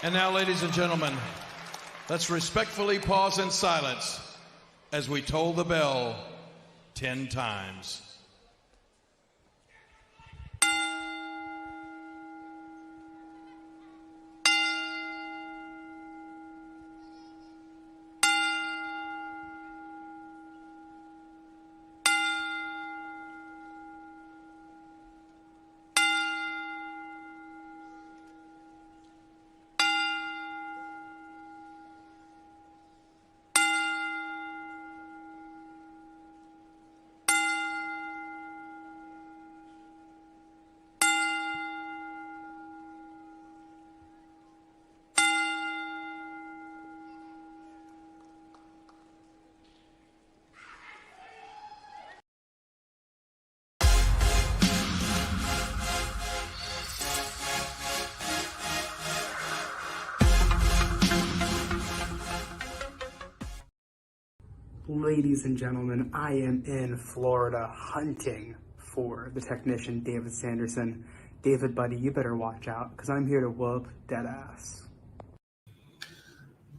And now, ladies and gentlemen, let's respectfully pause in silence as we toll the bell 10 times. Ladies and gentlemen, I am in Florida hunting for the technician, David Sanderson. David, buddy, you better watch out because I'm here to whoop that ass.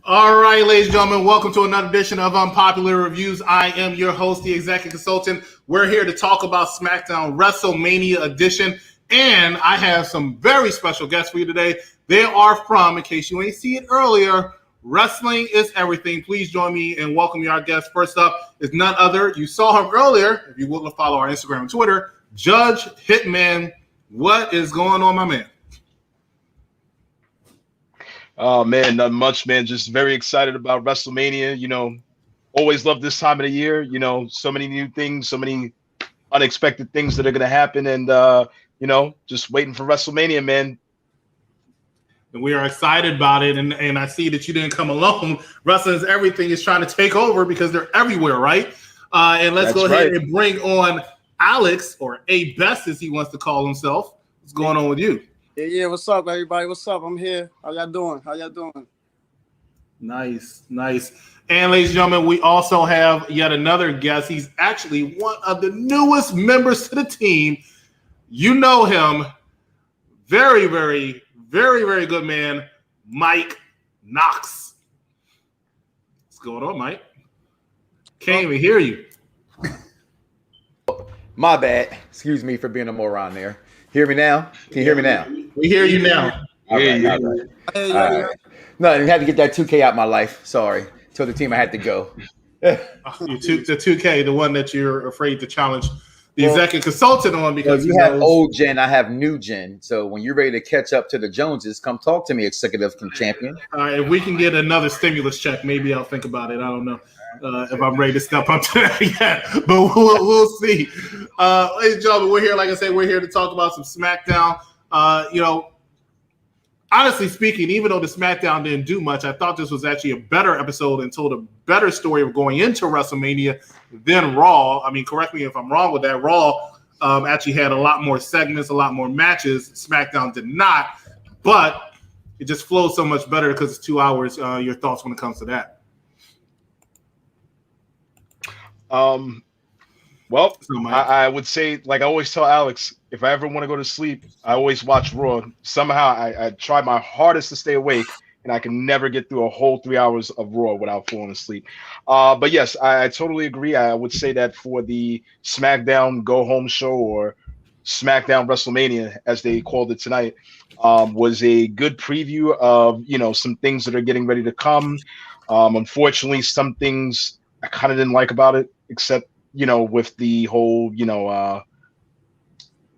All right, ladies and gentlemen, welcome to another edition of Unpopular Reviews. I am your host, the executive consultant. We're here to talk about Smackdown Wrestlemania edition, and I have some very special guests for you today. They are from, in case you ain't see it earlier, Wrestling is Everything. Please join me in welcoming our guest. First up is none other. You saw him earlier. If you want to follow our Instagram and Twitter, Judge Hitman. What is going on, my man? Oh, man, not much, man. Just very excited about WrestleMania. You know, always love this time of the year. You know, so many new things, so many unexpected things that are going to happen. And, you know, just waiting for WrestleMania, man. And we are excited about it. And I see that you didn't come alone. Wrestling is Everything is trying to take over because they're everywhere, right? And let's go ahead and bring on Alex, or A Best as he wants to call himself. What's going on with you? Yeah. What's up, everybody? What's up? I'm here. How y'all doing? Nice. And ladies and gentlemen, we also have yet another guest. He's actually one of the newest members to the team. You know him. Very, very, very, very good man, Mike Knox. What's going on, Mike? Can't even hear you. My bad. Excuse me for being a moron there. Hear me now? Can you hear me now? We hear you now. All right. No, I had to get that 2K out of my life. Sorry. Told the team I had to go. The 2K, the one that you're afraid to challenge the executive consultant on because you have old gen, I have new gen. So when you're ready to catch up to the Joneses, come talk to me, executive champion. All right, if we can get another stimulus check, maybe I'll think about it. I don't know if I'm ready to step up to that yet, but we'll see. Ladies and gentlemen, we're here. Like I said, we're here to talk about some SmackDown. You know, honestly speaking, even though the SmackDown didn't do much, I thought this was actually a better episode and told a better story of going into WrestleMania than Raw. I mean, correct me if I'm wrong with that. Raw actually had a lot more segments, a lot more matches. SmackDown did not, but it just flows so much better because it's 2 hours. Your thoughts when it comes to that? Well, I would say, like I always tell Alex, if I ever want to go to sleep, I always watch Raw. Somehow I try my hardest to stay awake, and I can never get through a whole 3 hours of Raw without falling asleep. But yes, I totally agree. I would say that for the SmackDown Go Home Show, or SmackDown WrestleMania, as they called it tonight, was a good preview of, you know, some things that are getting ready to come. Unfortunately, some things I kind of didn't like about it, except, you know, with the whole, you know,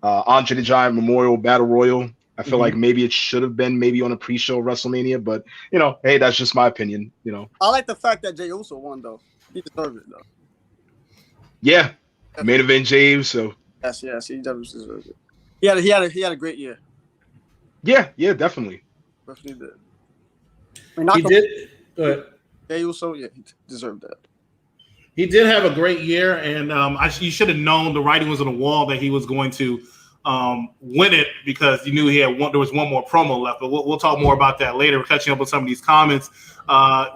Andre the Giant Memorial Battle Royal. I feel like maybe it should have been maybe on a pre-show WrestleMania, but, you know, hey, that's just my opinion, you know. I like the fact that Jey Uso won, though. He deserved it, though. Yeah, main event Jey Uso. Yes, he definitely deserved it. He had a great year. Yeah, definitely. Definitely did. I mean, He did. Jey Uso, yeah, he deserved that. He did have a great year, and you should have known the writing was on the wall that he was going to win it, because you knew he had there was one more promo left. But we'll talk more about that later. We're catching up with some of these comments.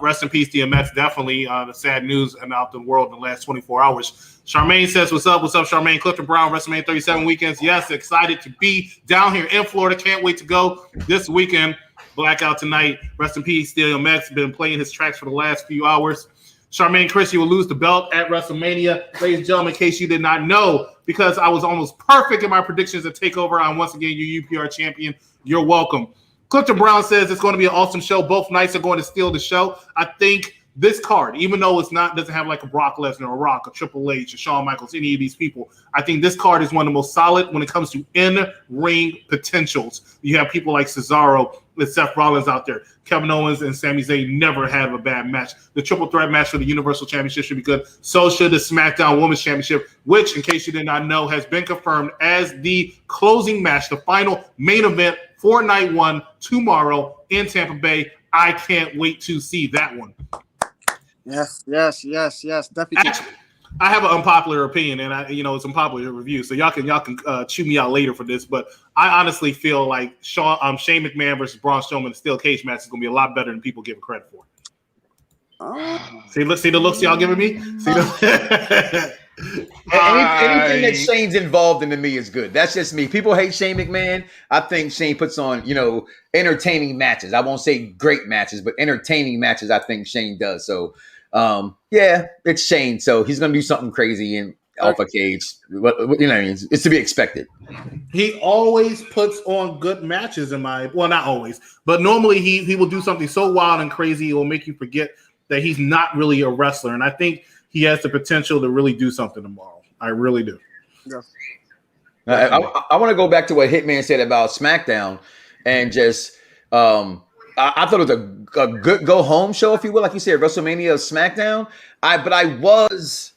Rest in peace, DMX. Definitely the sad news about the world in the last 24 hours. Charmaine says, "What's up? What's up, Charmaine? Clifton Brown, WrestleMania 37 weekends. Yes, excited to be down here in Florida. Can't wait to go this weekend. Blackout tonight. Rest in peace, Stadium X. Been playing his tracks for the last few hours. Charmaine Christie will lose the belt at WrestleMania. Ladies and gentlemen, in case you did not know, because I was almost perfect in my predictions at TakeOver, I'm once again your UPR champion. You're welcome. Clifton Brown says it's going to be an awesome show. Both nights are going to steal the show. I think this card, even though doesn't have like a Brock Lesnar, a Rock, a Triple H, a Shawn Michaels, any of these people, I think this card is one of the most solid when it comes to in-ring potentials. You have people like Cesaro and Seth Rollins out there. Kevin Owens and Sami Zayn never have a bad match. The triple threat match for the Universal Championship should be good. So should the SmackDown Women's Championship, which, in case you did not know, has been confirmed as the closing match, the final main event for Night 1 tomorrow in Tampa Bay. I can't wait to see that one. Yes. Definitely. Actually, I have an unpopular opinion, and it's unpopular review, so y'all can chew me out later for this. But I honestly feel like Shane McMahon versus Braun Strowman in a steel cage match is going to be a lot better than people give it credit for. See the looks y'all giving me. Anything that Shane's involved in to me is good. That's just me. People hate Shane McMahon. I think Shane puts on, entertaining matches. I won't say great matches, but entertaining matches. I think Shane does. So, it's Shane. So he's going to do something crazy and off a cage. It's to be expected. He always puts on good matches not always, but normally he will do something so wild and crazy it will make you forget that he's not really a wrestler. And I think he has the potential to really do something tomorrow. I really do. Yes. I want to go back to what Hitman said about SmackDown and just I thought it was a good go home show, if you will, like you said, WrestleMania SmackDown. But I was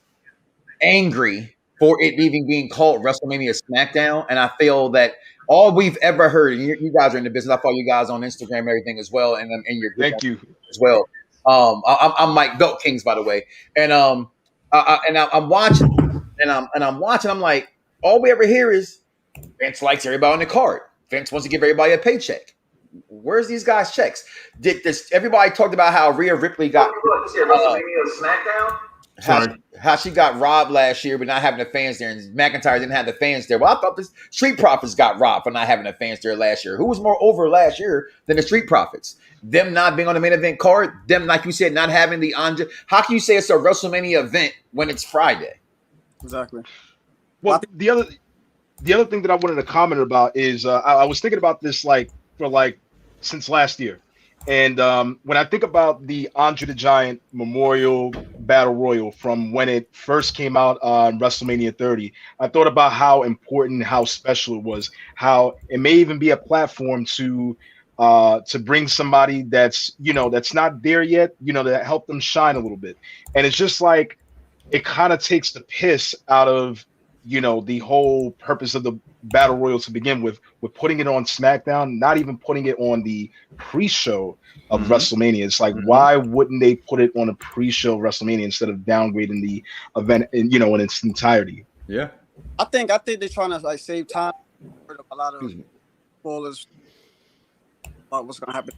angry for it even being called WrestleMania SmackDown, and I feel that all we've ever heard, and you guys are in the business. I follow you guys on Instagram and everything as well, and your group Thank you as well. I'm Mike Belt Kings, by the way, and I'm watching, and I'm watching. I'm like, all we ever hear is Vince likes everybody on the card. Vince wants to give everybody a paycheck. Where's these guys' checks? Everybody talked about how Rhea Ripley got SmackDown? How she got robbed last year, but not having the fans there, and McIntyre didn't have the fans there. Well, I thought the Street Profits got robbed for not having the fans there last year. Who was more over last year than the Street Profits? Them not being on the main event card, them, like you said, not having the Andre. How can you say it's a WrestleMania event when it's Friday? Exactly. Well, the other thing that I wanted to comment about is I was thinking about this since last year. And when I think about the Andre the Giant Memorial Battle Royal from when it first came out on WrestleMania 30, I thought about how important, how special it was, how it may even be a platform to bring somebody that's not there yet, that help them shine a little bit. And it's just like it kind of takes the piss out of the whole purpose of the Battle Royal to begin with putting it on SmackDown, not even putting it on the pre-show of WrestleMania. It's like, why wouldn't they put it on a pre-show of WrestleMania instead of downgrading the event in its entirety? Yeah. I think they're trying to save time. A lot of spoilers about what's gonna happen.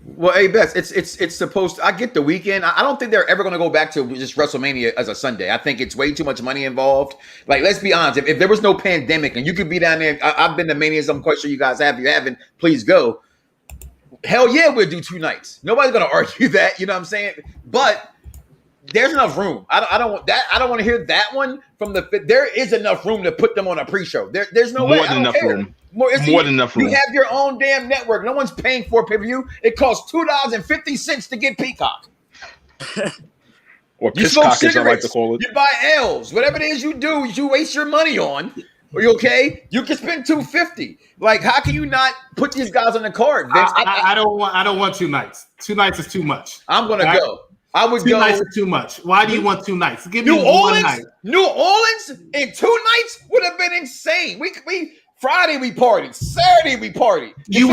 Well, hey, Beth, it's supposed to. I get the weekend. I don't think they're ever going to go back to just WrestleMania as a Sunday. I think it's way too much money involved. Like, let's be honest. If there was no pandemic and you could be down there, I've been to Manias. I'm quite sure you guys have. If you haven't, please go. Hell yeah, we'll do 2 nights. Nobody's going to argue that. You know what I'm saying? But there's enough room. I don't want that. I don't want to hear that one from the. There is enough room to put them on a pre-show. There's no way. More than enough room. More than enough room. You have your own damn network. No one's paying for a pay-per-view. It costs $2.50 to get Peacock. Or Piscock, as I like to call it. You buy L's. Whatever it is you do, you waste your money on. Are you okay? You can spend $250. Like, how can you not put these guys on the card, Vince? I don't want 2 nights. 2 nights is too much. I'm gonna go. I would 2 go. 2 nights is too much. Why do you want 2 nights? Give me New Orleans. 1 night. New Orleans in 2 nights would have been insane. We Friday we partied. Saturday we partied. You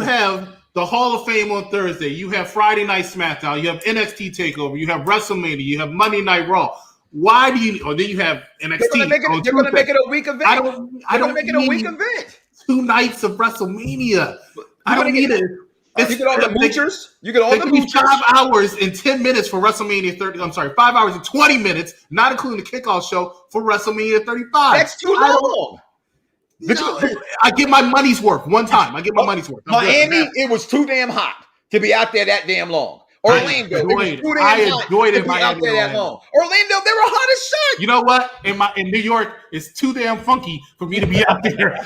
have the Hall of Fame on Thursday. You have Friday Night SmackDown. You have NXT TakeOver. You have WrestleMania. You have Monday Night Raw. Why do you? Or then you have NXT. They're going to make it a week event. I don't make it a week event. 2 nights of WrestleMania. I don't need it. You get all the moochers. You get all the moochers. 5 hours and 10 minutes for WrestleMania 30. I'm sorry, 5 hours and 20 minutes, not including the kickoff show for WrestleMania 35. That's too long. I get my money's worth one time. I get my money's worth. Miami, it was too damn hot to be out there that damn long. Orlando, it was too damn hot to be out there that long. Orlando, they were hot as shit. You know what? In New York, it's too damn funky for me to be out there.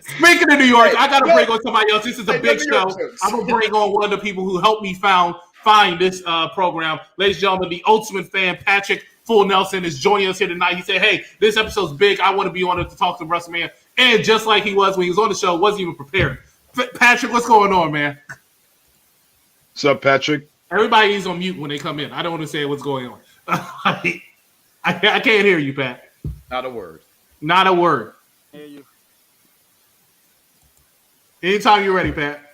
Speaking of New York, I gotta bring on somebody else. This is a big show. I'm gonna bring on one of the people who helped me find this program. Ladies and gentlemen, the ultimate fan, Patrick Full Nelson, is joining us here tonight. He said, "Hey, this episode's big. I want to be on it to talk to WrestleMania." And just like he was when he was on the show, wasn't even prepared. Patrick, what's going on, man? What's up, Patrick? Everybody is on mute when they come in. I don't want to say what's going on. I can't hear you, Pat. Not a word. Not a word. I hear you. Anytime you're ready, Pat.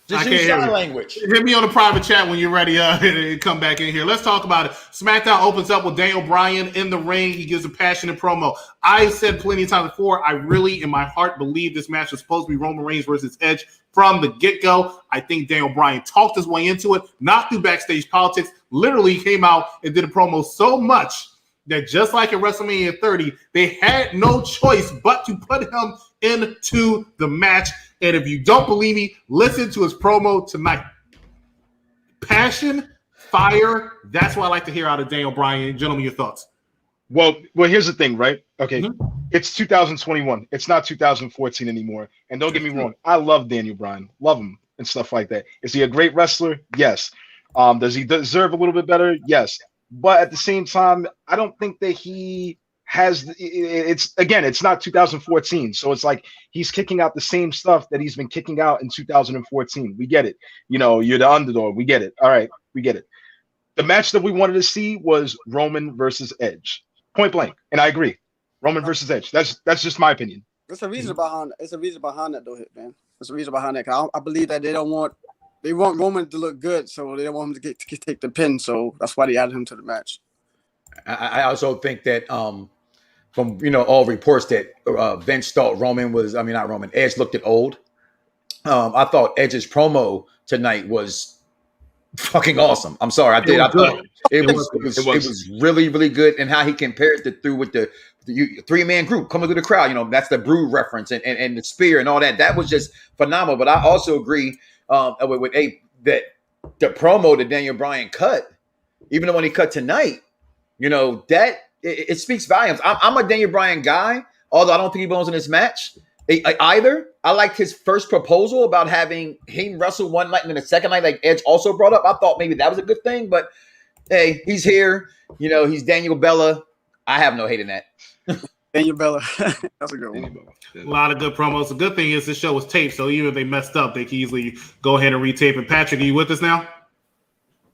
Just use sign language. Hit me on the private chat when you're ready and come back in here. Let's talk about it. SmackDown opens up with Daniel Bryan in the ring. He gives a passionate promo. I said plenty of times before, I really, in my heart, believe this match was supposed to be Roman Reigns versus Edge from the get-go. I think Daniel Bryan talked his way into it, not through backstage politics. Literally came out and did a promo so much that just like in WrestleMania 30, they had no choice but to put him into the match. And if you don't believe me, listen to his promo tonight. Passion, fire, that's what I like to hear out of Daniel Bryan. Gentlemen, your thoughts. Well, here's the thing, right? Okay, It's 2021. It's not 2014 anymore. And don't get me wrong, I love Daniel Bryan. Love him and stuff like that. Is he a great wrestler? Yes. Does he deserve a little bit better? Yes. But at the same time, I don't think that he has it's not 2014, so it's like he's kicking out the same stuff that he's been kicking out in 2014. We get it. You're the underdog. We get it. All right, we get it. The match that we wanted to see was Roman versus Edge, point blank, and I agree. Roman versus Edge. That's just my opinion. There's a reason behind. It's a reason behind that, though, man. There's a reason behind that. I believe that they want Roman to look good, so they don't want him to take the pin. So that's why they added him to the match. I also think that from all reports that Vince thought Edge looked old. I thought Edge's promo tonight was fucking awesome. I'm sorry, I did. I thought it was really, really good, and how he compared it through with the three-man group coming through the crowd. That's the Brew reference and the spear and all that. That was just phenomenal. But I also agree with Abe that the promo that Daniel Bryan cut, even the one he cut tonight, that. It speaks volumes. I'm a Daniel Bryan guy, although I don't think he belongs in this match either. I liked his first proposal about having him wrestle one night and then the second night, like Edge also brought up. I thought maybe that was a good thing, but hey, he's here. He's Daniel Bella. I have no hate in that. Daniel Bella. That's a good one. A lot of good promos. The good thing is this show was taped, so even if they messed up, they can easily go ahead and retape it. Patrick, are you with us now?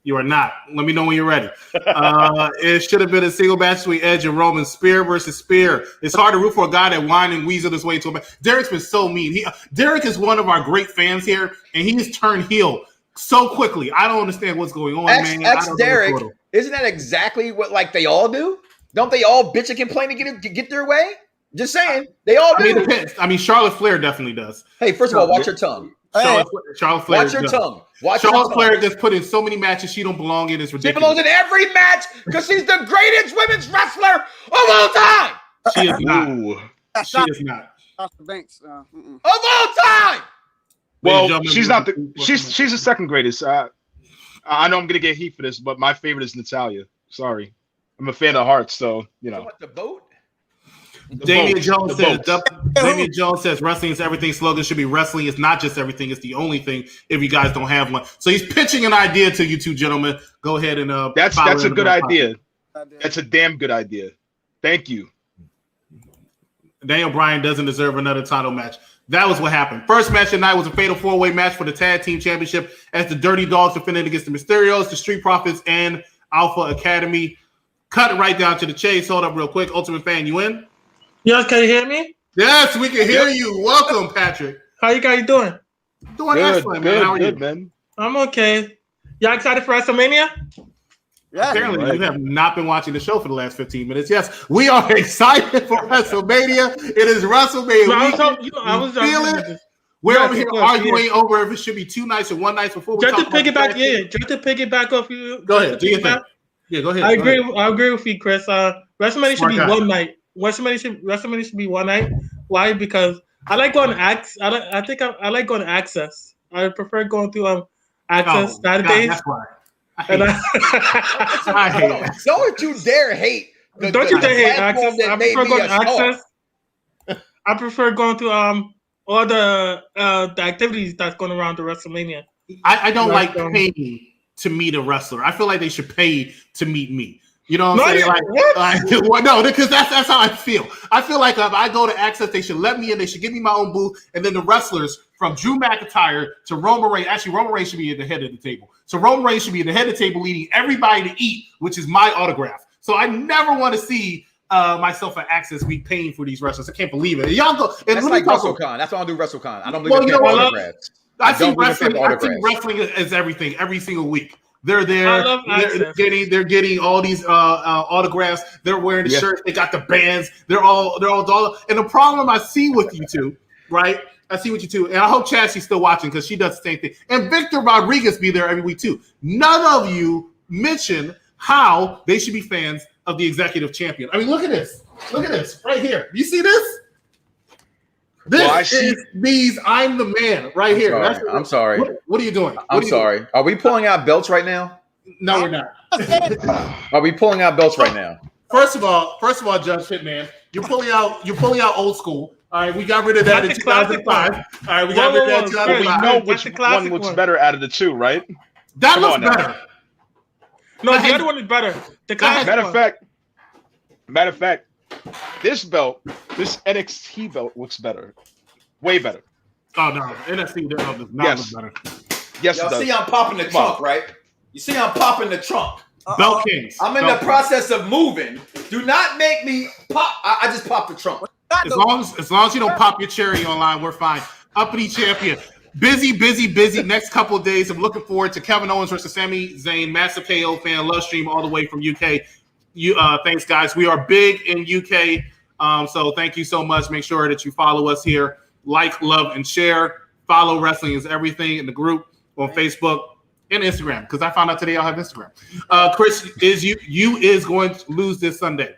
You are not. Let me know when you're ready. It should have been a single match between Edge and Roman. Spear versus Spear. It's hard to root for a guy that whined and weaseled his way to a match. Derek's been so mean. Derek is one of our great fans here, and he has turned heel so quickly. I don't understand what's going on, man. Derek, isn't that exactly what they all do? Don't they all bitch and complain to get their way? Just saying. They all do. It depends. Charlotte Flair definitely does. Hey, first of all, watch your tongue. Charlotte Flair. Watch your tongue. Charlotte Flair gets put in so many matches she don't belong in. It's ridiculous. She belongs in every match because she's the greatest women's wrestler of all time. She is not. She is not. Banks. Of all time. Well, she's not the. She's the second greatest. I know I'm gonna get heat for this, but my favorite is Natalya. Sorry, I'm a fan of Hearts, so What, the boat? Damian Jones says wrestling is everything. Slogan should be wrestling is not just everything, it's the only thing if you guys don't have one. So he's pitching an idea to you two gentlemen. Go ahead and that's a good idea. That's a damn good idea. Thank you. Daniel Bryan doesn't deserve another title match. That was what happened. First match tonight was a fatal four-way match for the tag team championship as the Dirty Dogs defended against the Mysterios, the Street Profits, and Alpha Academy. Cut it right down to the chase. Hold up real quick. Ultimate Fan, you in? Yes, can you hear me? Yes, we can hear you. Welcome, Patrick. How you guys doing? Doing excellent, man. How are you? Man? I'm okay. Y'all excited for WrestleMania? Yeah. Apparently, you have not been watching the show for the last 15 minutes. Yes, we are excited for WrestleMania. It is WrestleMania. We're over here arguing over if it should be 2 nights or 1 night before we just to piggyback off you. Go ahead. Do your thing. Yeah, go ahead. I agree with you, Chris. WrestleMania should be one night. WrestleMania should be one night. Why? Because I like going to I like going to Access. I prefer going through Access Saturdays. That's why. I hate it. Don't you dare hate. Don't you dare hate Access. I prefer going to Access. I prefer going to all the activities that's going around the WrestleMania. I don't like paying to meet a wrestler. I feel like they should pay to meet me. You know what I'm saying? Well, no, because that's how I feel. I feel like if I go to Access, they should let me in. They should give me my own booth. And then the wrestlers from Drew McIntyre to Roman Reigns. Actually, Roman Reigns should be at the head of the table. So Roman Reigns should be at the head of the table leading everybody to eat, which is my autograph. So I never want to see myself at Access Week paying for these wrestlers. I can't believe it. And y'all go. And that's like WrestleCon. That's why I do WrestleCon. I don't believe in autographs. I see wrestling as everything every single week. They're there. They're getting all these autographs. They're wearing the shirts. They got the bands. They're all. And the problem I see with you two, right? I see what you two, and I hope Chassie's still watching because she does the same thing. And Victor Rodriguez be there every week too. None of you mention how they should be fans of the executive champion. I mean, look at this. Look at this right here. You see this? This is these. I'm the man right here. I'm sorry. What are you doing? I'm sorry. Are we pulling out belts right now? No, we're not. Are we pulling out belts right now? First of all, Judge Hitman, you're pulling out old school. All right, we got rid of that in 2005. All right, we got rid of that in 2005. We know which one looks better out of the two, right? That looks better. No, the other one is better. The matter of fact, this NXT belt looks better. Way better. Oh, no. NXT does not look better. Yes, y'all see I'm popping the trunk, right? You see I'm popping the trunk. Belt Kings. I'm in the process of moving. Do not make me pop. I just popped the trunk. As long as you don't pop your cherry online, we're fine. Uppity champion. Busy. Next couple of days. I'm looking forward to Kevin Owens versus Sami Zayn. Massive KO fan. Love stream all the way from UK. Thanks, guys. We are big in UK. So thank you so much. Make sure that you follow us here. Like, love, and share. Follow Wrestling is Everything in the group on Facebook and Instagram, because I found out today I'll have Instagram. Chris, you is going to lose this Sunday.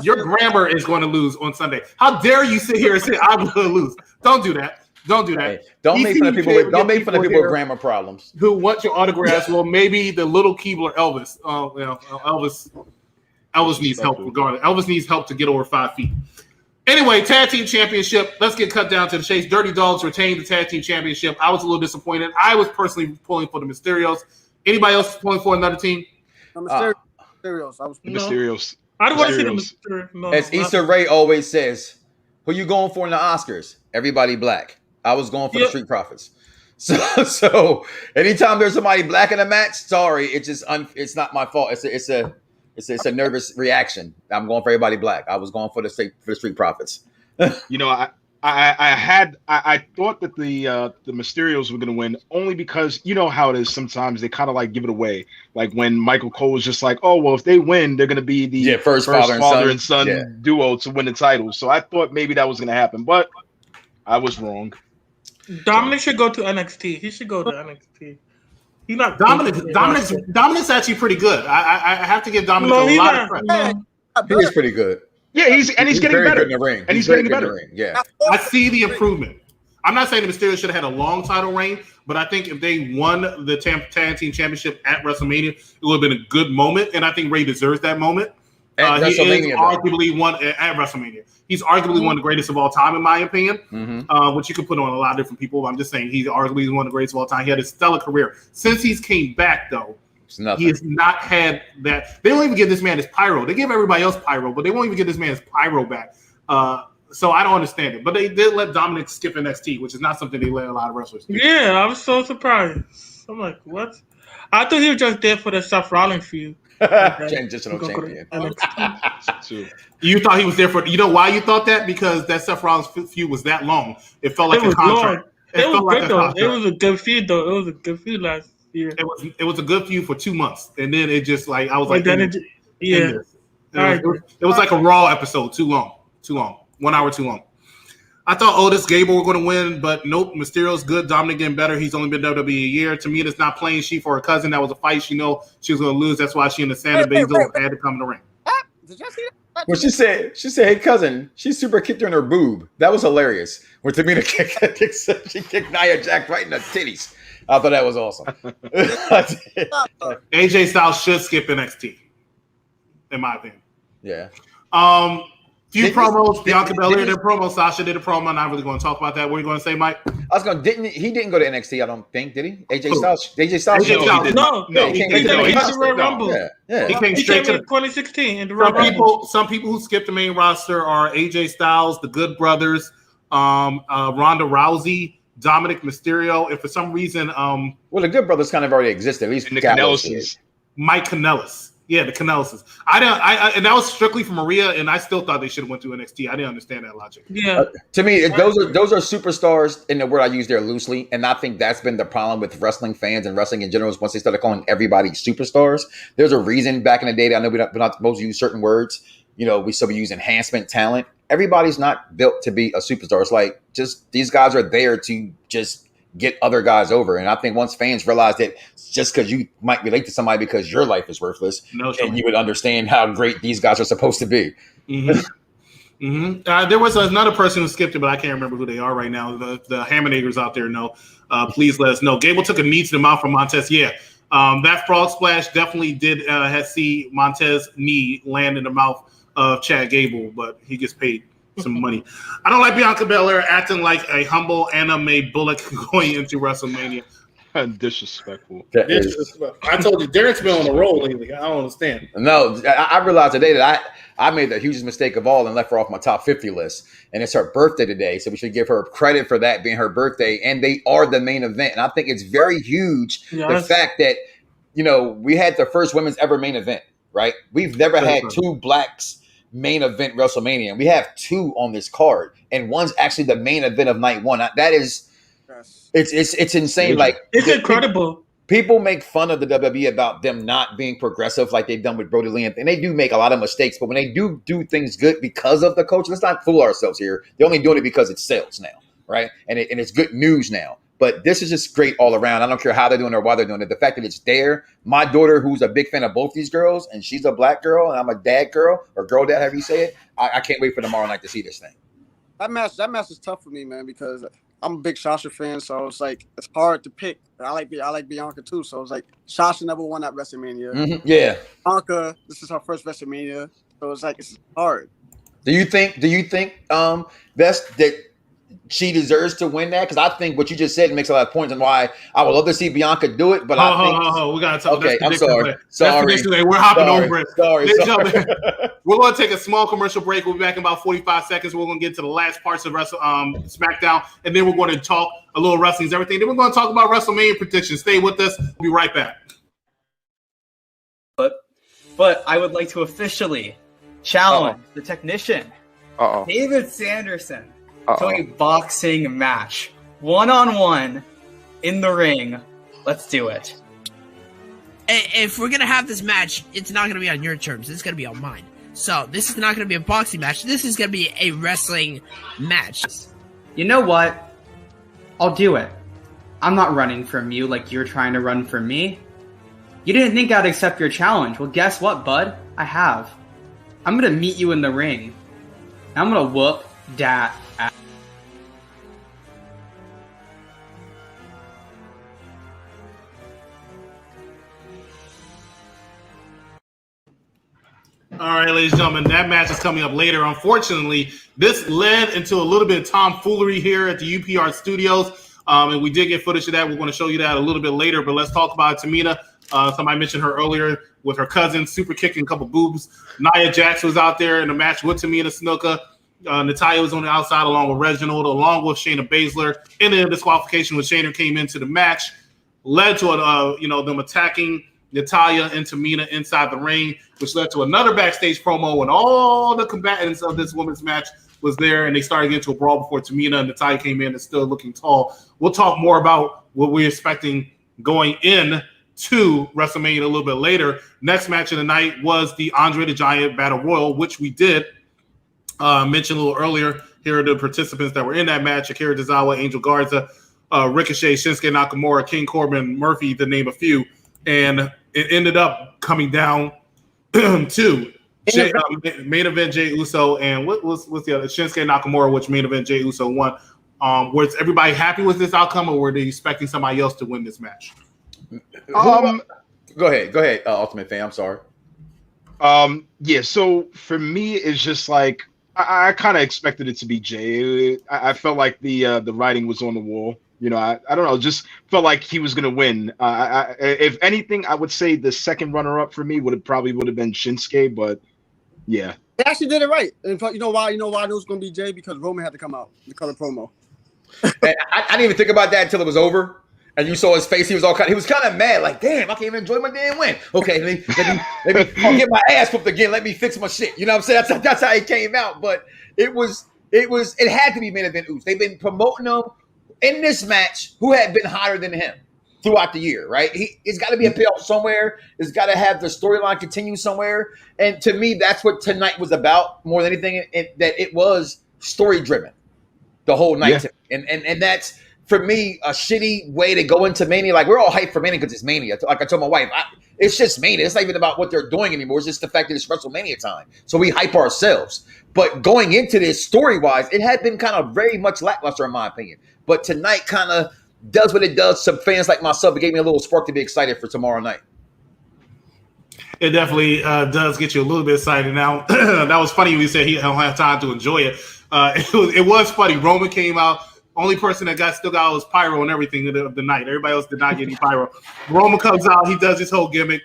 Your grammar is going to lose on Sunday. How dare you sit here and say I'm going to lose? Don't do that. Hey, don't make fun of people with grammar problems. Who want your autographs? Well, maybe the little Keebler Elvis. Elvis needs help regardless. Elvis needs help to get over 5 feet. Anyway, tag team championship. Let's get cut down to the chase. Dirty Dogs retained the tag team championship. I was a little disappointed. I was personally pulling for the Mysterios. Anybody else pulling for another team? Mysterios. Mysterios. I don't want to see the Mysterios. As Issa Rae always says, who you going for in the Oscars? Everybody black. I was going for the Street Profits. So anytime there's somebody black in a match, sorry, it's just it's not my fault. It's a nervous reaction. I'm going for everybody black. I was going for the Street Profits. You know, I thought that the Mysterios were going to win only because you know how it is. Sometimes they kind of like give it away. Like when Michael Cole was just like, oh well, if they win, they're going to be the first father and son duo to win the title. So I thought maybe that was going to happen, but I was wrong. Dominic should go to NXT. He should go to NXT. He's not Dominic's actually pretty good. I have to give Dominic a lot of credit. He is pretty good. Yeah, he's getting better in the ring. And he's getting better. Yeah, I see the improvement. I'm not saying the Mysterio should have had a long title reign, but I think if they won the tag team championship at WrestleMania, it would have been a good moment, and I think Ray deserves that moment. He is arguably one at WrestleMania. He's arguably one of the greatest of all time, in my opinion, which you can put on a lot of different people. I'm just saying he's arguably one of the greatest of all time. He had a stellar career. Since he's came back, though, he has not had that. They don't even give this man his pyro. They give everybody else pyro, but they won't even give this man his pyro back. So I don't understand it. But they did let Dominic skip NXT, which is not something they let a lot of wrestlers do. Yeah, I was so surprised. I'm like, what? I thought he was just there for the Seth Rollins feud. Transitional champion. You thought he was there for? You know why you thought that? Because that Seth Rollins feud was that long. It felt like a contract. It was a good feud though. It was a good feud last year. It was a good feud for 2 months, and then it just like I was like, it was like a Raw episode. Too long. 1 hour too long. I thought Otis Gable were going to win, but nope. Mysterio's good. Dominic getting better. He's only been WWE a year. Tamina's not playing. She for her cousin. That was a fight. She know she was going to lose. That's why she and the Santa Basil had to come in the ring. Did y'all see that? Well, she said, "Hey, cousin, she super kicked her in her boob." That was hilarious. When Tamina she kicked Nia Jax right in the titties. I thought that was awesome. AJ Styles should skip NXT, in my opinion. Yeah. Few promos. Bianca Belair did a promo. Sasha did a promo. I'm not really going to talk about that. What are you going to say, Mike? He didn't go to NXT, I don't think, did he? AJ Who? Styles. No, He came to the Rumble. Yeah. He came He straight came to in 2016 in the Rumble. some people who skipped the main roster are AJ Styles, the Good Brothers, Ronda Rousey, Dominic Mysterio, and for some reason, well, the Good Brothers kind of already existed. At least And the Canellises. Mike Kanellis. Yeah, the Canellises. I and that was strictly for Maria, and I still thought they should have went to NXT. I didn't understand that logic. Yeah. To me, those are superstars, in the word I use there loosely, and I think that's been the problem with wrestling fans and wrestling in general is once they started calling everybody superstars. There's a reason back in the day that I know we're not supposed to use certain words. We still use enhancement talent. Everybody's not built to be a superstar. It's like just these guys are there to just get other guys over. And I think once fans realize that just because you might relate to somebody because your life is worthless, and you would understand how great these guys are supposed to be. Mm-hmm. Mm-hmm. There was another person who skipped it, but I can't remember who they are right now. The Hammondagers out there know. Please let us know. Gable took a knee to the mouth from Montez. Yeah. That frog splash definitely did see Montez knee land in the mouth of Chad Gable, but he gets paid some money. I don't like Bianca Belair acting like a humble Anna Mae Bullock going into WrestleMania. Disrespectful. I told you, Derek's been on a roll lately. I don't understand. No, I realized today that I made the hugest mistake of all and left her off my top 50 list. And it's her birthday today, so we should give her credit for that being her birthday. And they are the main event. And I think it's very huge, the fact that, we had the first women's ever main event, right? We've never had two blacks main event WrestleMania. And we have two on this card. And one's actually the main event of night one. That is... It's insane. Like it's incredible. People make fun of the WWE about them not being progressive like they've done with Brody Lee, and they do make a lot of mistakes. But when they do things good because of the coach, let's not fool ourselves here. They're only doing it because it sells now, right? And it's good news now. But this is just great all around. I don't care how they're doing it or why they're doing it. The fact that it's there. My daughter, who's a big fan of both these girls, and she's a black girl, and I'm a dad girl or girl dad, however you say it. I can't wait for tomorrow night to see this thing. That match is tough for me, man, because I'm a big Sasha fan, so it's like it's hard to pick. I like Bianca too, so it's like Sasha never won at WrestleMania. Mm-hmm. Yeah, Bianca, this is her first WrestleMania, so it's like it's hard. Do you think that she deserves to win that? Because I think what you just said makes a lot of points and why I would love to see Bianca do it. But we gotta talk. Okay, I'm sorry. We're hopping over it. Sorry. We're going to take a small commercial break. We'll be back in about 45 seconds. We're going to get to the last parts of Smackdown, and then we're going to talk a little wrestling, everything. Then we're going to talk about WrestleMania predictions. Stay with us. We'll be right back. But I would like to officially challenge the technician, David Sanderson, to a boxing match, 1-on-1 in the ring. Let's do it. If we're gonna have this match, it's not gonna be on your terms. It's gonna be on mine. So this is not gonna be a boxing match. This is gonna be a wrestling match. You know what? I'll do it. I'm not running from you like you're trying to run from me. You didn't think I'd accept your challenge. Well, guess what, bud? I have. I'm gonna meet you in the ring. I'm gonna whoop that ass. All right, ladies and gentlemen, that match is coming up later. Unfortunately, this led into a little bit of tomfoolery here at the UPR studios, and we did get footage of that. We're going to show you that a little bit later, but let's talk about Tamina. Somebody mentioned her earlier with her cousin, super kicking a couple boobs. Nia Jax was out there in a match with Tamina Snuka. Natalya was on the outside along with Reginald, along with Shayna Baszler. And then disqualification when Shayna came into the match led to them attacking Natalya and Tamina inside the ring, which led to another backstage promo when all the combatants of this women's match was there, and they started getting to a brawl before Tamina and Natalya came in and still looking tall. We'll talk more about what we're expecting going in to WrestleMania a little bit later. Next match of the night was the Andre the Giant Battle Royal, which we did mention a little earlier. Here are the participants that were in that match: Akira Tozawa, Angel Garza, Ricochet, Shinsuke Nakamura, King Corbin, Murphy, to name a few. And it ended up coming down to main event Jey Uso and what's the other, Shinsuke Nakamura, which main event Jey Uso won. Was everybody happy with this outcome, or were they expecting somebody else to win this match? Go ahead, Ultimate Fan. I'm sorry. Yeah. So for me, it's just like I kind of expected it to be Jey. I felt like the writing was on the wall. You know, I don't know, just felt like he was gonna win. If anything, I would say the second runner-up for me would have been Shinsuke, but yeah. They actually did it right. In fact, you know why it was gonna be Jey? Because Roman had to come out to cut a promo. And I didn't even think about that until it was over, and you saw his face. He was kind of mad, like, "Damn, I can't even enjoy my damn win." Okay, let me get my ass whooped again. Let me fix my shit. You know what I'm saying? That's how it came out. But it had to be main event Uso. They've been promoting him in this match. Who had been higher than him throughout the year, right? It's got to be a payoff somewhere. It's got to have the storyline continue somewhere. And to me, that's what tonight was about more than anything. That it was story driven the whole night. Yeah. And that's, for me, a shitty way to go into Mania. Like, we're all hyped for Mania because it's Mania. Like I told my wife, it's just Mania. It's not even about what they're doing anymore. It's just the fact that it's WrestleMania time. So we hype ourselves. But going into this story-wise, it had been kind of very much lackluster in my opinion. But tonight kind of does what it does. Some fans like myself, it gave me a little spark to be excited for tomorrow night. It definitely does get you a little bit excited. Now, that was funny when you said he don't have time to enjoy it. It was funny. Roman came out. Only person that still got all his pyro and everything of the night. Everybody else did not get any pyro. Roman comes out. He does his whole gimmick.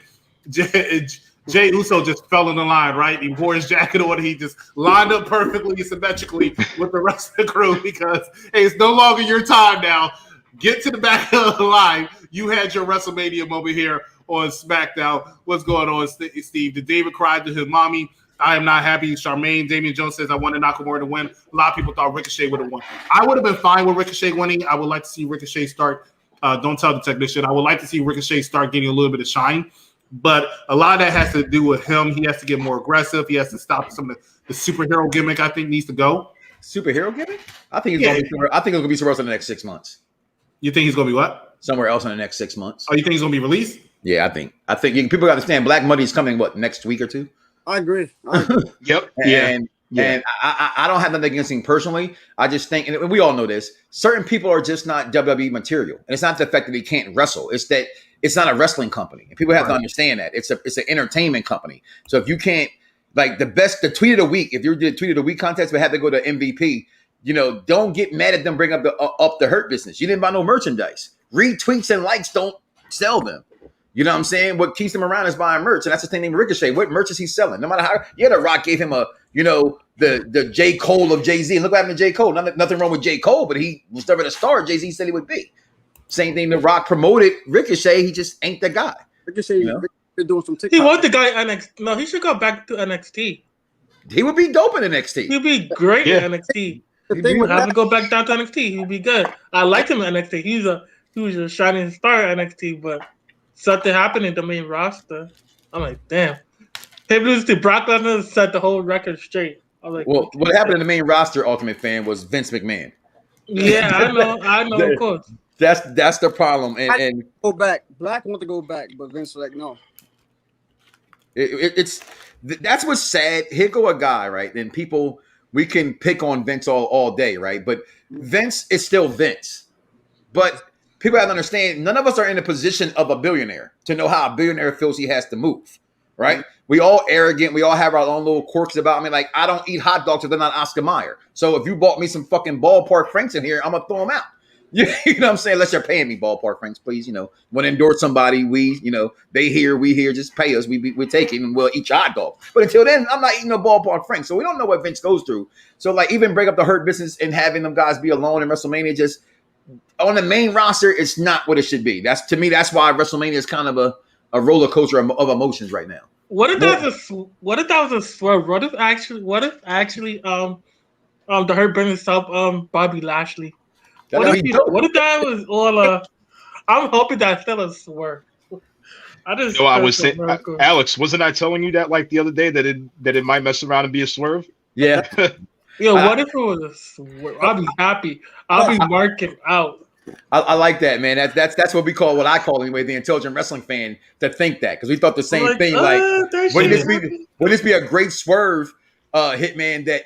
Jey Uso just fell in the line, right? He wore his jacket on. He just lined up perfectly, symmetrically with the rest of the crew because, hey, it's no longer your time now. Get to the back of the line. You had your WrestleMania moment here on SmackDown. What's going on, Steve? Did David cry to his mommy? I am not happy. Charmaine, Damian Jones says, I wanted Nakamura to win. A lot of people thought Ricochet would have won. I would have been fine with Ricochet winning. I would like to see Ricochet start. Don't tell the technician. I would like to see Ricochet start getting a little bit of shine. But a lot of that has to do with him. He has to get more aggressive. He has to stop some of the superhero gimmick, I think, needs to go. Superhero gimmick? I think it's going to be somewhere else in the next 6 months. You think he's going to be what? Somewhere else in the next 6 months. Oh, you think he's going to be released? Yeah, I think people got to understand Black Money is coming, next week or two? I agree. Yep. And I don't have nothing against him personally. I just think, and we all know this, certain people are just not WWE material. And it's not the fact that he can't wrestle. It's that it's not a wrestling company. And people have to understand that. It's an entertainment company. So if you can't, like the tweet of the week, if you did tweet of the week contest, but had to go to MVP, don't get mad at them bring up the Hurt Business. You didn't buy no merchandise. Retweets and likes don't sell them. You know what I'm saying? What keeps him around is buying merch, and that's the thing named Ricochet. What merch is he selling? No matter how, The Rock gave him the J. Cole of Jay-Z. And look what happened to J. Cole. Nothing wrong with J. Cole, but he was never the star Jay-Z said he would be. Same thing. The Rock promoted Ricochet. He just ain't the guy. Ricochet doing some TikTok. He was the guy NXT. No, he should go back to NXT. He would be dope in NXT. He'd be great in NXT. The thing with have to go back down to NXT. He'd be good. I liked him in NXT. He was a shining star at NXT, but something happened in the main roster. I'm like, damn. Him losing to Brock Lesnar set the whole record straight. I was like, well, what happened in the main roster, Ultimate Fan, was Vince McMahon. Yeah, I know, of course. That's the problem. And go back. Black want to go back, but Vince was like, no. That's what's sad. Here go a guy, right? And people, we can pick on Vince all day, right? But Vince is still Vince. But people have to understand, none of us are in a position of a billionaire to know how a billionaire feels he has to move, right? Mm-hmm. We all arrogant. We all have our own little quirks about me. Like, I don't eat hot dogs if they're not Oscar Mayer. So if you bought me some fucking Ballpark Franks in here, I'm going to throw them out. You know what I'm saying? Unless you're paying me Ballpark Franks, please. Want to endorse somebody, they hear, we hear, just pay us. We take it and we'll eat your hot dog. But until then, I'm not eating no Ballpark Franks. So we don't know what Vince goes through. So like even break up the Hurt Business and having them guys be alone in WrestleMania, just on the main roster, it's not what it should be. That's why WrestleMania is kind of a roller coaster of emotions right now. What if that was a swerve? What if actually the Hurt Business helped Bobby Lashley? What if that was all I'm hoping that's still a swerve. I was saying, Alex, wasn't I telling you that like the other day that it might mess around and be a swerve? Yeah. Yeah, what if it was I'll be happy. I'll be marking out. I like that, man. That's what what I call anyway, the intelligent wrestling fan, to think that, because we thought the same thing. Wouldn't this be a great swerve, Hitman? That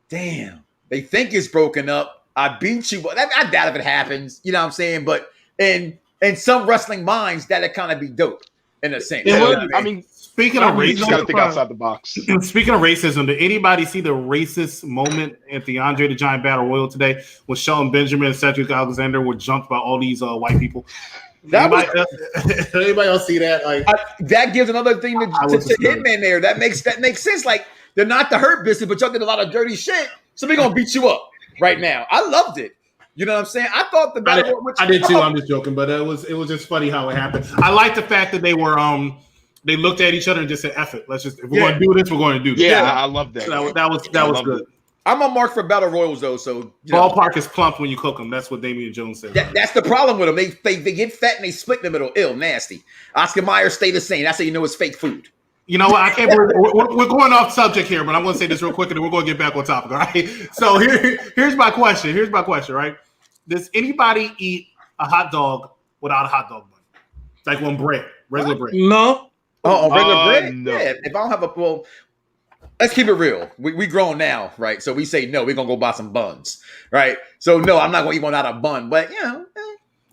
damn, they think it's broken up. I beat you. I doubt if it happens. You know what I'm saying? But in some wrestling minds, that'd kind of be dope in a sense. I mean, speaking of racism, you just got to think outside the box. Speaking of racism, did anybody see the racist moment at the Andre the Giant Battle Royal today when Shelton Benjamin and Cedric Alexander were jumped by all these white people? Anybody else see that? Like, that gives another thing to Hitman there. That makes sense. Like, they're not the hurt business, but y'all did a lot of dirty shit, so we're gonna beat you up right now. I loved it. You know what I'm saying? I thought the battle. I did too. I'm just joking, but it was just funny how it happened. I like the fact that they were they looked at each other and just said, "F it, let's just if we're going to do this, we're going to do this." Yeah, I love that. That was good. I'm on mark for battle royals though, so ballpark is plump when you cook them. That's what Damian Jones said. That's the problem with them. They get fat and they split in the middle. Ill, nasty. Oscar Mayer stay the same. That's how you know it's fake food. You know what? I can't believe we're going off subject here, but I'm going to say this real quick, and then we're going to get back on topic. All right. So here's my question. Right? Does anybody eat a hot dog without a hot dog bun, like one bread, regular bread? No. Regular bread. No. Yeah. If I don't have let's keep it real. We grown now, right? So we say no. We're gonna go buy some buns, right? So no, I'm not gonna eat one out of a bun, but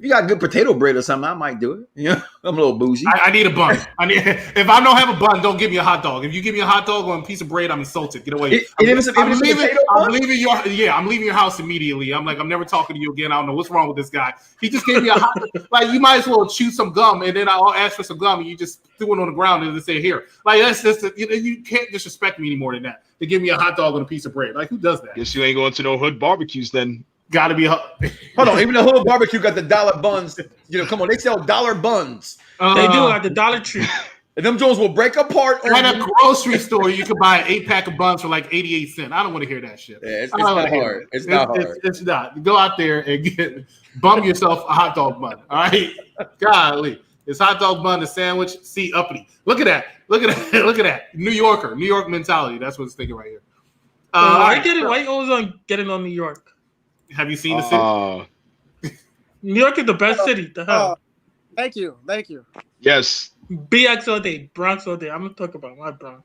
you got good potato bread or something, I might do it. I'm a little bougie. I need a bun. If I don't have a bun, don't give me a hot dog. If you give me a hot dog or a piece of bread, I'm insulted. Get away. I'm leaving your house immediately. I'm like, I'm never talking to you again. I don't know what's wrong with this guy. He just gave me a hot dog. Like, you might as well chew some gum, and then I'll ask for some gum, and you just threw it on the ground and just say, here. Like, that's just you can't disrespect me any more than that. To give me a hot dog and a piece of bread. Like, who does that? Guess you ain't going to no hood barbecues then. Got to be hold on. Even the Hood Barbecue got the dollar buns. Come on, they sell dollar buns. They do at the Dollar Tree. And them Jones will break apart. At a grocery store, you can buy an 8-pack of buns for like 88 cents. I don't want to hear that shit. Yeah, it's not hard. It's not hard. It's not. Go out there and bum yourself a hot dog bun. All right, golly, it's hot dog bun, the sandwich. See, uppity. Look at that. Look at that. New York mentality. That's what it's thinking right here. Why you always on getting on New York? Have you seen the city? New York is the best city. The hell. Thank you. Yes. BX all day, Bronx all day. I'm gonna talk about my Bronx.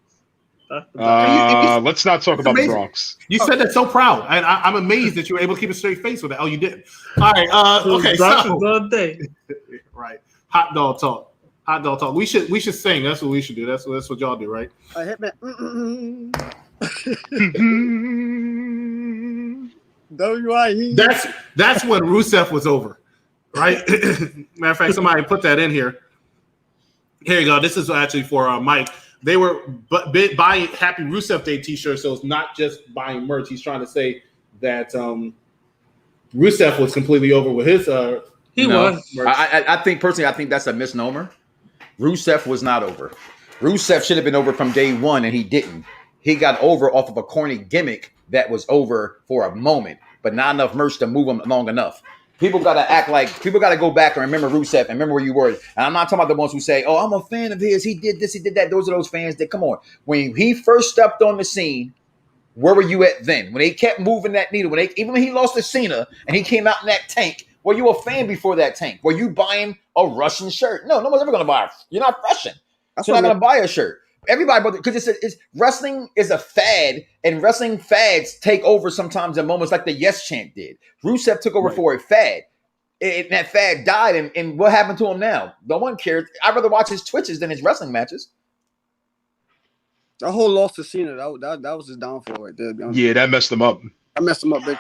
Let's not talk about the Bronx. You said that so proud, and I'm amazed that you were able to keep a straight face with that. Oh, you didn't. All right. Okay. Bronx all day. Right. Hot dog talk. We should sing. That's what we should do. That's what y'all do, right? Hitman. W-I-E. That's when Rusev was over, right? Matter of fact, somebody put that in here. Here you go. This is actually for Mike. They were buying Happy Rusev Day T-shirts, so it's not just buying merch. He's trying to say that Rusev was completely over with his. He was. I think personally, that's a misnomer. Rusev was not over. Rusev should have been over from day one, and he didn't. He got over off of a corny gimmick that was over for a moment, but not enough merch to move him long enough. People got to go back and remember Rusev and remember where you were. And I'm not talking about the ones who say, oh, I'm a fan of his. He did this, he did that. Those are those fans that, come on. When he first stepped on the scene, where were you at then? When they kept moving that needle, even when he lost to Cena and he came out in that tank, were you a fan before that tank? Were you buying a Russian shirt? No one's ever going to buy you're not Russian. So you're not going to buy a shirt. Everybody, because it's wrestling is a fad, and wrestling fads take over sometimes in moments like the Yes chant did. Rusev took over for a fad, and that fad died. And what happened to him now? No one cares. I'd rather watch his Twitches than his wrestling matches. The whole loss to Cena, that was his downfall right there. Yeah, that messed him up. I messed him up big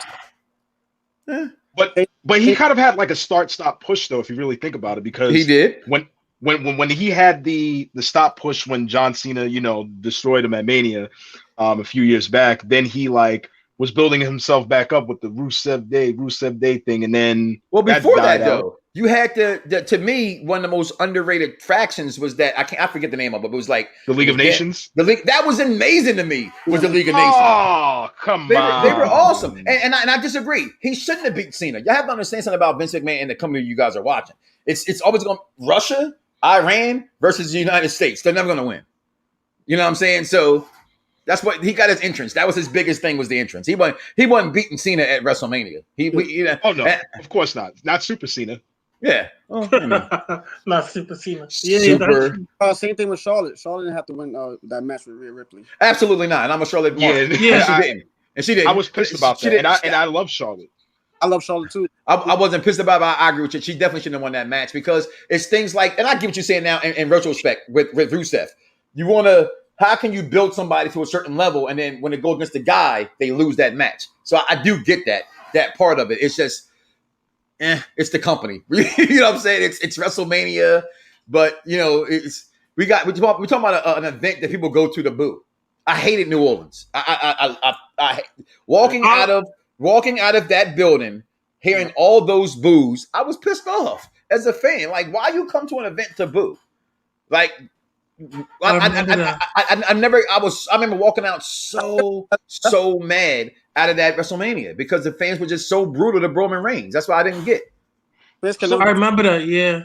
time. But he kind of had like a start-stop push though, if you really think about it, because he did when he had the stop push when John Cena, destroyed him at Mania a few years back, then he was building himself back up with the Rusev Day thing, and then before that though, you had to me, one of the most underrated factions was that I forget the name of it, but it was like the League of Nations. The League that was amazing to me was the League of Nations. Oh, come on. They were awesome. And I disagree. He shouldn't have beat Cena. Y'all have to understand something about Vince McMahon and the company you guys are watching. It's always going Russia, Iran versus the United States. They're never going to win. You know what I'm saying? So That's what he got his entrance. That was his biggest thing, was the entrance. He wasn't beating Cena at WrestleMania. Oh no, of course not. Not Super Cena. Yeah. Oh, I mean, not Super Cena. Super. Same thing with Charlotte. Charlotte didn't have to win that match with Rhea Ripley. Absolutely not. And I'm a Charlotte. Yeah, and she didn't. And she didn't. I was pissed about that. And I love Charlotte. I love Charlotte too. I wasn't pissed about it. I agree with you. She definitely shouldn't have won that match because it's things like, and I get what you're saying now in retrospect with Rusev. You want to, how can you build somebody to a certain level and then when it goes against the guy, they lose that match? So I do get that part of it. It's just, it's the company. You know what I'm saying? It's WrestleMania, but you know, we're talking about an event that people go to boo. I hated New Orleans. I walking out of that building, hearing all those boos, I was pissed off as a fan. Like, why you come to an event to boo? Like, I remember walking out so mad out of that WrestleMania because the fans were just so brutal to Roman Reigns. That's why I didn't get. So, I remember that. Yeah.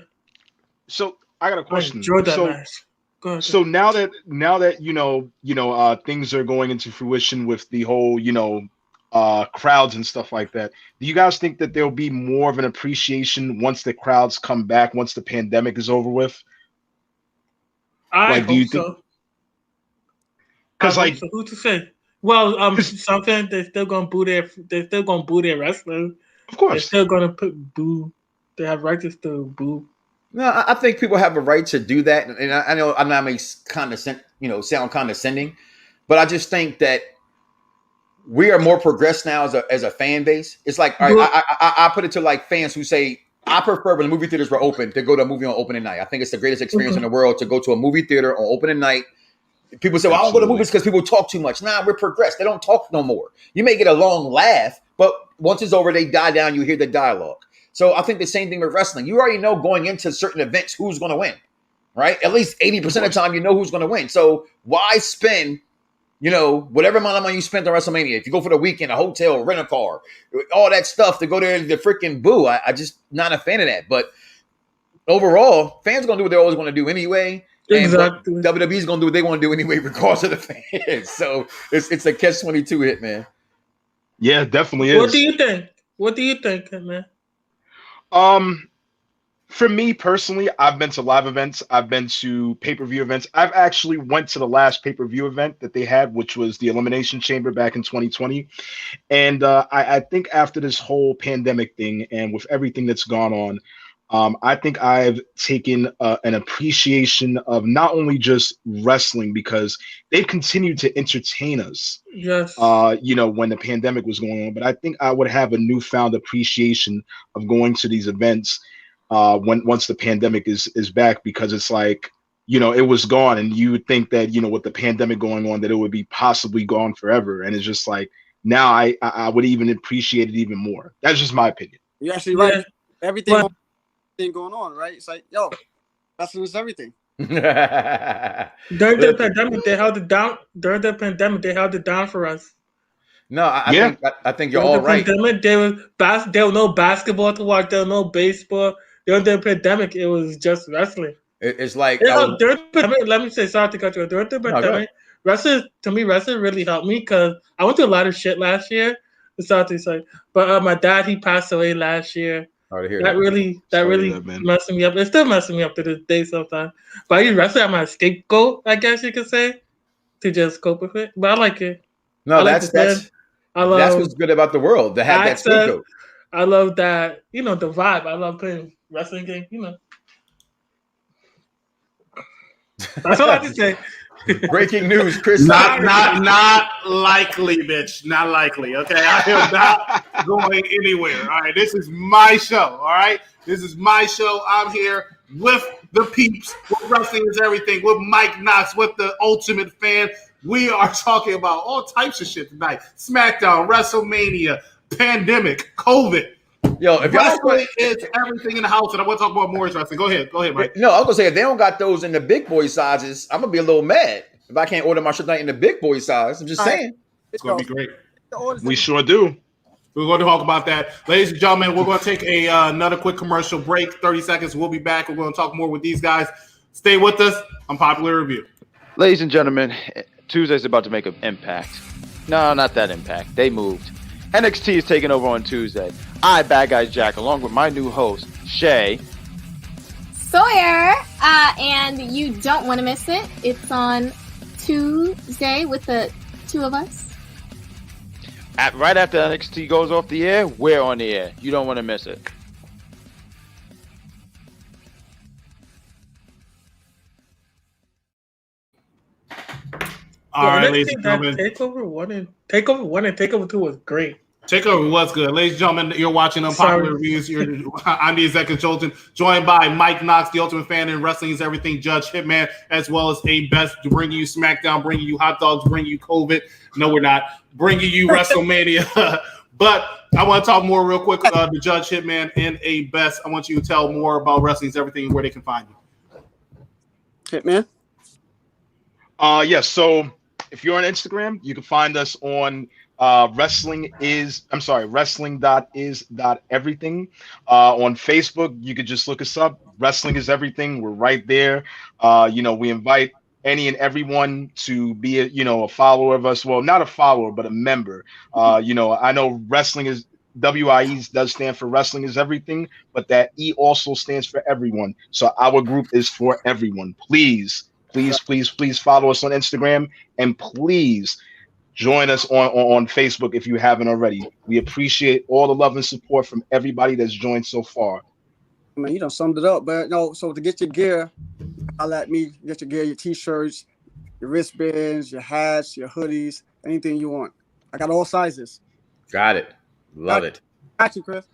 So I got a question. I enjoyed that match. Go ahead. So now that things are going into fruition with the whole crowds and stuff like that, do you guys think that there'll be more of an appreciation once the crowds come back, once the pandemic is over with? I hope so. Because so. Who to say? Well, something they're still gonna boo their wrestlers. Of course, they're still gonna boo. They have right to still boo. No, I think people have a right to do that, and I know I'm not sound condescending, but I just think that we are more progressed now as a fan base. It's like I put it to like fans who say, I prefer when the movie theaters were open to go to a movie on opening night. I think it's the greatest experience in the world to go to a movie theater on opening night. People say, well, I don't go to movies because people talk too much. Nah, we're progressed. They don't talk no more. You may get a long laugh, but once it's over, they die down. You hear the dialogue. So I think the same thing with wrestling. You already know going into certain events who's going to win, right? At least 80% of the time, you know who's going to win. So why spend, whatever amount of money you spent on WrestleMania? If you go for the weekend, a hotel, rent a car, all that stuff to go there to freaking boo. I just not a fan of that. But overall, fans are going to do what they're always going to do anyway. Exactly. And WWE's going to do what they want to do anyway, regardless of the fans. So it's a catch-22 hit, man. Yeah, it definitely is. What do you think, man? For me personally, I've been to live events. I've been to pay-per-view events. I've actually went to the last pay-per-view event that they had, which was the Elimination Chamber back in 2020. And I think after this whole pandemic thing and with everything that's gone on, I think I've taken an appreciation of not only just wrestling because they've continued to entertain us, yes, when the pandemic was going on. But I think I would have a newfound appreciation of going to these events once the pandemic is back, because it's like, it was gone, and you would think that, with the pandemic going on, that it would be possibly gone forever. And it's just like, now I would even appreciate it even more. That's just my opinion. You're actually right. Everything going on, right? It's like, wrestling is everything. During the pandemic, they held it down. During the pandemic, they held it down for us. No, I think you're all right. Pandemic, there was no basketball to watch. There was no baseball. During the pandemic, it was just wrestling. It's like during the pandemic, let me say, sorry to cut you off. During the pandemic, wrestling really helped me because I went through a lot of shit last year. But my dad, he passed away last year. That really messed me up. It's still messing me up to this day sometimes. But I use wrestling as my scapegoat, I guess you could say, to just cope with it. But I like it. No, that's what's good about the world, to have that scapegoat. I love that, the vibe. I love playing wrestling games, That's all I have to say. Breaking news, Chris. Not likely, bitch. Not likely. Okay, I am not going anywhere. All right, this is my show. All right, this is my show. I'm here with the peeps. With Wrestling Is Everything. With Mike Knox. With the Ultimate Fan. We are talking about all types of shit tonight. Smackdown, WrestleMania, pandemic, COVID. Yo, if wrestling is everything in the house, and I want to talk about more wrestling. Go ahead, Mike. No, I was gonna say if they don't got those in the big boy sizes, I'm gonna be a little mad if I can't order my shit in the big boy size. I'm just saying. It's gonna be great. We sure do. We're going to talk about that, ladies and gentlemen. We're going to take another quick commercial break. 30 seconds. We'll be back. We're going to talk more with these guys. Stay with us. Unpopular Review. Ladies and gentlemen, Tuesday's about to make an impact. No, not that impact. They moved. NXT is taking over on Tuesday. I, Bad Guy Jack, along with my new host, Shay. Sawyer, and you don't want to miss it. It's on Tuesday with the two of us. Right after NXT goes off the air, we're on the air. You don't want to miss it. All right, ladies and gentlemen. Takeover 1 and Takeover 2 was great. Takeover was good. Ladies and gentlemen, you're watching Unpopular Reviews. I'm the executive consultant, joined by Mike Knox, the ultimate fan in wrestling is everything, Judge Hitman, as well as A-Best, bringing you SmackDown, bringing you hot dogs, bringing you COVID. No, we're not. Bringing you WrestleMania. But I want to talk more real quick about the Judge Hitman and A-Best. I want you to tell more about wrestling is everything and where they can find you. Hitman? Yes, so if you're on Instagram, you can find us on wrestling.is.everything. On Facebook, you could just look us up. Wrestling is Everything. We're right there. We invite any and everyone to be a follower of us. Well, not a follower, but a member. I know wrestling is WIE does stand for Wrestling is Everything, but that E also stands for everyone. So our group is for everyone. Please follow us on Instagram, and please join us on Facebook if you haven't already. We appreciate all the love and support from everybody that's joined so far. I mean, you done summed it up, but no. So to get your gear, holla at me. Get your gear, your T-shirts, your wristbands, your hats, your hoodies, anything you want. I got all sizes. Got it. Love it. Got you, Chris.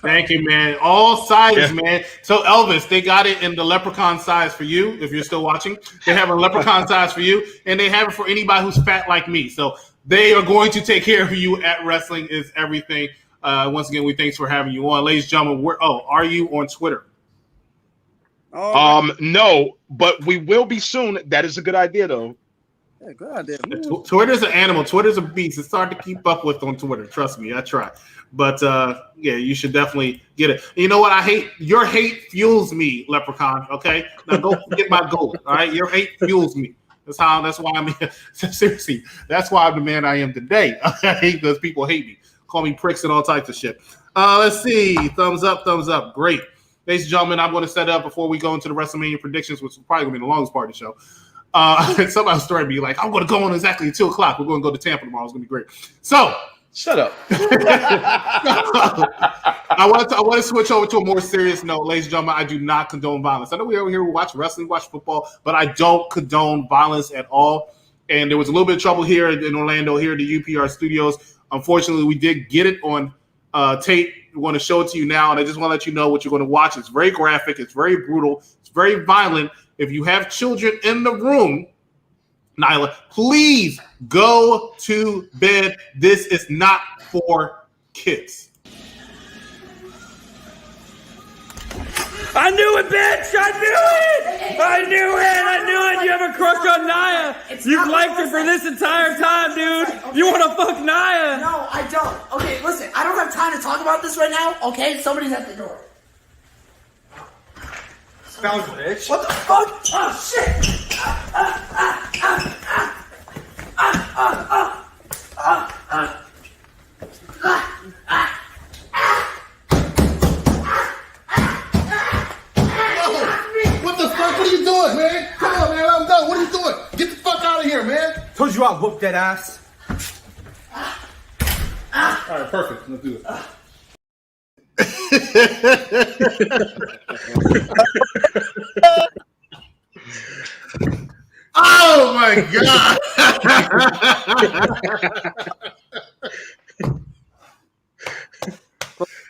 Thank you, man. All sizes, man. So Elvis, they got it in the leprechaun size for you. If you're still watching, they have a leprechaun size for you, and they have it for anybody who's fat like me. So they are going to take care of you at Wrestling is Everything. Once again, we thanks for having you on, ladies and gentlemen. Are you on Twitter? No, but we will be soon. That is a good idea, though. Yeah, good idea. Twitter's an animal. Twitter's a beast. It's hard to keep up with on Twitter. Trust me, I try. But yeah, you should definitely get it. You know what? I hate your hate fuels me, Leprechaun. Okay, now go get my goal. All right, your hate fuels me. That's why I'm here. Seriously, that's why I'm the man I am today. I hate those people hate me, call me pricks and all types of shit. Let's see. Thumbs up. Great, ladies and gentlemen. I'm going to set up before we go into the WrestleMania predictions, which is probably going to be the longest part of the show. Somebody's starting to be like, I'm going to go on exactly at 2:00. We're going to go to Tampa tomorrow. It's going to be great. So. Shut up. I want to switch over to a more serious note, ladies and gentlemen. I do not condone violence. I know we over here watch wrestling, watch football, but I don't condone violence at all. And there was a little bit of trouble here in Orlando, here at the UPR studios. Unfortunately, we did get it on tape. We want to show it to you now, and I just want to let you know what you're going to watch. It's very graphic. It's very brutal. It's very violent. If you have children in the room, Nyla, please go to bed. This is not for kids. I knew it, bitch! I knew it! You have a crush on Nia! You've liked her for this entire time, dude! Okay. You want to fuck Nia! No, I don't. Okay, listen, I don't have time to talk about this right now, okay? Somebody's at the door. Sounds bitch. What the fuck? Oh, shit! What the fuck? What are you doing, man? Come on, man. Let him go. What are you doing? Get the fuck out of here, man. Told you I'd whoop that ass. All right, perfect. Let's do it. Oh my god!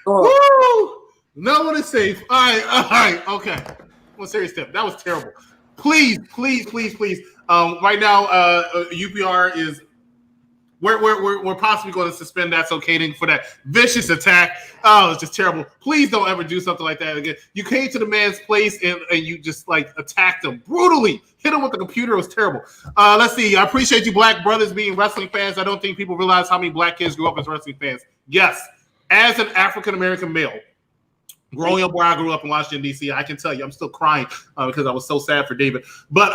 Woo! No one is safe. All right, okay. One serious tip. That was terrible. Please. Right now, UPR is. We're possibly going to suspend that Caden for that vicious attack. Oh, it's just terrible. Please don't ever do something like that again. You came to the man's place and you just like attacked him brutally. Hit him with the computer. It was terrible. Let's see. I appreciate you black brothers being wrestling fans. I don't think people realize how many black kids grew up as wrestling fans. Yes, as an African-American male, Growing up where I grew up in Washington, D.C., I can tell you, I'm still crying because I was so sad for David. But,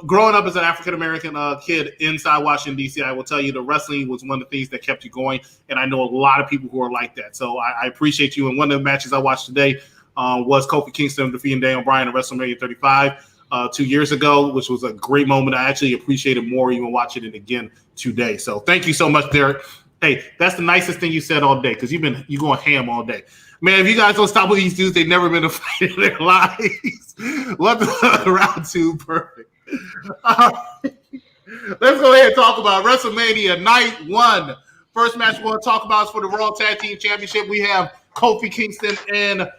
growing up as an African-American kid inside Washington, D.C., I will tell you the wrestling was one of the things that kept you going. And I know a lot of people who are like that. So I appreciate you. And one of the matches I watched today was Kofi Kingston defeating Daniel Bryan at WrestleMania 35 2 years ago, which was a great moment. I actually appreciated more even watching it again today. So thank you so much, Derek. Hey, that's the nicest thing you said all day because you going ham all day. Man, if you guys don't stop with these dudes, they've never been a fight in their lives. What the round two, perfect. Let's go ahead and talk about WrestleMania Night 1. First match we're going to talk about is for the Raw Tag Team Championship. We have Kofi Kingston and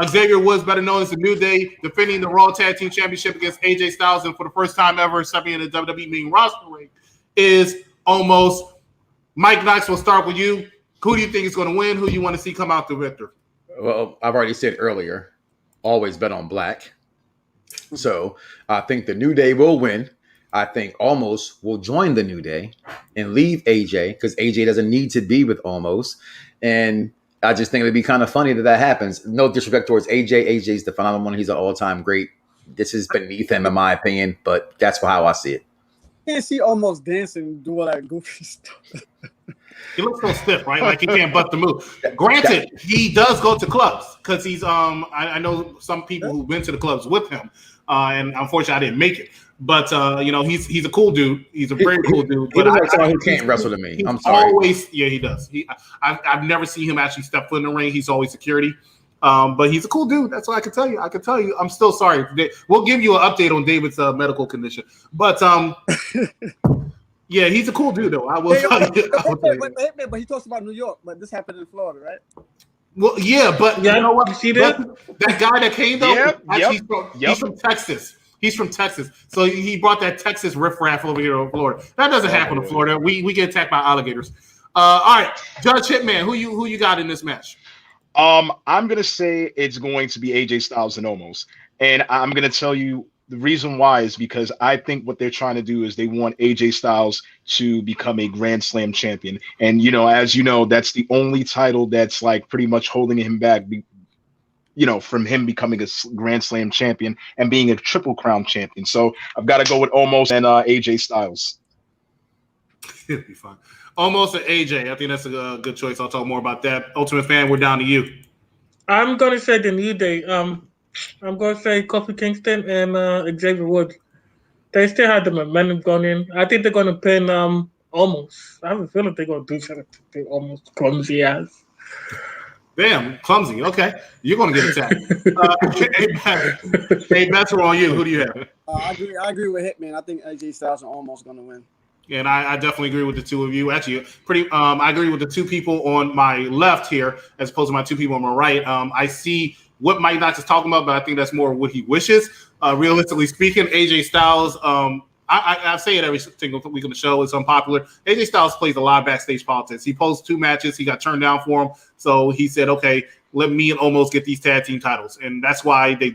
Xavier Woods, better known as the New Day, defending the Raw Tag Team Championship against AJ Styles. And for the first time ever, stepping in the WWE main roster ring is almost. Mike Knox, we'll start with you. Who do you think is going to win? Who you want to see come out the victor? Well, I've already said earlier, always bet on black. So I think the New Day will win. I think Almost will join the New Day and leave AJ because AJ doesn't need to be with Almost. And I just think it'd be kind of funny that happens. No disrespect towards AJ. AJ's the phenomenal one. He's an all-time great. This is beneath him, in my opinion, but that's how I see it. Can't see Almost dancing, do all that goofy stuff. He looks so stiff, right? Like he can't butt the move. Granted, he does go to clubs because he's I know some people who've been to the clubs with him, and unfortunately, I didn't make it. But he's a cool dude. He's a very cool dude. He but looks like someone who can't wrestle to me. I'm sorry. Always, yeah, he does. I've never seen him actually step foot in the ring. He's always security. But he's a cool dude. That's what I can tell you. I'm still sorry. We'll give you an update on David's medical condition. But yeah, he's a cool dude, though. I will tell you. But he talks about New York, but this happened in Florida, right? Well, yeah, but you know what? You see that? That guy that came, though, he's Yep. from Texas. He's from Texas. So he brought that Texas riffraff over here in Florida. That doesn't happen in Florida. We get attacked by alligators. All right, Judge Hitman, who you got in this match? I'm gonna say it's going to be AJ Styles and Omos, and I'm gonna tell you the reason why is because I think what they're trying to do is they want AJ Styles to become a Grand Slam champion, and as you know, that's the only title that's like pretty much holding him back, from him becoming a Grand Slam champion and being a Triple Crown champion. So I've got to go with Omos and AJ Styles. It'll be fine. Almost an AJ. I think that's a good choice. I'll talk more about that. Ultimate Fan, we're down to you. I'm going to say the New Day. I'm going to say Kofi Kingston and Xavier Woods. They still have the momentum going in. I think they're going to pin Almost. I have a feeling they're going to do something to Almost clumsy ass. Damn, clumsy. Okay. You're going to get attacked. Hey, Bets, we're on you. Who do you have? I agree with Hitman. I think AJ Styles are almost going to win. Yeah, and I definitely agree with the two of you. Actually, I agree with the two people on my left here as opposed to my two people on my right. I see what Mike Knox is talking about, but I think that's more what he wishes. Realistically speaking, AJ Styles, I say it every single week on the show, it's unpopular. AJ Styles plays a lot of backstage politics. He posed 2 matches. He got turned down for them. So he said, okay, let me and Omos get these tag team titles. And that's why the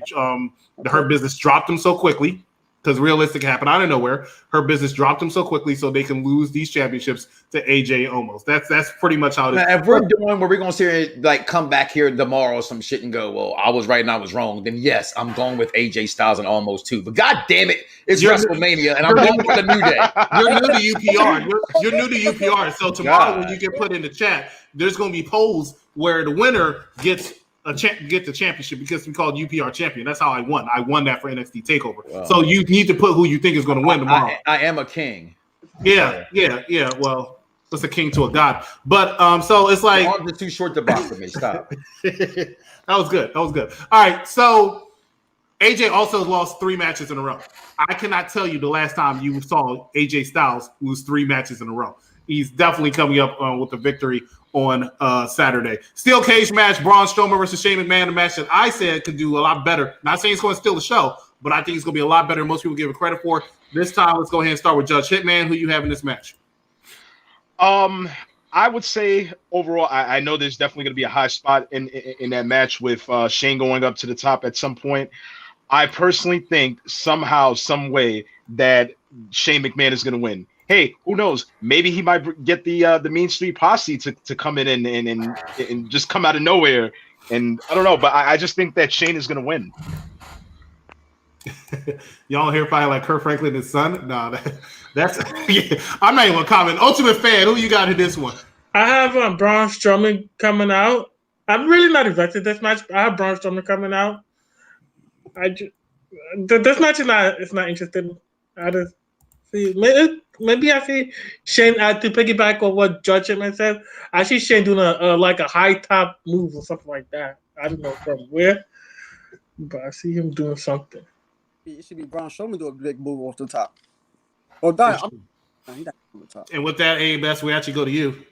Hurt Business dropped him so quickly. Because realistic happened out of nowhere. Her Business dropped them so quickly so they can lose these championships to AJ Omos. That's pretty much how it is. Now, if we're doing where we're going to see it, like come back here tomorrow or some shit and go, well, I was right and I was wrong, then yes, I'm going with AJ Styles and Omos too. But God damn it, it's WrestleMania and I'm going with the New Day. You're new to UPR. You're new to UPR. So tomorrow when you get put in the chat, there's going to be polls where the winner gets get the championship because we called UPR champion. That's how I won. I won that for NXT TakeOver. Wow. So you need to put who you think is going to win tomorrow. I am a king. Yeah. Well, it's a king to a god. But so it's like your arms are too short to box for me. Stop. That was good. All right. So AJ also lost 3 matches in a row. I cannot tell you the last time you saw AJ Styles lose 3 matches in a row. He's definitely coming up with a victory on Saturday. Steel cage match, Braun Strowman versus Shane McMahon, a match that I said could do a lot better. Not saying it's going to steal the show, but I think it's going to be a lot better than most people give it credit for. This time, let's go ahead and start with Judge Hitman. Who you have in this match? I would say overall, I know there's definitely going to be a high spot in that match with Shane going up to the top at some point. I personally think somehow, some way that Shane McMahon is going to win. Hey, who knows? Maybe he might get the Mean Street Posse to come in and just come out of nowhere And I don't know, but I just think that Shane is going to win. Y'all hear probably like Kurt Franklin and his son? No, that's yeah, I'm not even gonna comment. Ultimate Fan, who you got in this one? I have Braun Strowman coming out. I'm really not invested in this match. But I have Braun Strowman coming out. This match is not interesting. I just see maybe I see Shane to piggyback on what Judge Hitman said. I see Shane doing a high top move or something like that. I don't know from where, but I see him doing something. It should be Braun Strowman do a big move off the top. Oh, darn. He not on the top. And with that, best we actually go to you.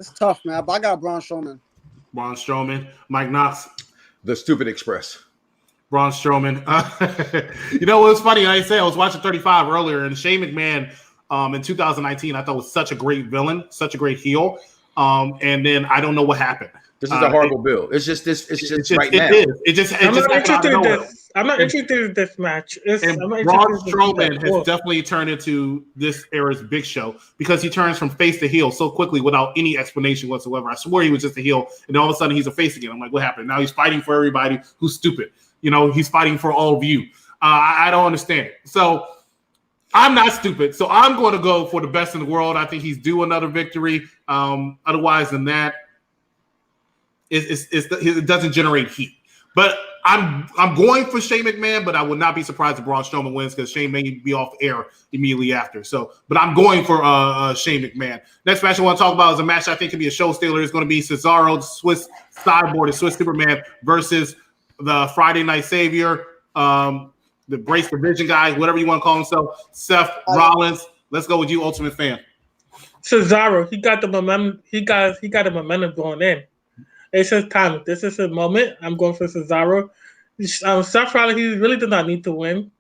It's tough, man. But I got Braun Strowman. Braun Strowman. Mike Knox. The Stupid Express. Braun Strowman. You know what's funny? Like I said, I was watching 35 earlier, and Shane McMahon in 2019 I thought was such a great villain, such a great heel. And then I don't know what happened. This is a horrible build. It's just right now. I'm not interested in this match. Braun Strowman has definitely turned into this era's Big Show because he turns from face to heel so quickly without any explanation whatsoever. I swear he was just a heel, and all of a sudden he's a face again. I'm like, what happened? Now he's fighting for everybody who's stupid. You know, he's fighting for all of you. I don't understand it. So I'm not stupid. So I'm going to go for the best in the world. I think he's due another victory. Otherwise than that, it doesn't generate heat. But I'm going for Shane McMahon, but I would not be surprised if Braun Strowman wins because Shane may be off air immediately after. So, but I'm going for Shane McMahon. Next match I want to talk about is a match I think can be a show stealer. It's going to be Cesaro, the Swiss Cyborg, the Swiss Superman versus the Friday Night Savior, the Brace Division guy, whatever you want to call himself, Seth Rollins. Let's go with you, Ultimate Fan. Cesaro, he got the momentum. He got the momentum going in. It's his time. This is his moment. I'm going for Cesaro. Seth Rollins, he really did not need to win.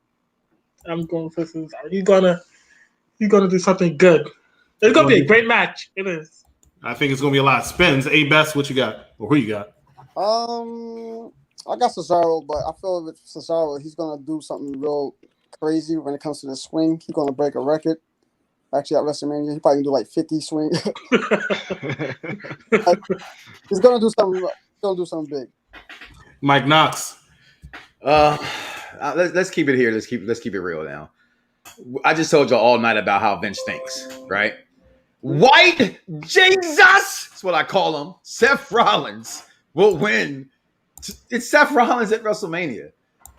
I'm going for Cesaro. He's gonna do something good. It's gonna be a great match. It is. I think it's gonna be a lot of spins. Best, what you got? Or who you got? I got Cesaro, but I feel with Cesaro, he's gonna do something real crazy when it comes to the swing. He's gonna break a record. Actually, at WrestleMania, he probably can do like 50 swings. He's gonna do something. He's gonna do something big. Mike Knox. Let's keep it here. Let's keep it real now. I just told you all night about how Vince thinks, right? White Jesus, that's what I call him. Seth Rollins will win. It's Seth Rollins at WrestleMania.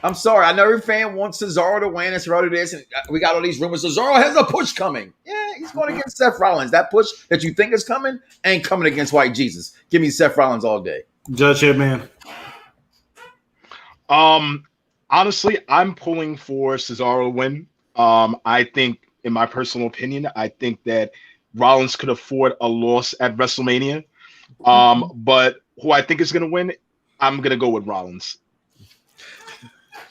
I'm sorry. I know every fan wants Cesaro to win and Cesaro to this, and we got all these rumors. Cesaro has a push coming. Yeah, he's going against Seth Rollins. That push that you think is coming ain't coming against White Jesus. Give me Seth Rollins all day. Judge Hitman. Honestly, I'm pulling for Cesaro to win. I think, in my personal opinion, I think that Rollins could afford a loss at WrestleMania. But who I think is going to win, I'm going to go with Rollins.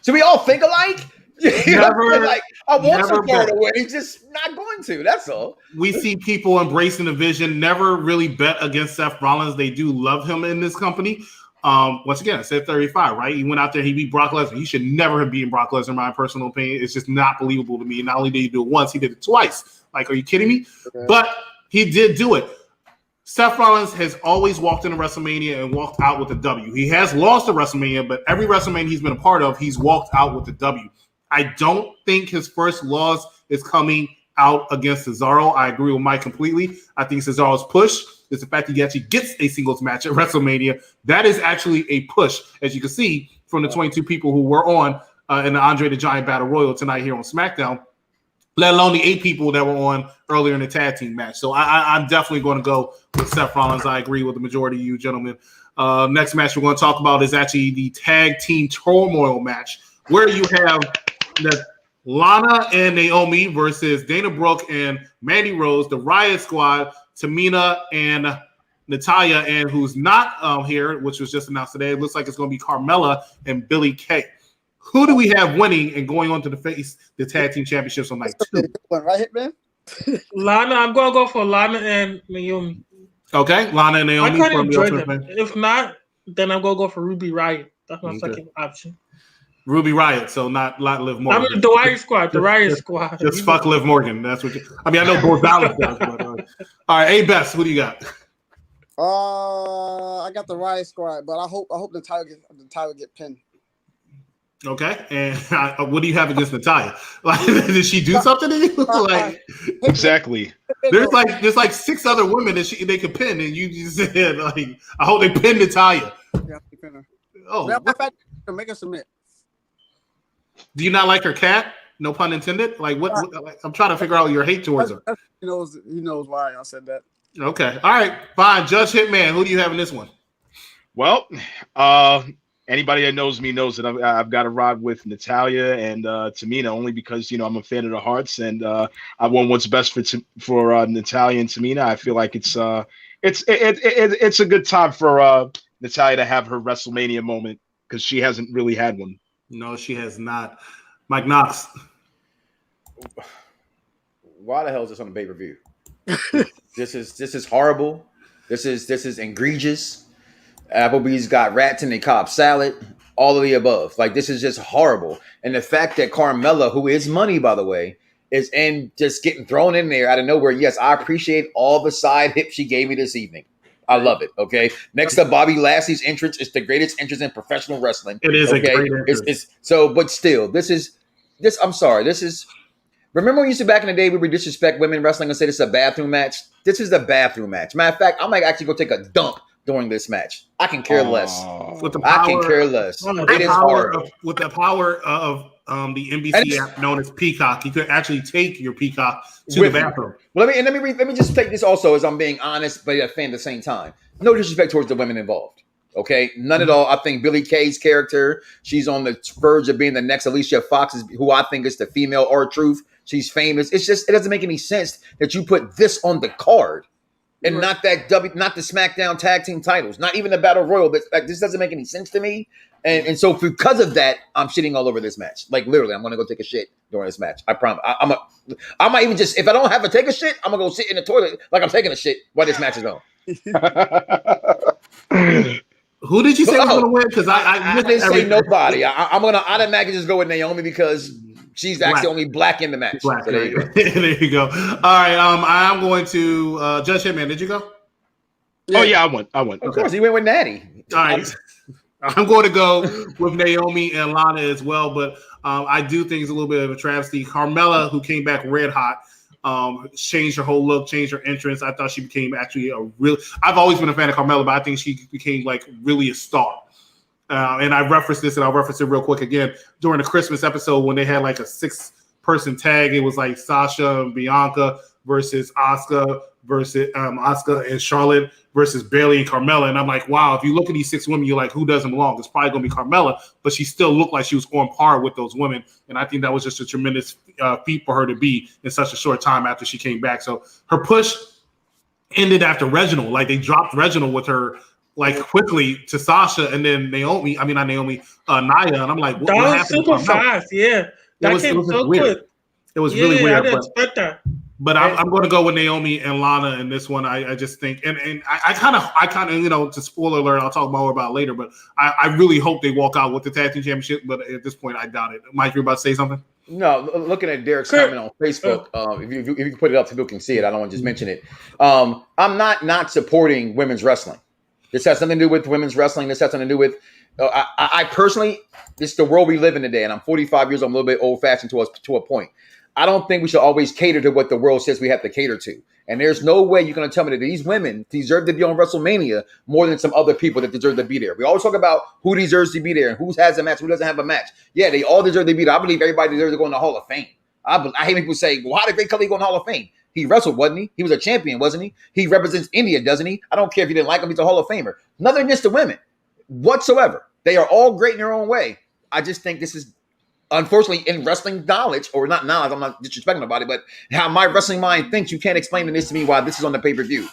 So we all think alike? I want Cesaro to win. He's just not going to. That's all. We see people embracing the vision, never really bet against Seth Rollins. They do love him in this company. Once again, I said 35, right? He went out there, he beat Brock Lesnar. He should never have beaten Brock Lesnar, in my personal opinion. It's just not believable to me. Not only did he do it once, he did it twice. Like, are you kidding me? Okay. But he did do it. Seth Rollins has always walked into WrestleMania and walked out with a W. He has lost to WrestleMania, but every WrestleMania he's been a part of, he's walked out with a W. I don't think his first loss is coming out against Cesaro. I agree with Mike completely. I think Cesaro's push is the fact that he actually gets a singles match at WrestleMania. That is actually a push, as you can see from the 22 people who were on in the Andre the Giant Battle Royal tonight here on SmackDown, let alone the 8 people that were on earlier in the tag team match. So I'm definitely going to go with Seth Rollins. I agree with the majority of you gentlemen. Next match we're going to talk about is actually the tag team turmoil match, where you have the Lana and Naomi versus Dana Brooke and Mandy Rose, the Riot Squad, Tamina and Natalya, and who's not here, which was just announced today. It looks like it's going to be Carmella and Billie Kay. Who do we have winning and going on to the tag team championships on night 2? Right, man. Lana, I'm going to go for Lana and Naomi. Okay, Lana and Naomi. I kind of enjoy them. If not, then I'm going to go for Ruby Riott. That's my second option. Ruby Riott, so not Liv Morgan. I mean, the Riot Squad. The Riot Squad. Just fuck Liv Morgan. That's what. I know Bo Dallas does. But, all right, Best, who do you got? I got the Riot Squad, but I hope Natalya get pinned. Okay, and what do you have against Natalya? Like, did she do something to you? Like, exactly. There's like 6 other women that they could pin, and you just said like, I hope they pin Natalya. Yeah, pin her. Oh, matter of fact, make her submit. Do you not like her cat? No pun intended. Like what? Like, I'm trying to figure out your hate towards her. He knows why I said that. Okay, all right, fine. Judge Hitman, who do you have in this one? Well, anybody that knows me knows that I've got to ride with Natalya and Tamina, only because I'm a fan of the Hearts, and I want what's best for Natalya and Tamina. I feel like it's a good time for Natalya to have her WrestleMania moment, because she hasn't really had one. No, she has not. Mike Knox. Why the hell is this on the pay-per-view? This is horrible. This is egregious. Applebee's got rats in their Cobb salad. All of the above. Like, this is just horrible. And the fact that Carmella, who is money, by the way, is just getting thrown in there out of nowhere. Yes, I appreciate all the side hips she gave me this evening. I love it. Okay. Next to Bobby Lashley's entrance, it's the greatest entrance in professional wrestling. It is okay? a great entrance. But still, I'm sorry. Remember when we used to back in the day we would disrespect women wrestling and say this is a bathroom match? This is the bathroom match. Matter of fact, I might actually go take a dump during this match. I can care less. I can care less. It is horrible. With the power of the NBC app known as Peacock, you could actually take your Peacock to the bathroom. Well, let me just take this also, as I'm being honest, but a fan at the same time. No disrespect towards the women involved. Okay, none at all. I think Billie Kay's character, she's on the verge of being the next Alicia Fox, who I think is the female R-Truth. She's famous. It's just, it doesn't make any sense that you put this on the card and not the SmackDown tag team titles, not even the Battle Royal. But like, this doesn't make any sense to me. And so because of that, I'm shitting all over this match. Like, literally, I'm going to go take a shit during this match. I promise. I might even just, if I don't have to take a shit, I'm going to go sit in the toilet like I'm taking a shit while this match is on. Who did you say was going to win? Because I didn't say nobody. I'm going to automatically just go with Naomi because she's actually only black in the match. Black, so there you go. There you go. All right. I'm going to Judge Hitman. Did you go? Yeah. Oh yeah, I went. Of course, you went with Natty. All right. I'm going to go with Naomi and Lana as well, but I do think it's a little bit of a travesty. Carmella, who came back red hot, changed her whole look, changed her entrance. I thought she became actually I've always been a fan of Carmella, but I think she became like really a star. And I referenced this, and I'll reference it real quick again. During the Christmas episode, when they had like a 6-person tag, it was like Sasha and Bianca versus Asuka and Charlotte versus Bayley and Carmella. And I'm like, wow, if you look at these 6 women, you're like, who doesn't belong? It's probably going to be Carmella, but she still looked like she was on par with those women. And I think that was just a tremendous feat for her to be in such a short time after she came back. So her push ended after Reginald. Like, they dropped Reginald with her like quickly to Sasha, and then Nia, and I'm like, what happened? Super fast, yeah. That came so quick. It was really weird. I didn't expect that. But I'm going to go with Naomi and Lana in this one. I just think, and I kind of, to spoiler alert, I'll talk more about it later. But I really hope they walk out with the tag team championship. But at this point, I doubt it. Mike, you're about to say something? No, looking at Derek's comment on Facebook, if you can put it up so people can see it, I don't want to just mention it. I'm not supporting women's wrestling. This has something to do with women's wrestling. This has something to do with, I personally, this is the world we live in today, and I'm 45 years old. I'm a little bit old-fashioned to a point. I don't think we should always cater to what the world says we have to cater to. And there's no way you're going to tell me that these women deserve to be on WrestleMania more than some other people that deserve to be there. We always talk about who deserves to be there and who has a match, who doesn't have a match. Yeah, they all deserve to be there. I believe everybody deserves to go in the Hall of Fame. I hate people say, well, how did Great Khali go in the Hall of Fame? He wrestled, wasn't he? He was a champion, wasn't he? He represents India, doesn't he? I don't care if you didn't like him. He's a Hall of Famer. Nothing against the women whatsoever. They are all great in their own way. I just think this is, unfortunately, in wrestling knowledge, or not knowledge, I'm not disrespecting nobody, but how my wrestling mind thinks, you can't explain this to me why this is on the pay-per-view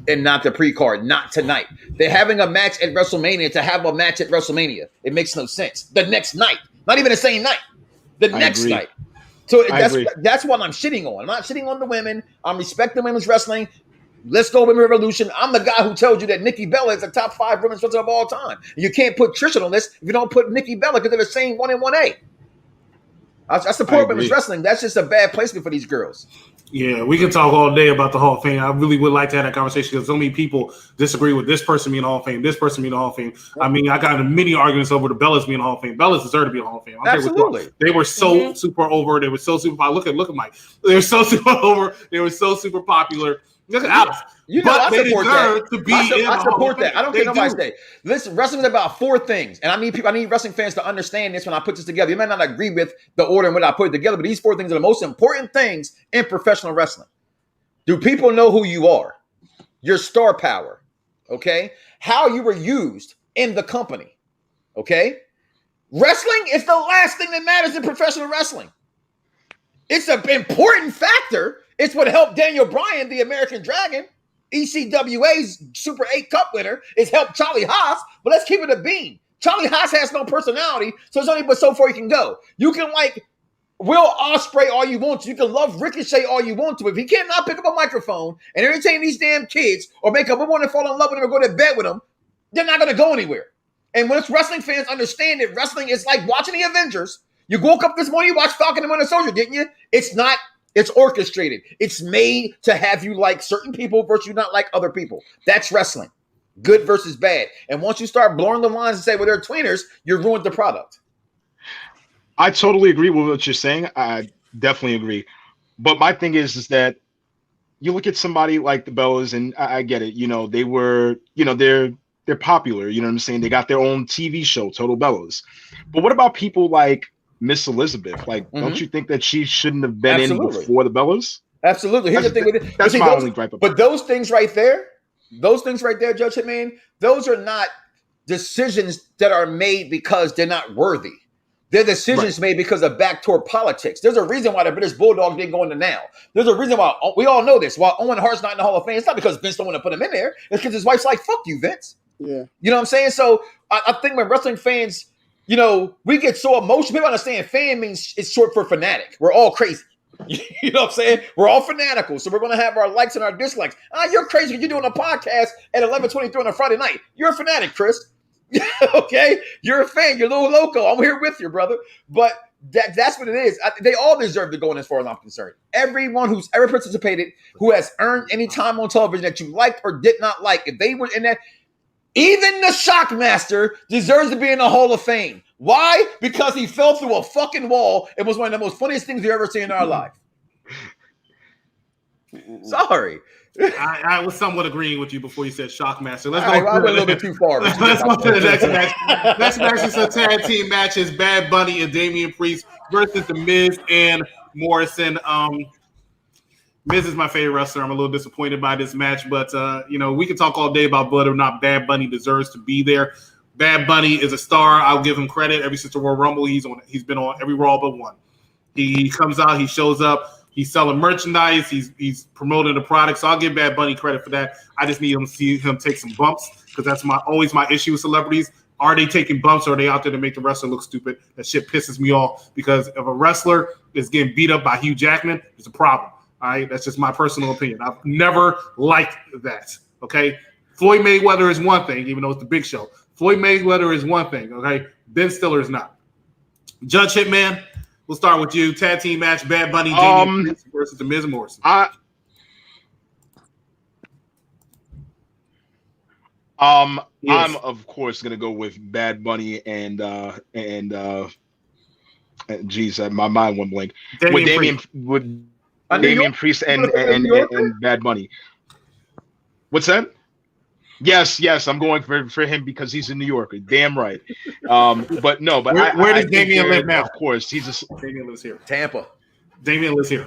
and not the pre-card, not tonight. They're having a match at WrestleMania to have a match at WrestleMania. It makes no sense. The next night. Not even the same night. The next night. So that's what I'm shitting on. I'm not shitting on the women. I'm respecting women's wrestling. Let's go Women's Revolution. I'm the guy who tells you that Nikki Bella is the top 5 women's wrestler of all time. And you can't put Trish on this if you don't put Nikki Bella because they're the same 1 and 1A. I support women's wrestling. That's just a bad placement for these girls. Yeah, we can talk all day about the Hall of Fame. I really would like to have that conversation because so many people disagree with this person being the Hall of Fame, this person being the Hall of Fame. I mean, I got many arguments over the Bellas being the Hall of Fame. Bellas deserve to be in the Hall of Fame. Absolutely. They were so super over. They were so super popular. Look at Mike. They were so super over. They were so super popular. Look at Alex. You know, I support that. I support that. I don't care what nobody say. Listen, wrestling is about 4 things, and I need wrestling fans to understand this when I put this together. You might not agree with the order in which I put it together, but these 4 things are the most important things in professional wrestling. Do people know who you are? Your star power, okay? How you were used in the company, okay? Wrestling is the last thing that matters in professional wrestling. It's an important factor. It's what helped Daniel Bryan, the American Dragon, ECWA's Super 8 Cup winner. It's helped Charlie Haas, but let's keep it a beam. Charlie Haas has no personality, so there's only but so far you can go. You can like Will Ospreay all you want to. You can love Ricochet all you want to. If he cannot pick up a microphone and entertain these damn kids or make a woman and fall in love with them or go to bed with them, they're not going to go anywhere. And when it's wrestling fans understand that wrestling is like watching the Avengers. You woke up this morning, you watched Falcon and Winter Soldier, didn't you? It's not. It's orchestrated. It's made to have you like certain people versus you not like other people. That's wrestling. Good versus bad. And once you start blurring the lines and say, well, they're tweeners, you ruined the product. I totally agree with what you're saying. I definitely agree. But my thing is that you look at somebody like the Bellas, and I get it. You know, they were, you know, they're popular. You know what I'm saying? They got their own TV show, Total Bellas. But what about people like Miss Elizabeth? Like, don't you think that she shouldn't have been in before the Bellas? Absolutely. Here's the thing with it. That's my only gripe. But those things right there, Judge Hitman, those are not decisions that are made because they're not worthy. They're decisions made because of backdoor politics. There's a reason why the British Bulldog didn't go into now. There's a reason why we all know this. Why Owen Hart's not in the Hall of Fame. It's not because Vince don't want to put him in there. It's because his wife's like, fuck you, Vince. Yeah. You know what I'm saying? So I think when wrestling fans, you know, we get so emotional. People understand fan means it's short for fanatic. We're all crazy. You know what I'm saying? We're all fanatical. So we're going to have our likes and our dislikes. You're crazy because you're doing a podcast at 11:23 on a Friday night. You're a fanatic, Chris. Okay? You're a fan. You're a little loco. I'm here with you, brother. But that's what it is. They all deserve to go in as far as I'm concerned. Everyone who's ever participated, who has earned any time on television that you liked or did not like, if they were in that, even the Shockmaster deserves to be in the Hall of Fame. Why? Because he fell through a fucking wall and was one of the most funniest things we've ever seen in our life. Sorry. I was somewhat agreeing with you before you said Shockmaster. Let's go. I went a little bit too far. Let's go to the next match. Next match is a tag team match. Is Bad Bunny and Damian Priest versus The Miz and Morrison. Miz is my favorite wrestler. I'm a little disappointed by this match, but you know, we can talk all day about whether or not Bad Bunny deserves to be there. Bad Bunny is a star. I'll give him credit. Ever since the Royal Rumble, he's been on every Raw but one. He comes out, he shows up. He's selling merchandise. He's promoting the product. So I'll give Bad Bunny credit for that. I just need to see him take some bumps because that's always my issue with celebrities. Are they taking bumps or are they out there to make the wrestler look stupid? That shit pisses me off because if a wrestler is getting beat up by Hugh Jackman, it's a problem. All right, that's just my personal opinion. I've never liked that. Okay, Floyd Mayweather is one thing, even though it's the Big Show. Floyd Mayweather is one thing. Okay, Ben Stiller is not. Judge Hitman. We'll start with you. Tag team match: Bad Bunny versus The Miz and Morrison. I'm of course gonna go with Bad Bunny and geez, my mind went blank. Damian Priest and Bad Bunny. What's that? Yes, I'm going for him because he's a New Yorker. Damn right. But no, but where does Damian live now? Of course, Damian lives here. Tampa. Damian lives here.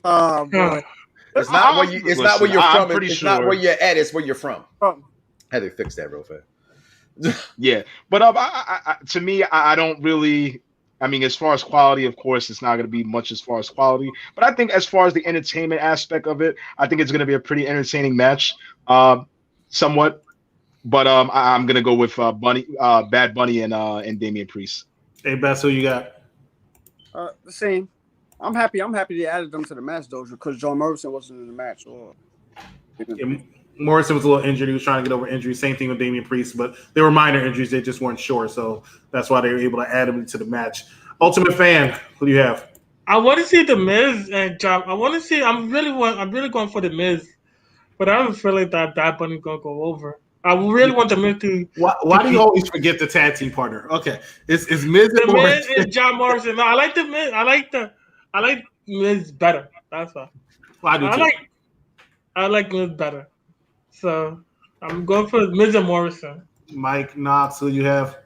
It's not where you're from. It's not where you're at. It's where you're from. I had to fix that real fast. Yeah, but to me, I don't really. I mean, as far as quality, of course, it's not going to be much as far as quality. But I think as far as the entertainment aspect of it, I think it's going to be a pretty entertaining match, somewhat. But I'm going to go with Bad Bunny and Damian Priest. Hey, Bess, who you got? The same. I'm happy they added them to the match, though, because John Morrison wasn't in the match. Morrison was a little injured. He was trying to get over injuries. Same thing with Damian Priest, but they were minor injuries. They just weren't sure, so that's why they were able to add him into the match. Ultimate Fan, who do you have? I want to see The Miz and John. I'm really going for The Miz, but I have a feeling that Bad Bunny gonna go over. I really want The Miz to. Why do you always forget the tag team partner? Okay, it's Miz and Miz and John Morrison. No, I like The Miz. I like Miz better. That's why. Well, I like Miz better. So I'm going for Miz and Morrison. Mike Knox, who you have?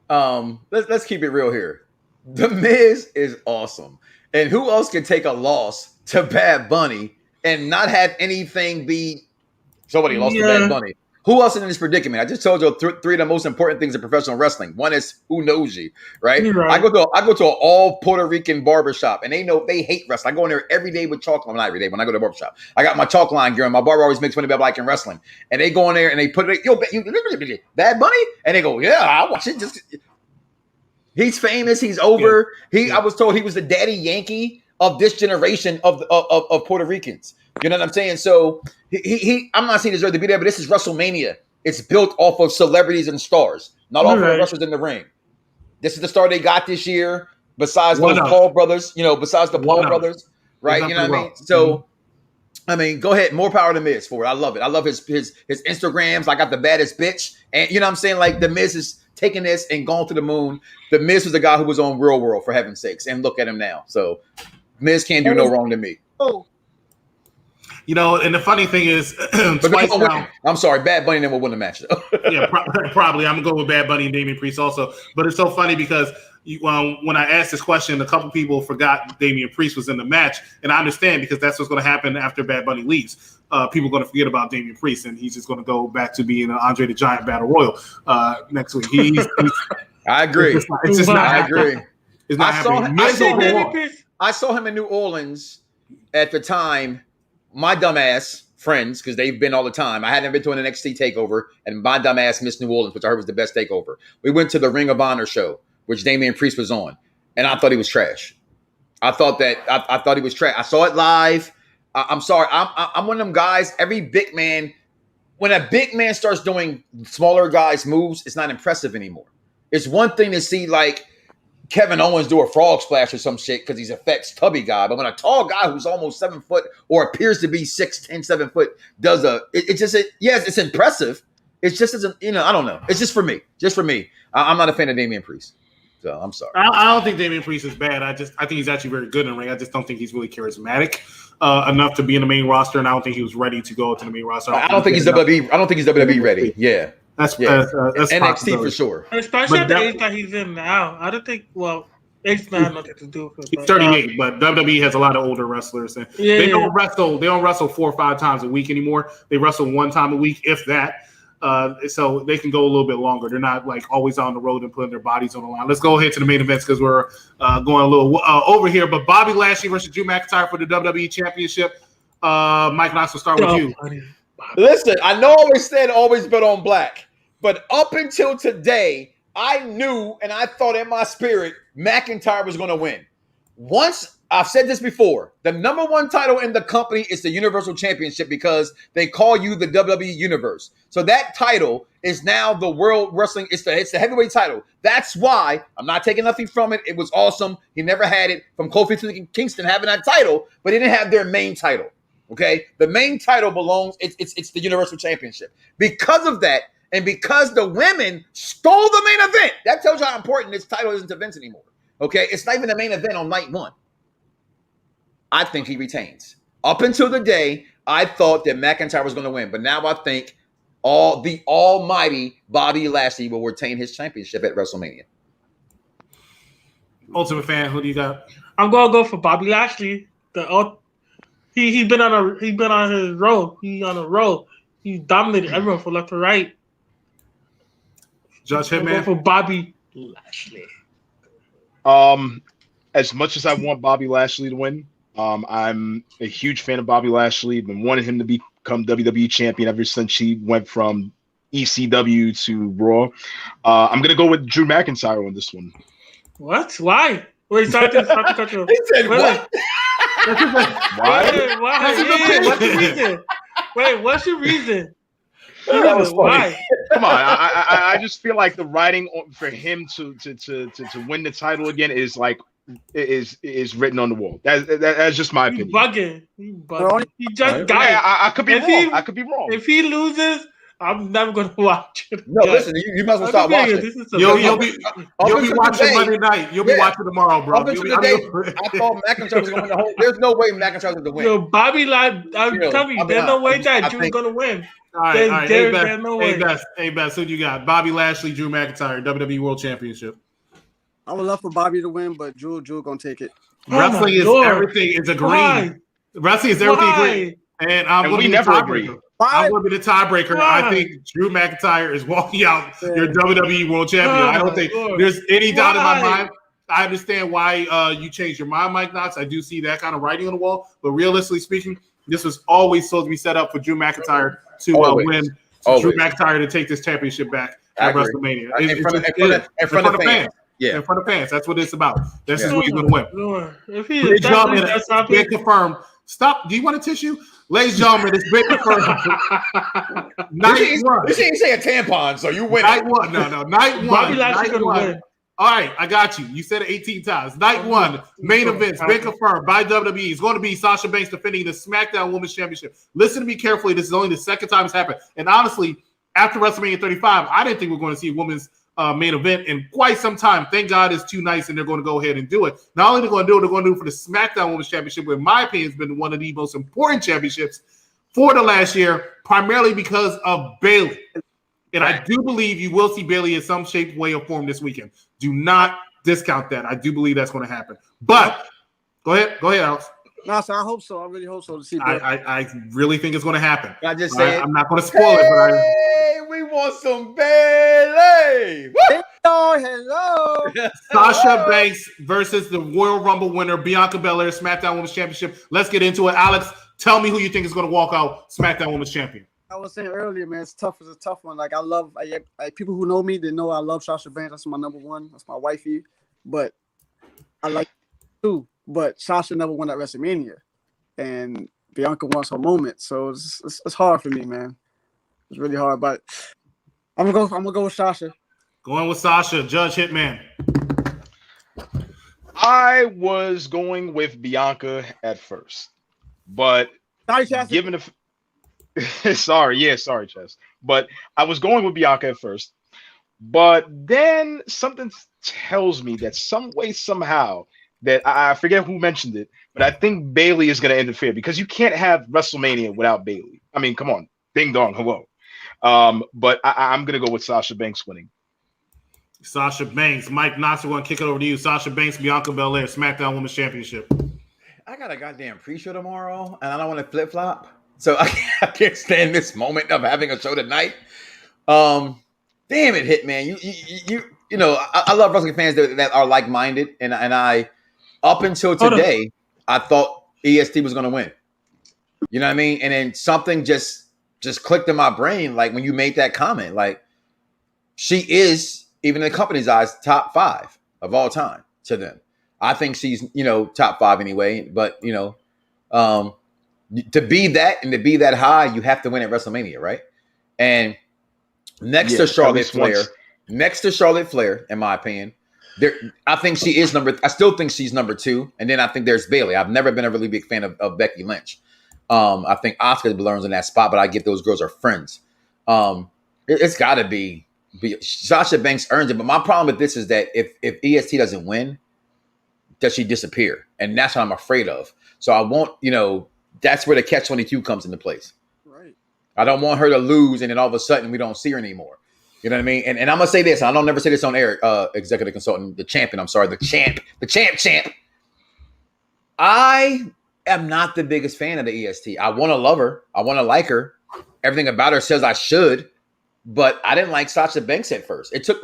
Let's keep it real here. The Miz is awesome. And who else can take a loss to Bad Bunny and not have anything be somebody lost to Bad Bunny? Who else is in this predicament? I just told you three of the most important things in professional wrestling. One is who knows you, right? I go to an all Puerto Rican barbershop, and they hate wrestling. I go in there every day with chalk line. Not every day when I go to the barbershop. I got my chalk line gear, and my barber always makes fun about liking wrestling. And they go in there and they put it, you Bad Bunny, and they go, yeah, I watch it. He's famous. He's over. I was told he was the daddy Yankee of this generation of Puerto Ricans. You know what I'm saying? So I'm not saying he deserves to be there, but this is WrestleMania. It's built off of celebrities and stars, not off of the wrestlers in the ring. This is the star they got this year, besides those Paul brothers, besides the Paul brothers, right? You know what I mean? So, I mean, go ahead. More power to Miz for it. I love it. I love his Instagrams. I got the baddest bitch. And you know what I'm saying? Like, the Miz is taking this and going to the moon. The Miz was the guy who was on Real World, for heaven's sakes. And look at him now. So, Miz can't do no wrong to me. Oh. And the funny thing is, twice now, I'm sorry, Bad Bunny then will win the match, though. Yeah, probably. I'm going to go with Bad Bunny and Damian Priest also. But it's so funny because when I asked this question, a couple people forgot Damian Priest was in the match. And I understand because that's what's going to happen after Bad Bunny leaves. People are going to forget about Damian Priest, and he's just going to go back to being an Andre the Giant Battle Royal next week. I agree. It's just not I agree. It's not happening. I saw him in New Orleans at the time. My dumbass friends, because they've been all the time. I hadn't been to an NXT takeover, and my dumbass missed New Orleans, which I heard was the best takeover. We went to the Ring of Honor show, which Damian Priest was on, and I thought he was trash. I thought he was trash. I saw it live. I'm sorry. I'm one of them guys. Every big man, when a big man starts doing smaller guys' moves, it's not impressive anymore. It's one thing to see like Kevin Owens do a frog splash or some shit because he's a fat, stubby guy. But when a tall guy who's almost 7 foot or appears to be 6'10", 7 foot does yes, it's impressive. It's just I don't know. It's just for me. I'm not a fan of Damian Priest. So I'm sorry. I don't think Damian Priest is bad. I think he's actually very good in the ring. I just don't think he's really charismatic enough to be in the main roster, and I don't think he was ready to go to the main roster. I don't think he's WWE ready. Yeah. That's NXT for sure. Especially at the age that he's in now. I don't think, age not have nothing to do with it. He's 38, but WWE has a lot of older wrestlers. And they don't wrestle 4 or 5 times a week anymore. They wrestle 1 time a week, if that. So they can go a little bit longer. They're not like always on the road and putting their bodies on the line. Let's go ahead to the main events because we're going a little over here. But Bobby Lashley versus Drew McIntyre for the WWE Championship. Mike Knox, will start with you. Listen, I know I always said always bet on black, but up until today, I knew and I thought in my spirit McIntyre was going to win. Once, I've said this before, the number 1 title in the company is the Universal Championship because they call you the WWE Universe. So that title is now the World Wrestling. It's the heavyweight title. That's why I'm not taking nothing from it. It was awesome. He never had it from Kofi to Kingston having that title, but he didn't have their main title. Okay, the main title belongs. It's the Universal Championship. Because of that, and because the women stole the main event, that tells you how important this title isn't to Vince anymore. Okay, it's not even the main event on night 1. I think he retains. Up until the day, I thought that McIntyre was going to win, but now I think the almighty Bobby Lashley will retain his championship at WrestleMania. Ultimate Fan, who do you got? I'm gonna go for Bobby Lashley. He's been on his road. He's on a roll. He dominated everyone from left to right. Judge Hitman for Bobby Lashley. As much as I want Bobby Lashley to win, I'm a huge fan of Bobby Lashley. Been wanting him to become WWE champion ever since he went from ECW to Raw. I'm gonna go with Drew McIntyre on this one. What? Why? Wait, start to cut you. He said what? Why? What's the reason? Wait, what's your reason? That was funny. Come on, I just feel like the writing for him to win the title again is like is written on the wall. That's just my opinion. He bugging. He just got it. I could be wrong. I could be wrong. If he loses, I'm never gonna watch it. No, listen, you might as well stop watching. You'll be watching Monday night. You'll be watching tomorrow, bro. I thought McIntyre was going to win the whole. There's no way McIntyre was going to win. Yo, Bobby lied. I'm telling you, there's no way that Drew's going to win. All right. There's no way. Hey, Beth, who you got? Bobby Lashley, Drew McIntyre, WWE World Championship. I would love for Bobby to win, but Drew gonna take it. Wrestling is everything is agreed. Wrestling is everything agreed. And we never agree. I'm going to be the tiebreaker. I think Drew McIntyre is walking out your WWE World Champion. I don't think there's any doubt in my mind. I understand why you changed your mind, Mike Knox. I do see that kind of writing on the wall. But realistically speaking, this was always supposed to be set up for Drew McIntyre to win. Drew McIntyre to take this championship back at WrestleMania. In front of fans. Yeah, in front of fans. That's what it's about. This is what he's going to win. If he is been confirmed. Stop. Do you want a tissue? Ladies and gentlemen, it's been confirmed. Night one. This ain't say a tampon, so you win. Night one. No. Night one. Bobby Lashley's going to win. All right, I got you. You said it 18 times. Night one, main events, been confirmed by WWE. It's going to be Sasha Banks defending the SmackDown Women's Championship. Listen to me carefully. This is only the second time it's happened. And honestly, after WrestleMania 35, I didn't think we were going to see a women's main event in quite some time. Thank God it's too nice, and they're going to go ahead and do it. Not only are they going to do it, they're going to do it for the SmackDown Women's Championship, which in my opinion has been one of the most important championships for the last year, primarily because of Bayley. And I do believe you will see Bayley in some shape, way, or form this weekend. Do not discount that. I do believe that's going to happen. But go ahead, Alex. No, so I hope so. I really hope so to see. I really think it's going to happen. I just say I'm not going to spoil it, but we want some Bayley. Hello. Sasha Banks versus the Royal Rumble winner Bianca Belair, SmackDown Women's Championship. Let's get into it. Alex, tell me who you think is going to walk out SmackDown Women's Champion. I was saying earlier, man, it's tough. It's a tough one. Like, I love people who know me, they know I love Sasha Banks. That's my number one. That's my wifey. But I like too. But Sasha never won at WrestleMania, and Bianca wants her moment. So it's hard for me, man. It's really hard. But I'm gonna go with Sasha. Going with Sasha, Judge Hitman. I was going with Bianca at first, but given the sorry, Chess. But I was going with Bianca at first. But then something tells me that some way, somehow, that I forget who mentioned it, but I think Bayley is going to interfere because you can't have WrestleMania without Bayley. I mean, come on. Ding dong, hello. But I'm going to go with Sasha Banks winning. Sasha Banks. Mike Knox, we're going to kick it over to you. Sasha Banks, Bianca Belair, SmackDown Women's Championship. I got a goddamn pre-show tomorrow, and I don't want to flip-flop. So I can't stand this moment of having a show tonight. Damn it, Hitman. You know, I love wrestling fans that are like-minded, and I up until today, I thought EST was going to win. You know what I mean? And then something just clicked in my brain, like when you made that comment, like she is, even in the company's eyes, top 5 of all time to them. I think she's, top 5 anyway, but, to be that and to be that high, you have to win at WrestleMania, right? And next to Charlotte Flair, in my opinion, I think she is I still think she's number 2. And then I think there's Bayley. I've never been a really big fan of Becky Lynch. I think Asuka belongs in that spot, but I get those girls are friends. It's got to be Sasha Banks earns it. But my problem with this is that if EST doesn't win, does she disappear? And that's what I'm afraid of. So I won't, that's where the catch-22 comes into place. Right. I don't want her to lose, and then all of a sudden we don't see her anymore. You know what I mean? And I'm gonna say this. I don't never say this on air. Executive consultant, the champ. The champ. I am not the biggest fan of the EST. I want to love her. I want to like her. Everything about her says I should, but I didn't like Sasha Banks at first. It took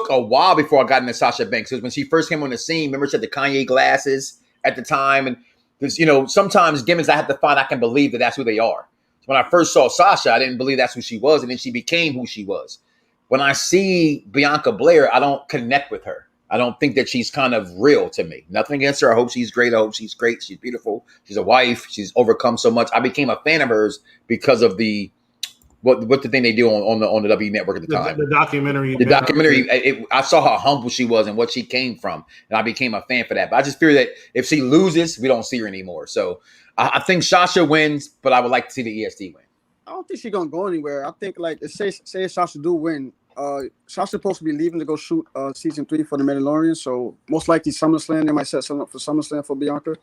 a while before I got into Sasha Banks. Because when she first came on the scene, remember she had the Kanye glasses at the time, and because sometimes gimmicks I have to find I can believe that that's who they are. When I first saw Sasha, I didn't believe that's who she was, and then she became who she was. When I see Bianca Belair, I don't connect with her. I don't think that she's kind of real to me. Nothing against her. I hope she's great. I hope she's great. She's beautiful. She's a wife. She's overcome so much. I became a fan of hers because of the What's the thing they do on the W Network at the time? The documentary. The documentary. I saw how humble she was and what she came from, and I became a fan for that. But I just fear that if she loses, we don't see her anymore. So I think Sasha wins, but I would like to see the EST win. I don't think she's gonna go anywhere. I think like say Sasha do win. Sasha's supposed to be leaving to go shoot season 3 for the Mandalorian. So most likely SummerSlam, they might set something up for SummerSlam for Bianca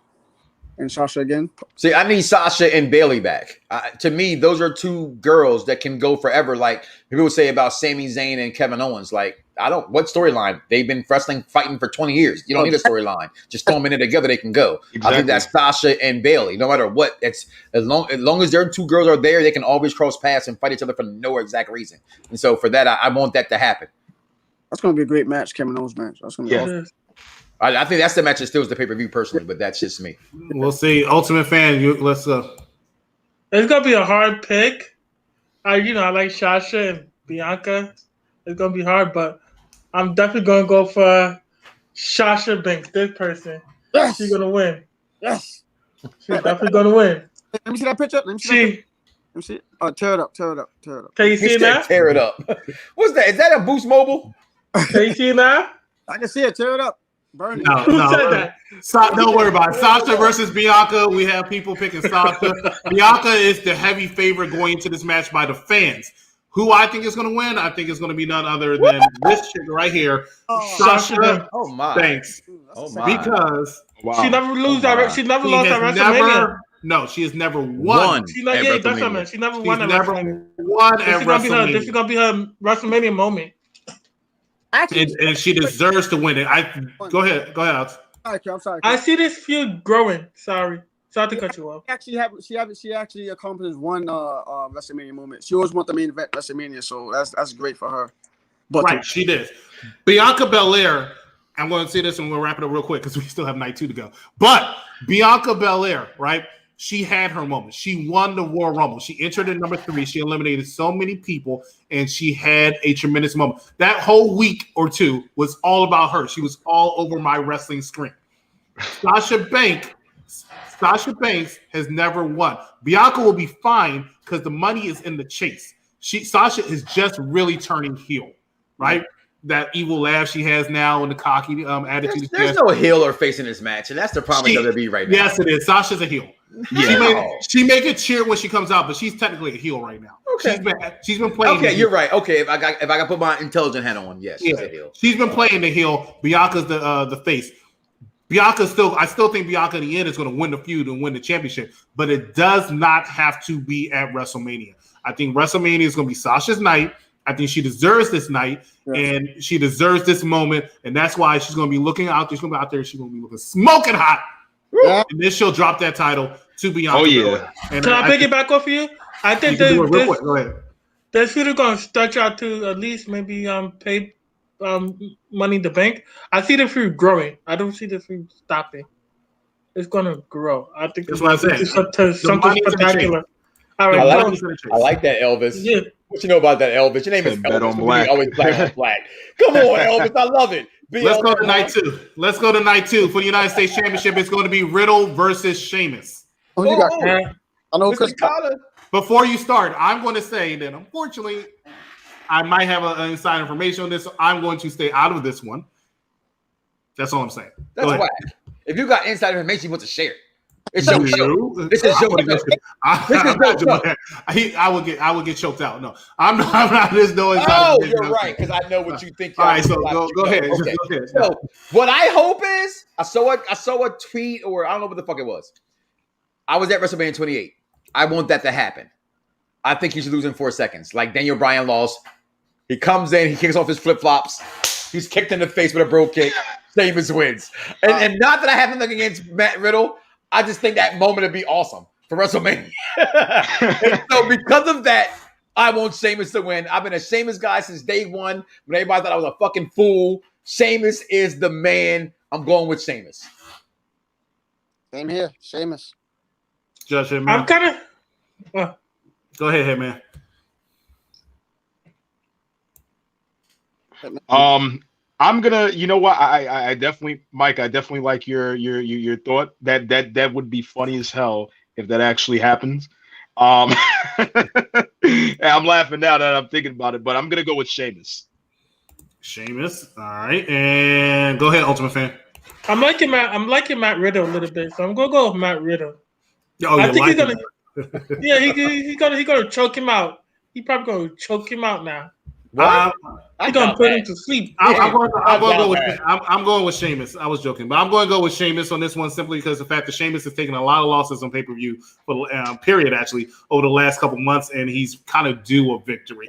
and Sasha again. See, I need Sasha and Bayley back. To me, those are two girls that can go forever. Like people would say about Sami Zayn and Kevin Owens. Like, what storyline? They've been wrestling, fighting for 20 years. You don't need a storyline. Just throw them in it together, they can go. Exactly. I think that's Sasha and Bayley. No matter what, it's as long as their two girls are there, they can always cross paths and fight each other for no exact reason. And so for that, I want that to happen. That's going to be a great match, Kevin Owens match. That's going to be awesome. I think that's the match that steals the pay-per-view personally, but that's just me. We'll see. Ultimate Fan, let's go. It's gonna be a hard pick. I like Sasha and Bianca. It's gonna be hard, but I'm definitely gonna go for Sasha Banks. This person, she's gonna win. Yes, she's definitely gonna win. Let me see that picture. Let me see it. Oh, tear it up. Can you see it now? Tear it up. What's that? Is that a Boost Mobile? Can you see it now? I can see it. Tear it up. Burn it. Who said that? Don't worry about it. Sasha versus Bianca. We have people picking Sasha. Bianca is the heavy favorite going into this match by the fans. Who I think is going to win? I think it's going to be none other than this chick right here, Sasha. Oh my! Thanks. Oh my! Because she never lose. She never lost at WrestleMania. No, she has never won. She never won at WrestleMania. This is gonna be her WrestleMania moment. And she deserves to win it. Go ahead, Alex. I'm sorry. I see this feud growing. Sorry to cut you off. She actually accomplished one WrestleMania moment. She always won the main event WrestleMania, so that's great for her. But right, she did. Bianca Belair. I'm going to say this and we'll wrap it up real quick because we still have night 2 to go. But Bianca Belair, right? She had her moment. She won the Royal Rumble. She entered at number 3. She eliminated so many people, and she had a tremendous moment. That whole week or 2 was all about her. She was all over my wrestling screen. Sasha Banks has never won. Bianca will be fine because the money is in the chase. Sasha is just really turning heel, right? That evil laugh she has now and the cocky attitude. There's no heel or face in this match, and that's the problem with WWE right now. Yes, it is. Sasha's a heel. Yeah. She may get cheered when she comes out, but she's technically a heel right now. Okay. She's been playing. Okay, you're right. Okay, if I got put my intelligent hat on, yes, she's a heel. She's been playing the heel. Bianca's the face. I still think Bianca in the end is going to win the feud and win the championship, but it does not have to be at WrestleMania. I think WrestleMania is going to be Sasha's night. I think she deserves this night, and she deserves this moment, and that's why she's going to be looking out there. She's going to be out there. She's going to be looking smoking hot, and then she'll drop that title to Bianca. Oh yeah! And can I pick it back off of you? I think this feud is going to stretch out to at least maybe pay Money in the Bank. I see the feud growing. I don't see the feud stopping. It's going to grow. I think that's what I'm saying. Something spectacular. All right, I like that, Elvis. Yeah. What you know about that, Elvis? Your name is Elvis. Black. Always black on black. Come on, Elvis. I love it. Let's go to night 2. Let's go to night 2 for the United States Championship. It's going to be Riddle versus Sheamus. I know Chris. Before you start, I'm going to say that unfortunately, I might have an inside information on this. So I'm going to stay out of this one. That's all I'm saying. That's whack. If you got inside information, you want to share. It's your show. This is your show. I would get choked out. No, I'm not. There's no inside. Oh, you're right because I know what you think. All right, so go ahead. Okay. Go ahead. So what I hope is I saw a tweet or I don't know what the fuck it was. I was at WrestleMania 28. I want that to happen. I think he should lose in 4 seconds. Like Daniel Bryan lost. He comes in, he kicks off his flip-flops. He's kicked in the face with a bro kick. Sheamus wins. And not that I have nothing against Matt Riddle. I just think that moment would be awesome for WrestleMania. And so because of that, I want Sheamus to win. I've been a Sheamus guy since day one when everybody thought I was a fucking fool. Sheamus is the man. I'm going with Sheamus. Same here. Sheamus. Judge him, man. I'm kind of... Go ahead, man. I'm gonna, you know what? I definitely, Mike. I definitely like your thought. That would be funny as hell if that actually happens. And I'm laughing now that I'm thinking about it, but I'm gonna go with Sheamus. Sheamus, all right, and go ahead, Ultimate Fan. I'm liking Matt Riddle a little bit, so I'm gonna go with Matt Riddle. Oh, I think he's gonna. Yeah, he's gonna choke him out. He probably gonna choke him out now. He's gonna put him to sleep. I'm going with Sheamus. I was joking, but I'm going to go with Sheamus on this one simply because the fact that Sheamus has taken a lot of losses on pay-per-view for period actually over the last couple months, and he's kind of due a victory.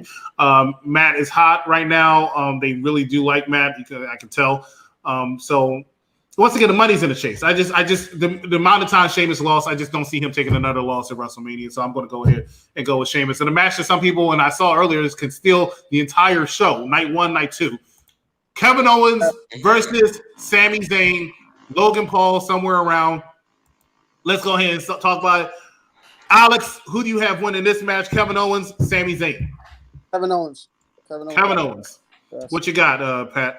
Matt is hot right now. They really do like Matt. I can tell. So once again, the money's in the chase. The amount of time Sheamus lost, I just don't see him taking another loss at WrestleMania. So I'm going to go ahead and go with Sheamus. And the match that some people, and I saw earlier, can steal the entire show, night 1, night 2. Kevin Owens versus Sami Zayn, Logan Paul somewhere around. Let's go ahead and talk about it. Alex, who do you have winning this match? Kevin Owens, Sami Zayn. Kevin Owens. Yes. What you got, Pat?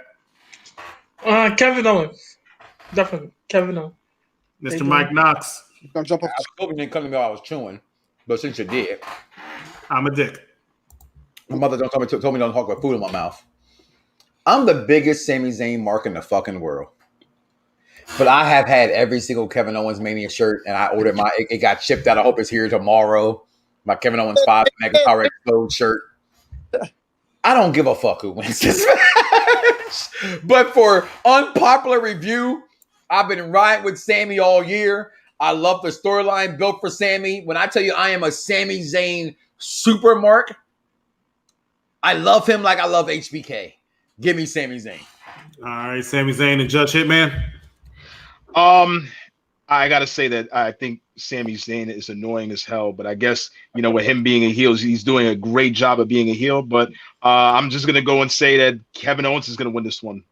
Kevin Owens. Definitely. Kevin Owens. Mr. Mike Knox. I was hoping you didn't come to me while I was chewing, but since you did, I'm a dick. My mother told me don't talk about food in my mouth. I'm the biggest Sami Zayn mark in the fucking world. But I have had every single Kevin Owens Mania shirt, and I ordered it got shipped out. I hope it's here tomorrow. My Kevin Owens 5 Mega Power Explode shirt. I don't give a fuck who wins this match. But for unpopular review, I've been riding with Sami all year. I love the storyline built for Sami. When I tell you I am a Sami Zayn super mark, I love him like I love HBK. Give me Sami Zayn. All right, Sami Zayn and Judge Hitman. I gotta say that I think Sami Zayn is annoying as hell, but I guess with him being a heel, he's doing a great job of being a heel. But I'm just gonna go and say that Kevin Owens is gonna win this one.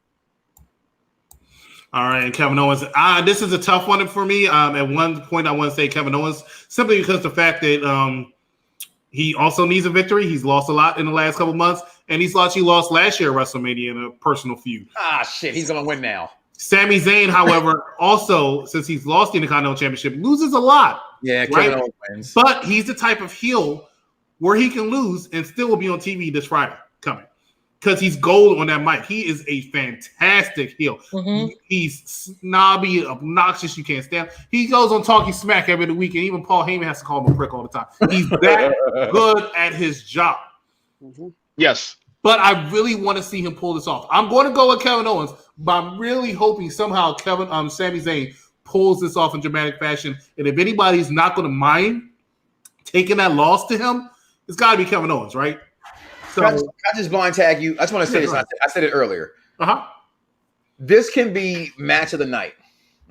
All right, Kevin Owens. This is a tough one for me. At one point, I want to say Kevin Owens simply because the fact that he also needs a victory. He's lost a lot in the last couple months, and he lost last year at WrestleMania in a personal feud. Shit, he's gonna win now. Sami Zayn, however, also since he's lost the Intercontinental Championship, loses a lot. Yeah, Kevin Owens wins. But he's the type of heel where he can lose and still will be on TV this Friday coming. Because he's gold on that mic. He is a fantastic heel. Mm-hmm. He's snobby, obnoxious. You can't stand him. He goes on talking smack every week, and even Paul Heyman has to call him a prick all the time. He's that good at his job. Mm-hmm. Yes. But I really want to see him pull this off. I'm going to go with Kevin Owens, but I'm really hoping somehow Sami Zayn pulls this off in dramatic fashion. And if anybody's not going to mind taking that loss to him, it's got to be Kevin Owens, right? So, can I just blind tag you? I just want to say this. I said it earlier. This can be match of the night,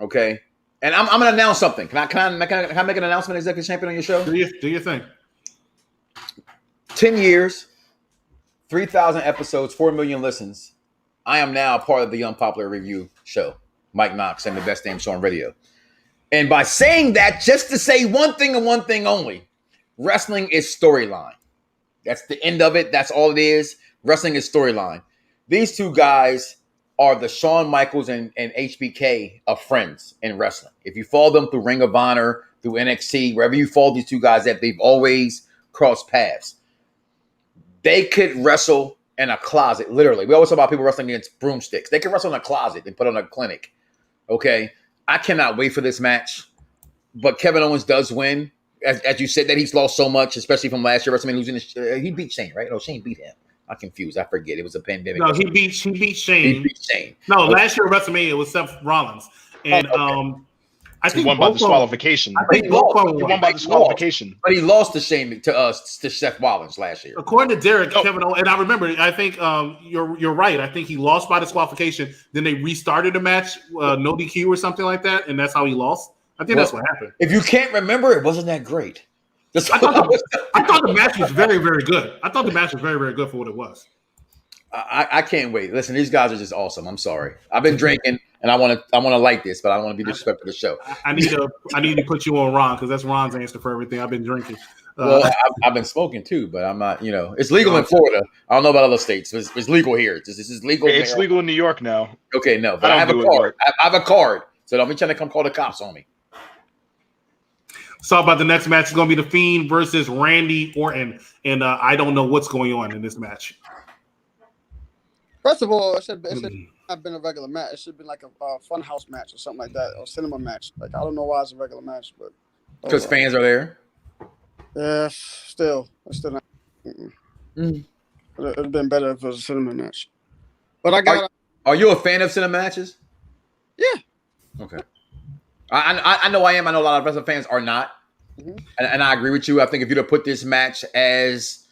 okay? And I'm going to announce something. Can I make an announcement, Executive Champion, on your show? Do your thing. 10 years, 3,000 episodes, 4 million listens. I am now a part of the Unpopular Review show, Mike Knox, and the best damn show on radio. And by saying that, just to say one thing and one thing only, wrestling is storyline. That's the end of it. That's all it is. Wrestling is storyline. These two guys are the Shawn Michaels and HBK of friends in wrestling. If you follow them through Ring of Honor, through NXT, wherever you follow these two guys at, they've always crossed paths. They could wrestle in a closet, literally. We always talk about people wrestling against broomsticks. They can wrestle in a closet and put on a clinic. Okay? I cannot wait for this match. But Kevin Owens does win. As you said, that he's lost so much, especially from last year. WrestleMania losing, he beat Shane, right? No, Shane beat him. I'm confused. I forget. It was a pandemic. No, he beat Shane. He beat Shane. No, last year at WrestleMania it was Seth Rollins, and I think he won by disqualification. He won by disqualification, but he lost to Shane to Seth Rollins last year. According to Derek, Kevin Owens, and I remember, I think you're right. I think he lost by disqualification. Then they restarted the match, no DQ or something like that, and that's how he lost. I think that's what happened. If you can't remember, it wasn't that great. I thought the match was very, very good. I thought the match was very, very good for what it was. I can't wait. Listen, these guys are just awesome. I'm sorry. I've been drinking, and I want to like this, but I don't want to be disrespectful to the show. I need to put you on Ron because that's Ron's answer for everything. I've been drinking. Well, I've been smoking too, but I'm not. It's legal in Florida. I don't know about other states. It's legal here. This is legal. It's legal in New York now. Okay, no, but I have a card. I have a card, so don't be trying to come call the cops on me. Let's talk about the next match. It's going to be The Fiend versus Randy Orton. And I don't know what's going on in this match. First of all, it should have been a regular match. It should have been like a funhouse match or something like that, or cinema match. Like, I don't know why it's a regular match, but because fans are there. Yeah, it's still not. It'd have been better if it was a cinema match. But I got. Are you a fan of cinema matches? Yeah. Okay. I know I am. I know a lot of wrestling fans are not, and I agree with you. I think if you'd have put this match as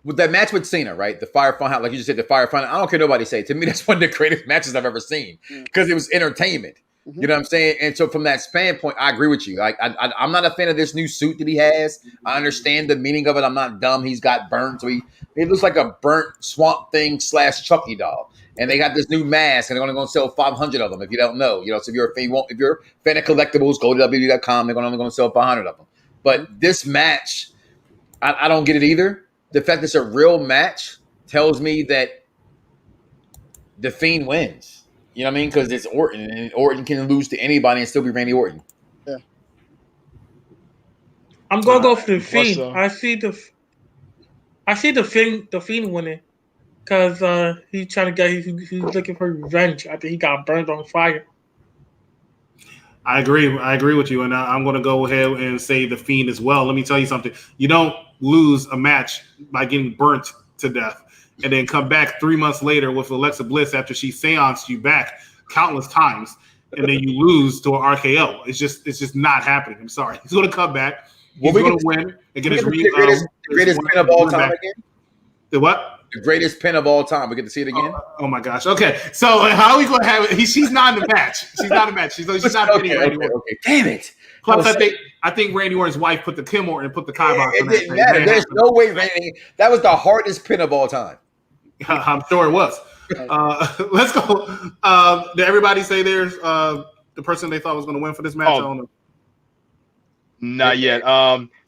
with that match with Cena, right? The Fire Fun House, like you just said, the Fire Fun. I don't care nobody say. To me, that's one of the greatest matches I've ever seen because it was entertainment. You know what I'm saying? And so from that standpoint, I agree with you. Like I'm not a fan of this new suit that he has. I understand the meaning of it. I'm not dumb. He's got burnt, so it looks like a burnt Swamp Thing / Chucky doll. And they got this new mask, and they're only going to sell 500 of them. If you don't know, so if you're a fan of collectibles, go to WWE.com. They're only going to sell 500 of them. But this match, I don't get it either. The fact that it's a real match tells me that the Fiend wins. You know what I mean? Because it's Orton, and Orton can lose to anybody and still be Randy Orton. Yeah. I'm gonna go for the Fiend. I see the Fiend winning because he's trying to he's looking for revenge after he got burned on fire. I agree with you, and I'm going to go ahead and say the Fiend as well. Let me tell you something. You don't lose a match by getting burnt to death and then come back 3 months later with Alexa Bliss after she seanced you back countless times, and then you lose to an RKO. It's just not happening. I'm sorry. He's going to come back. He's going to win and get his greatest pin of all time again. The what? The greatest pin of all time. We get to see it again. Oh my gosh. Okay. So how are we going to have it? She's not in the match. She's not in the match. She's not pinning Randy Orton. Okay. Damn it. Plus, I think Randy Orton's wife put the Kim Orton and put the kibosh. It didn't matter. There's no way Randy. That was the hardest pin of all time. I'm sure it was. Let's go. Did everybody say there's the person they thought was going to win for this match? I don't know. Not yet.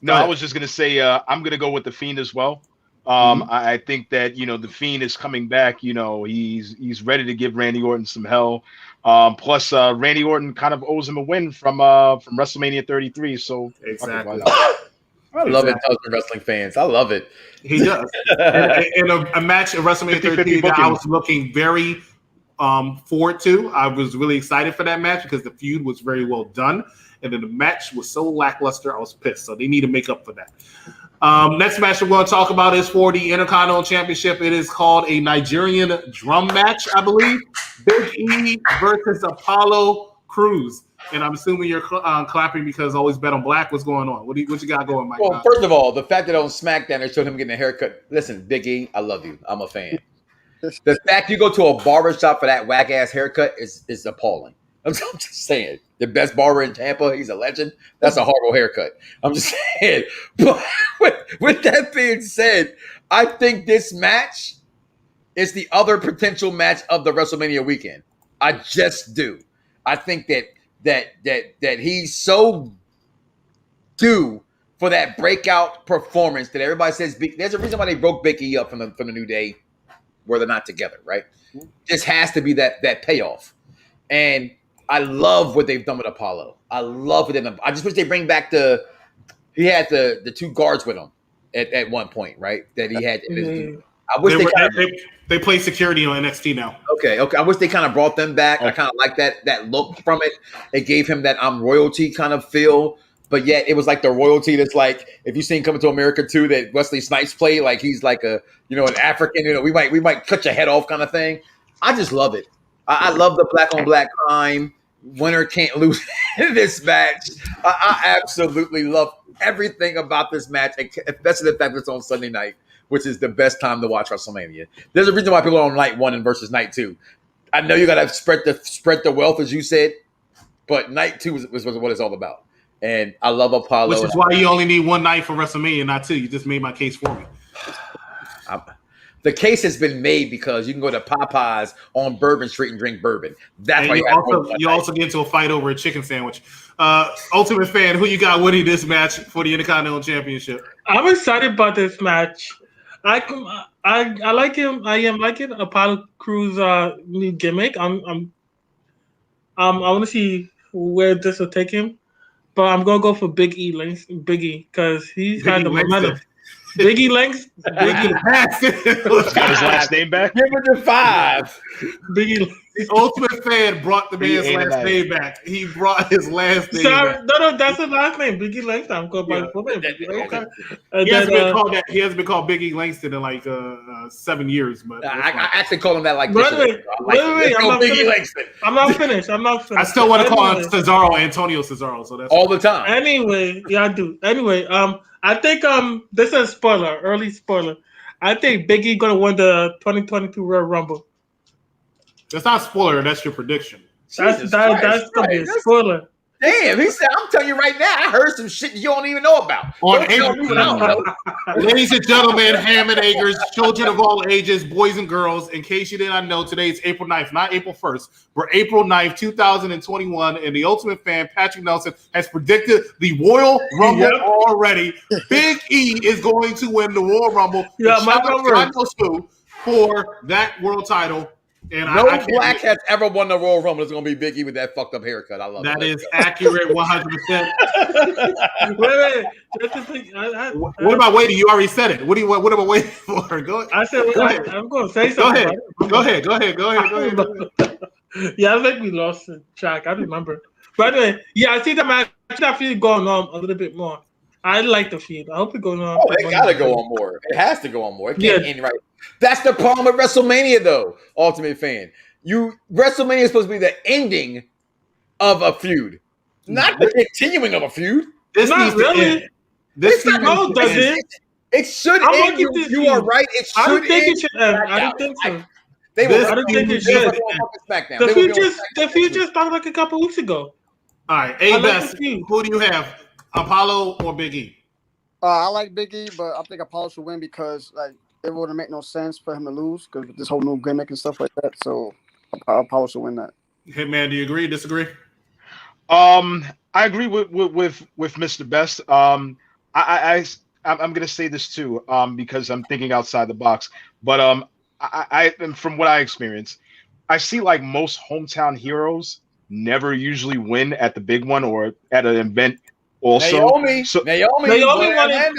No, I was just going to say I'm going to go with the Fiend as well. I think that the Fiend is coming back. He's ready to give Randy Orton some hell. Plus, Randy Orton kind of owes him a win from WrestleMania 33. So exactly. I love it, wrestling fans. I love it. He does. and a match at WrestleMania 33 that I was looking very forward to. I was really excited for that match because the feud was very well done. And then the match was so lackluster, I was pissed. So they need to make up for that. Next match we're going to talk about is for the Intercontinental Championship. It is called a Nigerian drum match, I believe. Big E versus Apollo Crews. And I'm assuming you're clapping because Always Bet on Black. What's going on? What you got going, Mike? Well, first of all, the fact that on SmackDown they showed him getting a haircut. Listen, Big E, I love you. I'm a fan. The fact you go to a barbershop for that whack-ass haircut is appalling. I'm just saying. The best barber in Tampa, he's a legend. That's a horrible haircut. I'm just saying. But with that being said, I think this match is the other potential match of the WrestleMania weekend. I just do. I think that he's so due for that breakout performance that everybody says. There's a reason why they broke Big E up from the New Day, where they're not together, right? This has to be that payoff, and I love what they've done with Apollo. I love what they've done. I just wish they bring back he had the two guards with him at one point, right? That he had. I wish they play security on NXT now. Okay. I wish they kind of brought them back. I kind of like that look from it. It gave him that I'm royalty kind of feel, but yet it was like the royalty that's like if you seen Coming to America 2 that Wesley Snipes played, like he's like an African. We might cut your head off kind of thing. I just love it. I love the black on black crime. Winner can't lose in this match. I absolutely love everything about this match, especially the fact that it's on Sunday night, which is the best time to watch WrestleMania. There's a reason why people are on night 1 and versus night 2. I know you got to spread the wealth, as you said, but night 2 was what it's all about. And I love Apollo. Which is why you only need one night for WrestleMania, not 2. You just made my case for me. The case has been made because you can go to Popeyes on Bourbon Street and drink bourbon. That's why you also get into a fight over a chicken sandwich. Ultimate Fan, who you got winning this match for the Intercontinental Championship? I'm excited about this match. I like him. I am liking Apollo Crews' new gimmick. I want to see where this will take him. but I'm gonna go for Big E because he's had the momentum. Biggie Langston. Got his last name back. Give it to 5. Biggie. The Ultimate Fan brought the man's last name back. He brought his last name back. No, that's his last name, Biggie Langston. I'm going by full name. Okay. He hasn't been called that. He hasn't been called Biggie Langston in like 7 years. But I actually call him that like this. Wait, I'm not finished. I still want to call him Cesaro, Antonio Cesaro. So that's all the time. Anyway, yeah, I do. Anyway, I think this is a spoiler, early spoiler. I think Big E gonna win the 2022 Royal Rumble. That's not a spoiler. That's your prediction. That's gonna be a spoiler. Damn, he said, I'm telling you right now, I heard some shit you don't even know about. Ladies and gentlemen, ham and eggers, children of all ages, boys and girls, in case you did not know, today is April 9th, not April 1st, but April 9th, 2021, and the Ultimate Fan, Patrick Nelson, has predicted the Royal Rumble already. Big E is going to win the Royal Rumble for that world title. And no black has ever won the Royal Rumble. It's going to be Big E with that fucked up haircut. I love that. That is accurate 100%. Wait. What about waiting? You already said it. What am I waiting for? Go ahead. I said, I'm going to say something. Go ahead. Yeah, that make me lost track. I remember. By the way, yeah, I see the match. I feel going on a little bit more. I like the feud. I hope it goes on. Oh, it got to go on more. It has to go on more. It can't end right. That's the problem with WrestleMania, though, Ultimate Fan. WrestleMania is supposed to be the ending of a feud, not the continuing of a feud. This not really. This does it? It should end. You are right. It should. I don't think it should end. I don't think so. I don't think it should. The feud just started like a couple weeks ago. All right, A-Best, who do you have? Apollo or Big E? I like Big E, but I think Apollo should win because it wouldn't make no sense for him to lose because this whole new gimmick and stuff like that. So Apollo should win that. Hitman, do you agree? Disagree? I agree with Mr. Best. I'm gonna say this too, because I'm thinking outside the box. But I from what I experienced, I see like most hometown heroes never usually win at the big one or at an event. Also, Naomi won it.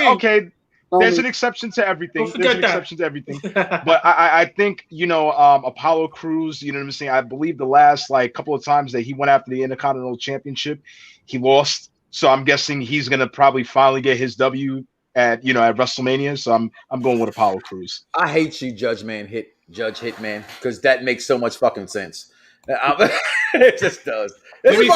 Okay. There's an exception to everything. But I think, Apollo Crews, you know what I'm saying? I believe the last couple of times that he went after the Intercontinental Championship, he lost. So I'm guessing he's gonna probably finally get his W at WrestleMania. So I'm going with Apollo Crews. I hate you, Judge Hitman, because that makes so much fucking sense. It just does. This is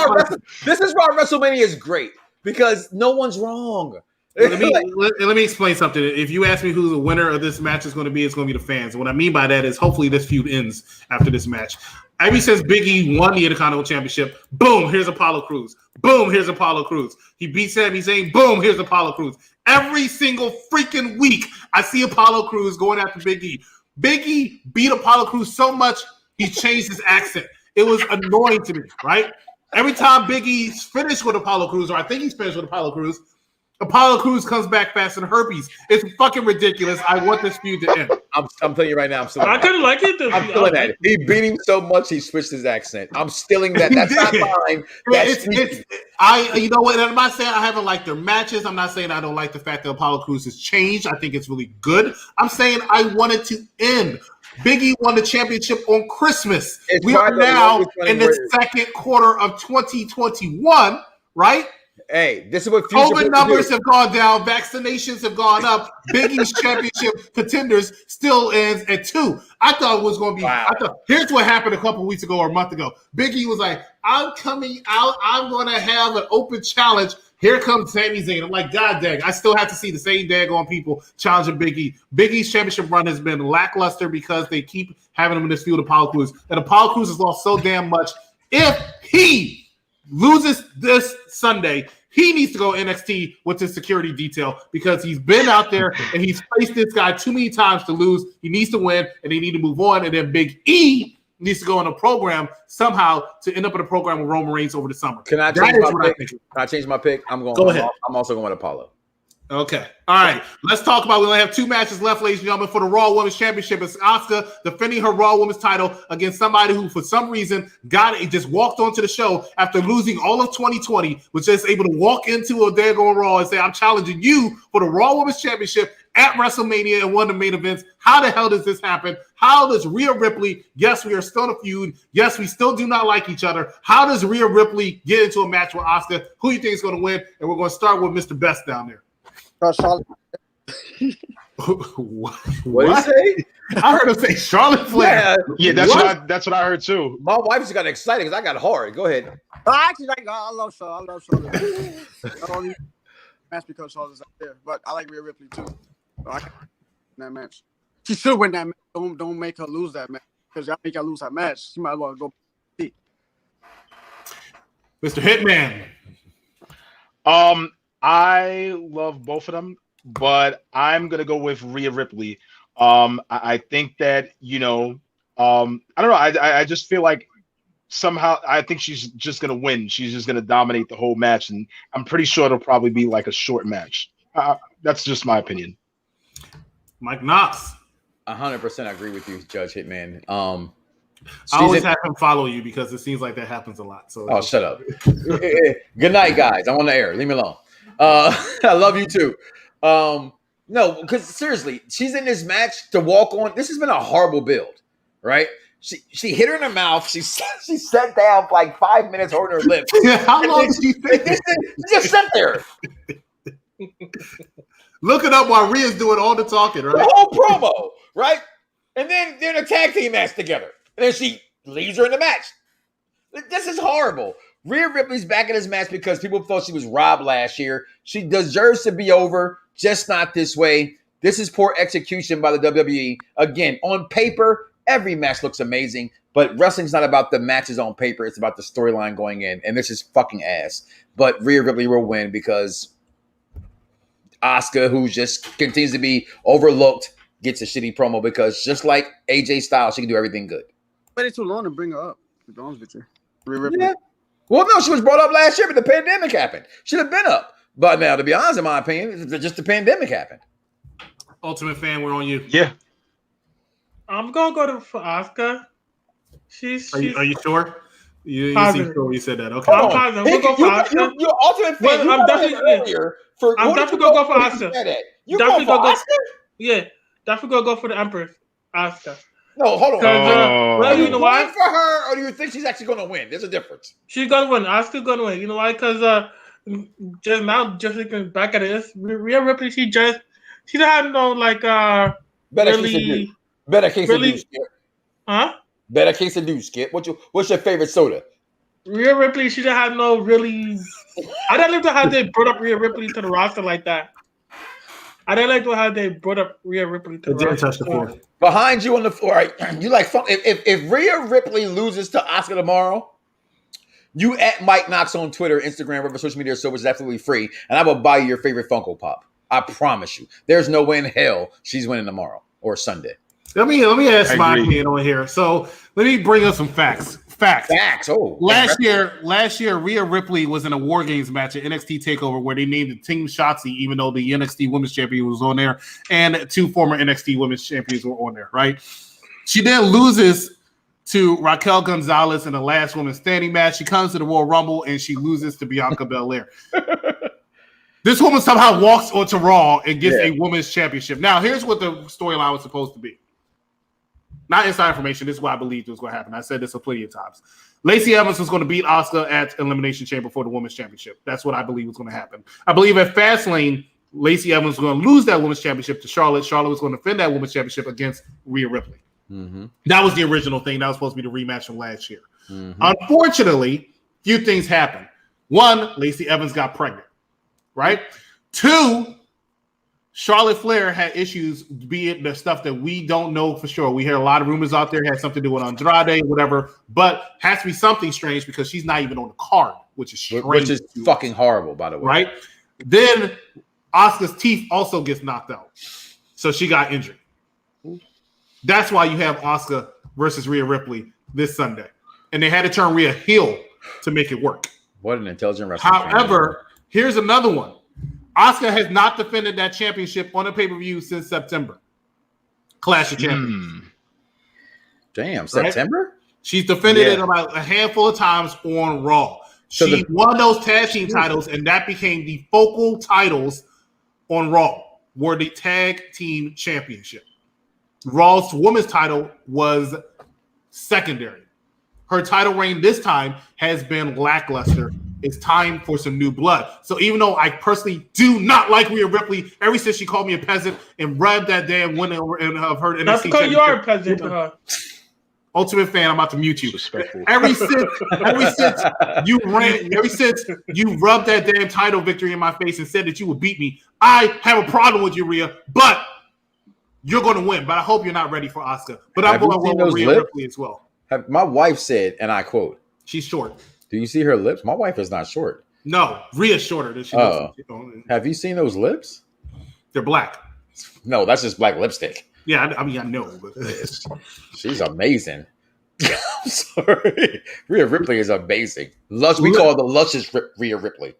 why WrestleMania is great, because no one's wrong. Let me explain something. If you ask me who the winner of this match is going to be, it's going to be the fans. What I mean by that is hopefully this feud ends after this match. Ever since Big E won the Intercontinental Championship, boom, here's Apollo Crews. Boom, here's Apollo Crews. He beats Sami Zayn, boom, here's Apollo Crews. Every single freaking week, I see Apollo Crews going after Big E. Big E beat Apollo Crews so much, he changed his accent. It was annoying to me, right? Every time Big E's finished with Apollo Crews, or I think he's finished with Apollo Crews comes back fast and herpes. It's fucking ridiculous. I want this feud to end. I'm telling you right now, I'm still. I couldn't like it. I'm feeling that. He beat him so much, he switched his accent. I'm stealing that. That's not mine. You know what? I'm not saying I haven't liked their matches. I'm not saying I don't like the fact that Apollo Crews has changed. I think it's really good. I'm saying I want it to end. Big E won the championship on Christmas. We are now in the second quarter of 2021, right? Hey, this is what COVID numbers have gone down, vaccinations have gone up. Big E's championship contenders still ends at 2. I thought it was going to be. Wow. Here's what happened a couple weeks ago or a month ago. Big E was like, "I'm coming out. I'm going to have an open challenge." Here comes Sami Zayn. I'm like, God dang, I still have to see the same daggone people challenging Big E. Big E's championship run has been lackluster because they keep having him in this feud with Apollo Crews. And Apollo Crews has lost so damn much. If he loses this Sunday, he needs to go NXT with his security detail because he's been out there and he's faced this guy too many times to lose. He needs to win and they need to move on. And then Big E needs to go on a program somehow to end up in a program with Roman Reigns over the summer. Can I change my pick? I'm going. Go ahead. I'm also going with Apollo. Okay. All right. Let's talk about. We only have 2 matches left, ladies and gentlemen, for the Raw Women's Championship. It's Asuka defending her Raw Women's title against somebody who, for some reason, just walked onto the show after losing all of 2020, was just able to walk into a daggone Raw and say, "I'm challenging you for the Raw Women's Championship at WrestleMania and one of the main events." How the hell does this happen? How does Rhea Ripley? Yes, we are still in a feud. Yes, we still do not like each other. How does Rhea Ripley get into a match with Asuka? Who do you think is going to win? And we're going to start with Mr. Best down there. Charlotte. What did he say? I heard him say Charlotte Flair. Yeah, that's what I heard too. My wife just got excited because I got hard. Go ahead. I love Charlotte. I love Charlotte. Not only match because Charlotte's out there, but I like Rhea Ripley too. So I can win that match. She should win that match. Don't make her lose that match because y'all make her lose that match. She might as well go. Mr. Hitman. I love both of them, but I'm gonna go with Rhea Ripley. I think that I don't know. I just feel like somehow I think she's just gonna win. She's just gonna dominate the whole match, and I'm pretty sure it'll probably be like a short match. That's just my opinion. Mike Knox. 100% agree with you, Judge Hitman. I always have him follow you because it seems like that happens a lot. So shut up. Good night, guys. I'm on the air. Leave me alone. I love you too. No, because seriously, she's in this match to walk on. This has been a horrible build, right? She hit her in the mouth. She sat down for like 5 minutes holding her lips. How long did she think? She just sat there. Look it up while Rhea's doing all the talking, right? The whole promo, right? And then they're in a tag team match together. And then she leaves her in the match. This is horrible. Rhea Ripley's back in this match because people thought she was robbed last year. She deserves to be over, just not this way. This is poor execution by the WWE. Again, on paper, every match looks amazing, but wrestling's not about the matches on paper. It's about the storyline going in, and this is fucking ass. But Rhea Ripley will win because Asuka, who just continues to be overlooked, gets a shitty promo because just like AJ Styles, she can do everything good. Waited too long to bring her up, to be honest with you. Rhea Ripley. Yeah. Well, no, she was brought up last year, but the pandemic happened. She'd have been up. But now, to be honest, in my opinion, just the pandemic happened. Ultimate Fan, we're on you. Yeah. I'm going to go for Asuka. Are you sure? You seem sure you said that. Okay. I'm positive. We'll go for Asuka. You're Ultimate Fan. I'm definitely going to go for Asuka. Definitely go. Yeah. Definitely going to go for the Empress. Asuka. No, hold on. Well, you know why? For her, or do you think she's actually going to win? There's a difference. She's going to win. Asuka's going to win. You know why? Because just now, just looking back at this, Rhea Ripley, she don't have no better case of do, Skip. Huh? Better case of do, Skip. What's your favorite soda? Rhea Ripley, she don't have no really. I don't like how they brought up Rhea Ripley to the roster like that. I don't like how they brought up Rhea Ripley to the roster. Touch the floor. Behind you on the floor, right? You like fun. If Rhea Ripley loses to Asuka tomorrow, you at Mike Knox on Twitter, Instagram, whatever social media service is absolutely free, and I will buy you your favorite Funko Pop. I promise you. There's no way in hell she's winning tomorrow or Sunday. Let me ask my opinion on here. So let me bring up some facts. Oh, last year, Rhea Ripley was in a War Games match at NXT TakeOver where they named the Team Shotzi, even though the NXT Women's Champion was on there, and 2 former NXT Women's Champions were on there. Right? She then loses to Raquel Gonzalez in the last woman standing match. She comes to the Royal Rumble and she loses to Bianca Belair. This woman somehow walks onto Raw and gets a women's championship. Now, here's what the storyline was supposed to be. Not inside information. This is what I believed was going to happen. I said this plenty of times. Lacey Evans was going to beat Asuka at Elimination Chamber for the women's championship. That's what I believe was going to happen. I believe at Fastlane, Lacey Evans was going to lose that women's championship to Charlotte. Charlotte was going to defend that women's championship against Rhea Ripley. Mm-hmm. That was the original thing. That was supposed to be the rematch from last year. Mm-hmm. Unfortunately, few things happened. 1, Lacey Evans got pregnant. Right? 2, Charlotte Flair had issues, be it the stuff that we don't know for sure. We hear a lot of rumors out there, had something to do with Andrade, whatever, but has to be something strange because she's not even on the card, which is strange. Which is fucking horrible, by the way. Right? Then Asuka's teeth also gets knocked out. So she got injured. That's why you have Asuka versus Rhea Ripley this Sunday. And they had to turn Rhea heel to make it work. What an intelligent wrestler. However, here's another one. Asuka has not defended that championship on a pay-per-view since September. Clash of Champions. Damn, September? She's defended it about a handful of times on Raw. She won those tag team titles, and that became the focal titles on Raw, were the tag team championship. Raw's women's title was secondary. Her title reign this time has been lackluster. It's time for some new blood. So even though I personally do not like Rhea Ripley, ever since she called me a peasant and rubbed that damn win of her NXT That's because you are a peasant to her. Ultimate fan, I'm about to mute you. Ever since you rubbed that damn title victory in my face and said that you would beat me, I have a problem with you, Rhea. But you're going to win. But I hope you're not ready for Asuka. But I'm going to roll with Rhea Ripley as well. My wife said, and I quote, "She's short." Do you see her lips? My wife is not short. No, Rhea's shorter than she looks. Have you seen those lips? They're black. No, that's just black lipstick. Yeah, I know. But she's amazing. I'm sorry. Rhea Ripley is amazing. We call her the luscious Rhea Ripley.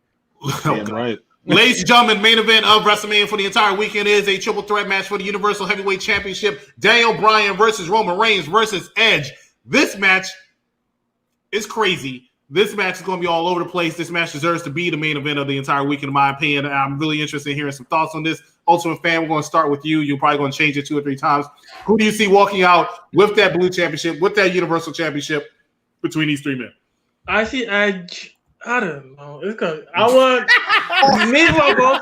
Damn right. Ladies and gentlemen, main event of WrestleMania for the entire weekend is a triple threat match for the Universal Heavyweight Championship. Daniel Bryan versus Roman Reigns versus Edge. This match is crazy. This match is going to be all over the place. This match deserves to be the main event of the entire weekend, in my opinion. I'm really interested in hearing some thoughts on this. Ultimate fan, we're going to start with you. You're probably going to change it 2 or 3 times. Who do you see walking out with that blue championship, with that Universal Championship between these 3 men? I see Edge. I don't know. It's gonna. I want. Me want to go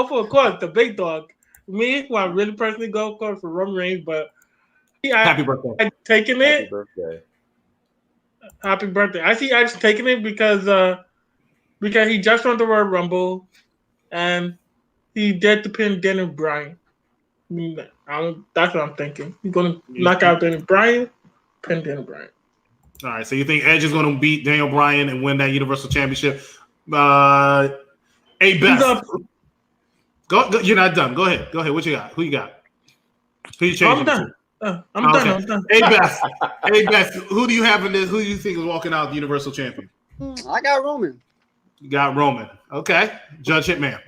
for. Of course, the big dog. Me want really personally go for Roman Reigns, but happy birthday. I'm taking it. Happy birthday. Happy birthday. I see Edge taking it because he just won the Royal Rumble and he did to pin Daniel Bryan. That's what I'm thinking. He's going to knock out Daniel Bryan, pin Daniel Bryan. All right, so you think Edge is going to beat Daniel Bryan and win that Universal Championship? Best. Go, you're not done. Go ahead. What you got? Who you got? Who you changing? I'm done. I'm done. Best. Who do you have in this? Who do you think is walking out the Universal Champion? I got Roman. You got Roman. Okay. Judge Hitman.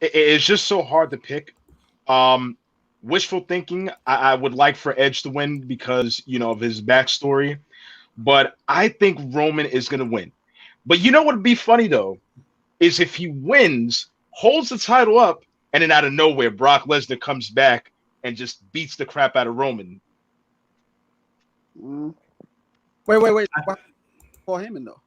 It's just so hard to pick. Wishful thinking, I would like for Edge to win because, of his backstory. But I think Roman is going to win. But you know what would be funny, though, is if he wins, holds the title up, and then out of nowhere, Brock Lesnar comes back and just beats the crap out of Roman. Wait. Why for Heyman, though?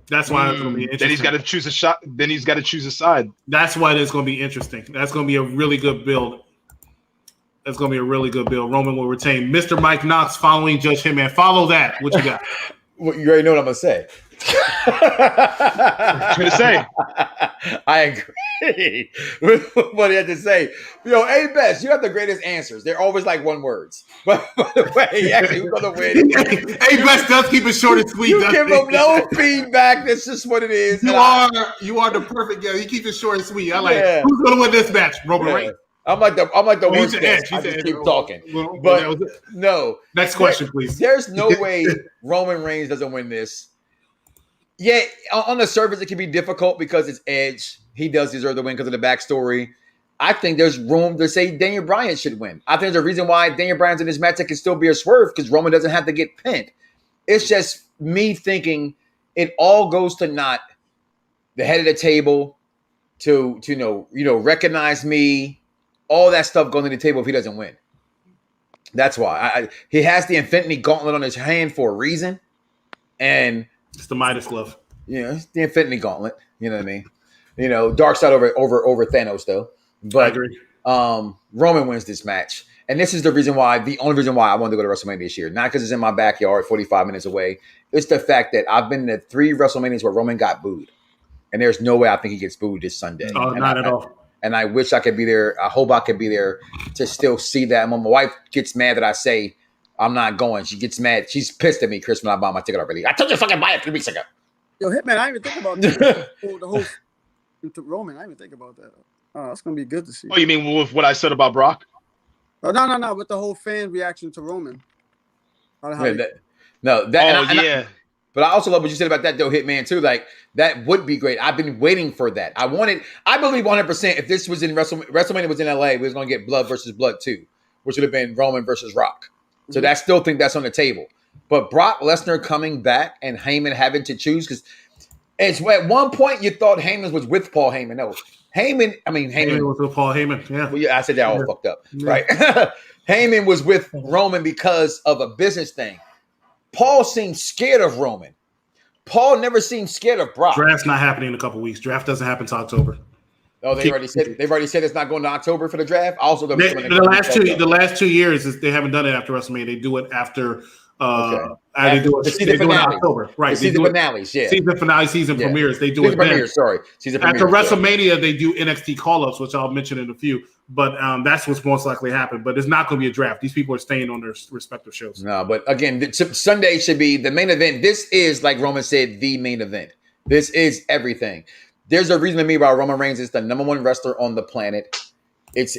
That's why it's going to be interesting. Then he's got to choose a shot. Then he's got to choose a side. That's why it's going to be interesting. That's going to be a really good build. Roman will retain. Mr. Mike Knox following Judge Hitman. Follow that. What you got? Well, you already know what I'm going to say. I agree with what he had to say. A Best, you have the greatest answers. They're always like one words. But by the way, actually, who's going to win? A Best does keep it short and sweet. You give him no feedback. That's just what it is. You are the perfect guy. He keeps it short and sweet. I like it. Who's going to win this match? Roman Reigns. I'm like the worst guest. I just keep talking. But no. Next question, please. There's no way Roman Reigns doesn't win this. Yeah, on the surface, it can be difficult because it's Edge. He does deserve the win because of the backstory. I think there's room to say Daniel Bryan should win. I think there's a reason why Daniel Bryan's in this match. It can still be a swerve because Roman doesn't have to get pinned. It's just me thinking it all goes to not the head of the table to recognize me. All that stuff going to the table if he doesn't win. That's why. He has the Infinity Gauntlet on his hand for a reason. And it's the Midas glove. It's the Infinity Gauntlet. You know what I mean? Dark side over Thanos, though. But I agree. Roman wins this match. And this is the only reason why I wanted to go to WrestleMania this year. Not because it's in my backyard, 45 minutes away. It's the fact that I've been to 3 WrestleManias where Roman got booed. And there's no way I think he gets booed this Sunday. Oh, not at all. And I wish I could be there. I hope I could be there to still see that. When my wife gets mad that I say I'm not going, she gets mad. She's pissed at me, Chris, when I buy my ticket already. I told you to fucking buy it 3 weeks ago. Yo, Hitman, I didn't even think about that. the whole Roman. I didn't even think about that. Oh, that's gonna be good to see. Oh, you mean with what I said about Brock? Oh, no. With the whole fan reaction to Roman. But I also love what you said about that, though, Hitman, too. Like, that would be great. I've been waiting for that. I believe 100% if this was in WrestleMania was in LA, we was going to get Blood versus Blood 2, which would have been Roman versus Rock. So I still think that's on the table. But Brock Lesnar coming back and Heyman having to choose, because at one point you thought Heyman was with Paul Heyman. No, Heyman was with Paul Heyman. Yeah. Well, yeah, I said that all fucked up. Yeah. Right. Heyman was with Roman because of a business thing. Paul seemed scared of Roman. Paul never seemed scared of Brock. Draft's not happening in a couple weeks. Draft doesn't happen until October. Oh, they've already said it's not going to October for the draft. Also, the last 2 years they haven't done it after WrestleMania. They do it after. They do it in October, right? Season finales, season finale, season premieres. They do it then. Season after WrestleMania, they do NXT call-ups, which I'll mention in a few. But that's what's most likely to happen. But it's not going to be a draft. These people are staying on their respective shows. No, but again, Sunday should be the main event. This is, like Roman said, the main event. This is everything. There's a reason to me why Roman Reigns is the number one wrestler on the planet. It's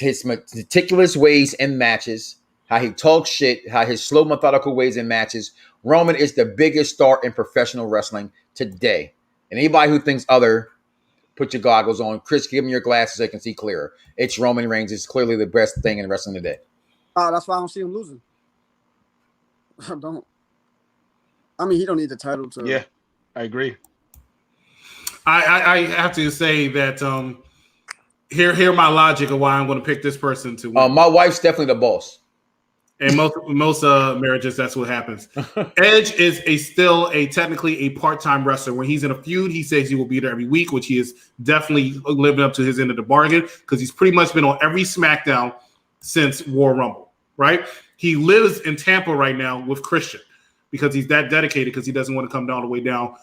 his meticulous ways in matches, how he talks shit, how his slow, methodical ways in matches. Roman is the biggest star in professional wrestling today. And anybody who thinks other, put your goggles on. Chris, give them your glasses so they can see clearer. It's Roman Reigns. It's clearly the best thing in wrestling today. That's why I don't see him losing. I don't. I mean, he don't need the title to. Yeah, I agree. I have to say that hear my logic of why I'm going to pick this person to win. My wife's definitely the boss. And most marriages, that's what happens. Edge is still technically a part-time wrestler. When he's in a feud, he says he will be there every week, which he is definitely living up to his end of the bargain because he's pretty much been on every SmackDown since Royal Rumble, right? He lives in Tampa right now with Christian because he's that dedicated because he doesn't want to come all the way down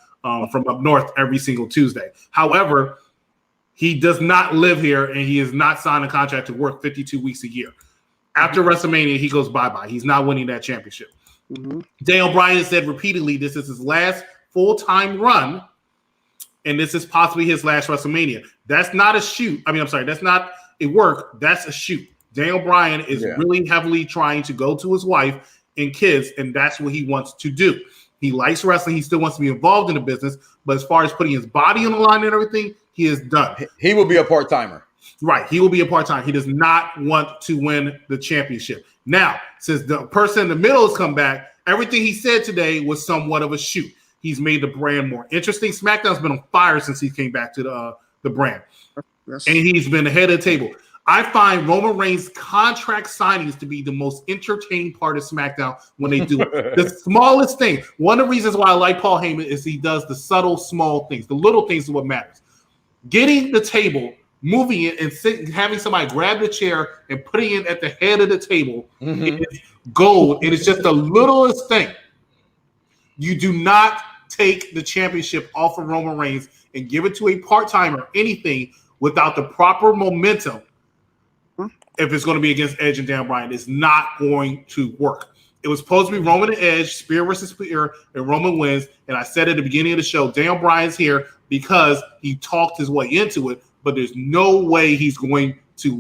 from up north every single Tuesday. However, he does not live here and he is not signed a contract to work 52 weeks a year. After WrestleMania, he goes bye-bye. He's not winning that championship. Mm-hmm. Daniel Bryan said repeatedly this is his last full-time run, and this is possibly his last WrestleMania. That's not a shoot. That's not a work. That's a shoot. Daniel Bryan is really heavily trying to go to his wife and kids, and that's what he wants to do. He likes wrestling. He still wants to be involved in the business, but as far as putting his body on the line and everything, he is done. He will be a part-timer. Right. He will be a part-time. He does not want to win the championship. Now, since the person in the middle has come back, everything he said today was somewhat of a shoot. He's made the brand more interesting. SmackDown's been on fire since he came back to the brand. Yes. And he's been ahead of the table. I find Roman Reigns' contract signings to be the most entertaining part of SmackDown when they do it. The smallest thing. One of the reasons why I like Paul Heyman is he does the subtle, small things. The little things are what matters. Getting the table, moving it, and having somebody grab the chair and putting it at the head of the table is gold. It is just the littlest thing. You do not take the championship off of Roman Reigns and give it to a part-timer, anything, without the proper momentum. If it's going to be against Edge and Dan Bryan, it's not going to work. It was supposed to be Roman and Edge, Spear versus Spear, and Roman wins. And I said at the beginning of the show, Dan Bryan's here because he talked his way into it, but there's no way he's going to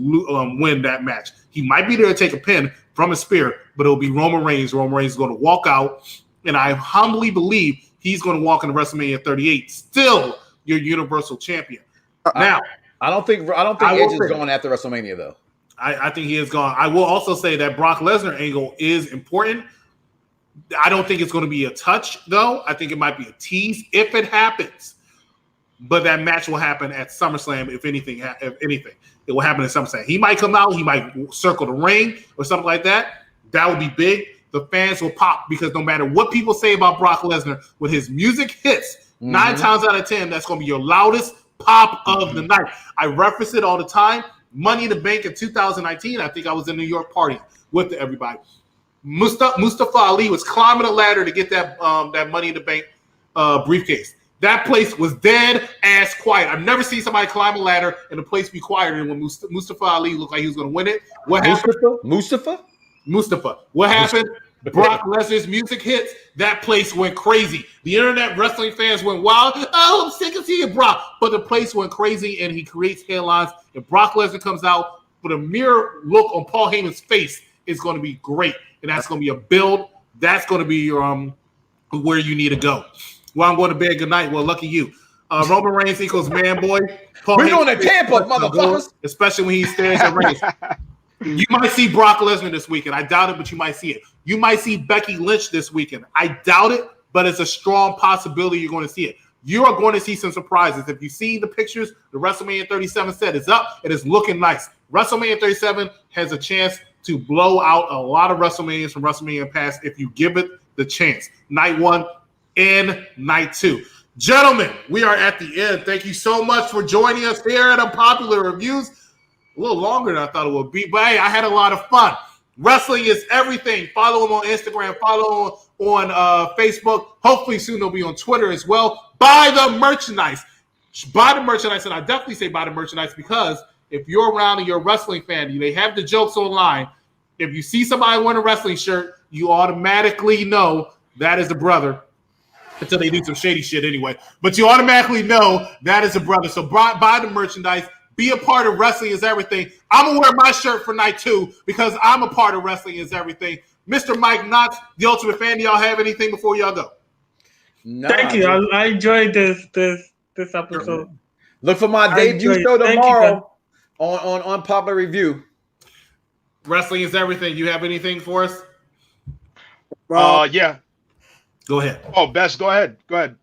win that match. He might be there to take a pin from a spear, but it'll be Roman Reigns. Roman Reigns is going to walk out, and I humbly believe he's going to walk into WrestleMania 38, still your Universal Champion. Now, I don't think Edge is going after WrestleMania though. I think he is gone. I will also say that Brock Lesnar angle is important. I don't think it's going to be a touch, though. I think it might be a tease if it happens. But that match will happen at SummerSlam, if anything. It will happen at SummerSlam. He might come out. He might circle the ring or something like that. That would be big. The fans will pop because no matter what people say about Brock Lesnar, when his music hits, 9 times out of 10, that's going to be your loudest pop of the night. I reference it all the time. Money in the Bank in 2019, I think I was in New York partying with everybody. Mustafa Ali was climbing a ladder to get that Money in the Bank briefcase. That place was dead ass quiet. I've never seen somebody climb a ladder and the place be quieter than when Mustafa Ali looked like he was going to win it. What happened? Mustafa. What happened? Brock Lesnar's music hits. That place went crazy. The internet wrestling fans went wild. Oh, I'm sick of seeing Brock. But the place went crazy, and he creates headlines. If Brock Lesnar comes out, with a mirror look on Paul Heyman's face is going to be great. And that's going to be a build. That's going to be your where you need to go. Well, I'm going to bed. Good night. Well, lucky you. Roman Reigns equals man boy. We're going to Tampa, motherfuckers. Especially when he stares at Reigns. You might see Brock Lesnar this weekend. I doubt it, but you might see it. You might see Becky Lynch this weekend. I doubt it, but it's a strong possibility you're going to see it. You are going to see some surprises. If you see the pictures, the WrestleMania 37 set is up. It is looking nice. WrestleMania 37 has a chance to blow out a lot of WrestleManias from WrestleMania past if you give it the chance. Night 1 and night 2. Gentlemen, we are at the end. Thank you so much for joining us here at Unpopular Reviews. A little longer than I thought it would be, but hey, I had a lot of fun. Wrestling is everything. Follow him on Instagram. Follow him on Facebook. Hopefully soon they'll be on Twitter as well. Buy the merchandise. Buy the merchandise, and I definitely say buy the merchandise because if you're around and you're a wrestling fan, they have the jokes online. If you see somebody wearing a wrestling shirt, you automatically know that is a brother. Until they do some shady shit anyway. But you automatically know that is a brother. So buy the merchandise. Be a part of Wrestling is Everything. I'm going to wear my shirt for night 2 because I'm a part of Wrestling is Everything. Mr. Mike Knox, the Ultimate Fan, do y'all have anything before y'all go? No, thank you. I enjoyed this episode. Look for my debut show tomorrow on Unpopular Review. Wrestling is Everything. You have anything for us? Yeah. Go ahead. Oh, Best, go ahead. Go ahead.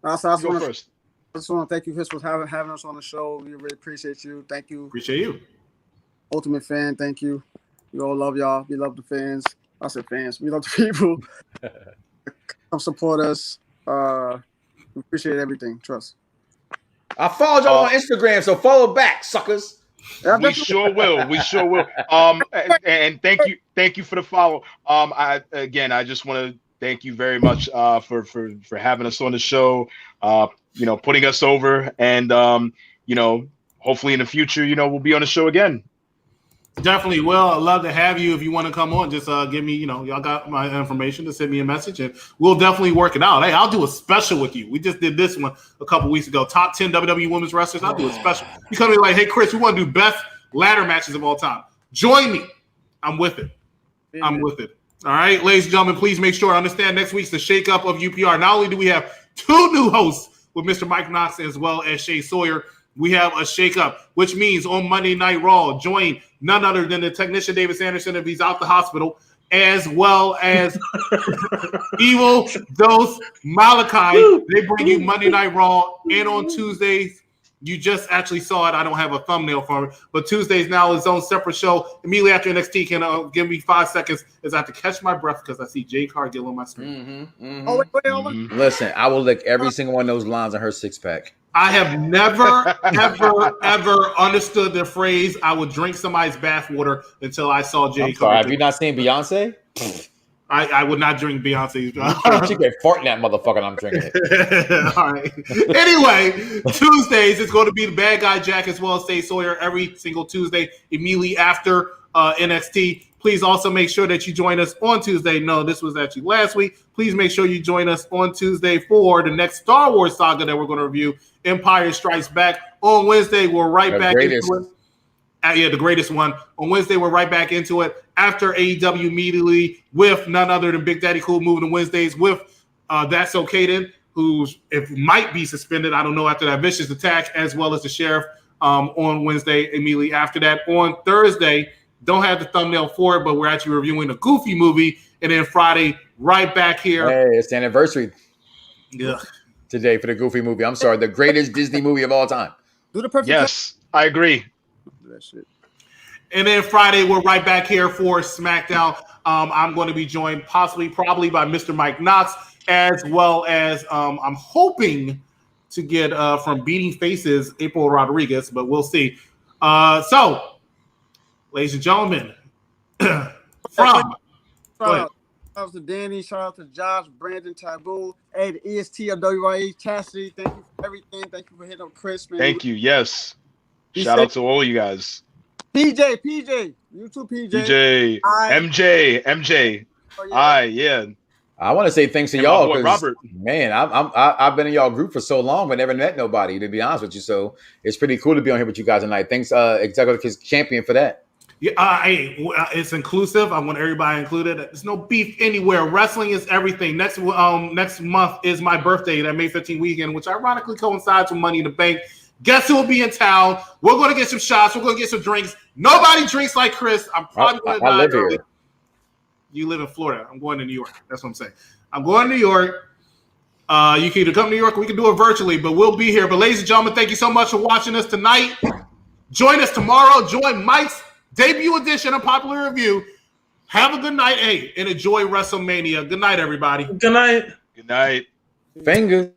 Go first. I just want to thank you, Chris, for having us on the show. We really appreciate you. Thank you. Appreciate you. Ultimate Fan, thank you. We all love y'all. We love the fans. I said fans. We love the people. Come support us. We appreciate everything. Trust. I followed y'all on Instagram, so follow back, suckers. We sure will. We sure will. And thank you for the follow. I just want to thank you very much for having us on the show. Putting us over, and hopefully in the future, we'll be on the show again. Definitely will. I'd love to have you if you want to come on. Just give me, y'all got my information to send me a message, and we'll definitely work it out. Hey, I'll do a special with you. We just did this one a couple weeks ago. Top 10 WWE women's wrestlers. I'll do a special. You come in like, hey, Chris, we want to do best ladder matches of all time. Join me. I'm with it. I'm with it. All right, ladies and gentlemen, please make sure to understand next week's the shakeup of UPR. Not only do we have 2 new hosts with Mr. Mike Knox as well as Shay Sawyer, we have a shakeup, which means on Monday Night Raw, join none other than the technician Davis Anderson if he's out the hospital, as well as Evil Dose Malachi. They bring you Monday Night Raw, and on Tuesdays, you just actually saw it. I don't have a thumbnail for it, but Tuesdays now is its own separate show. Immediately after NXT, can give me 5 seconds as I have to catch my breath because I see Jade Cargill on my screen. Oh, wait. Listen, I will lick every single one of those lines on her 6-pack. I have never, ever understood the phrase "I would drink somebody's bathwater" until I saw Jade Cargill. Have you not seen Beyonce? I would not drink Beyonce's. She could fart in that motherfucker and I'm drinking it. All right. Anyway, Tuesdays, it's going to be the Bad Guy Jack as well as Shay Sawyer every single Tuesday immediately after NXT. Please also make sure that you join us on Tuesday. No, this was actually last week. Please make sure you join us on Tuesday for the next Star Wars saga that we're going to review, Empire Strikes Back. On Wednesday, we're right back into it. The greatest one. On Wednesday, we're right back into it after AEW immediately with none other than Big Daddy Cool moving to Wednesdays with That's Okay Then, it might be suspended. I don't know after that vicious attack, as well as the Sheriff on Wednesday immediately after that. On Thursday, don't have the thumbnail for it, but we're actually reviewing a Goofy movie. And then Friday, right back here. Hey, it's the anniversary. Yeah. Today for the Goofy movie. I'm sorry, the greatest Disney movie of all time. Do the perfect. Yes, I agree. That shit. And then Friday, we're right back here for SmackDown. I'm going to be joined probably by Mr. Mike Knox, as well as I'm hoping to get from Beating Faces, April Rodriguez, but we'll see. So, ladies and gentlemen, Shout out to Danny, shout out to Josh, Brandon, Taboo, hey, the EST of WYE, Chastity, thank you for everything. Thank you for hitting up Chris, man. Thank you, yes. Shout out to all you guys. PJ, you too, PJ. MJ. Oh, yeah. I want to say thanks to And y'all my boy because, Robert. man, I've been in y'all group for so long, but never met nobody, to be honest with you. So it's pretty cool to be on here with you guys tonight. Thanks, Executive Champion, for that. Yeah, it's inclusive. I want everybody included. There's no beef anywhere. Wrestling is everything. Next month is my birthday, that May 15 weekend, which ironically coincides with Money in the Bank. Guess who will be in town? We're going to get some shots. We're going to get some drinks. Nobody drinks like Chris. I'm probably going to die early. Here. You live in Florida. I'm going to New York. That's what I'm saying. I'm going to New York. You can either come to New York or we can do it virtually, but we'll be here. But ladies and gentlemen, thank you so much for watching us tonight. Join us tomorrow. Join Mike's debut edition of Popular Review. Have a good night, and enjoy WrestleMania. Good night, everybody. Good night. Good night. Fingers.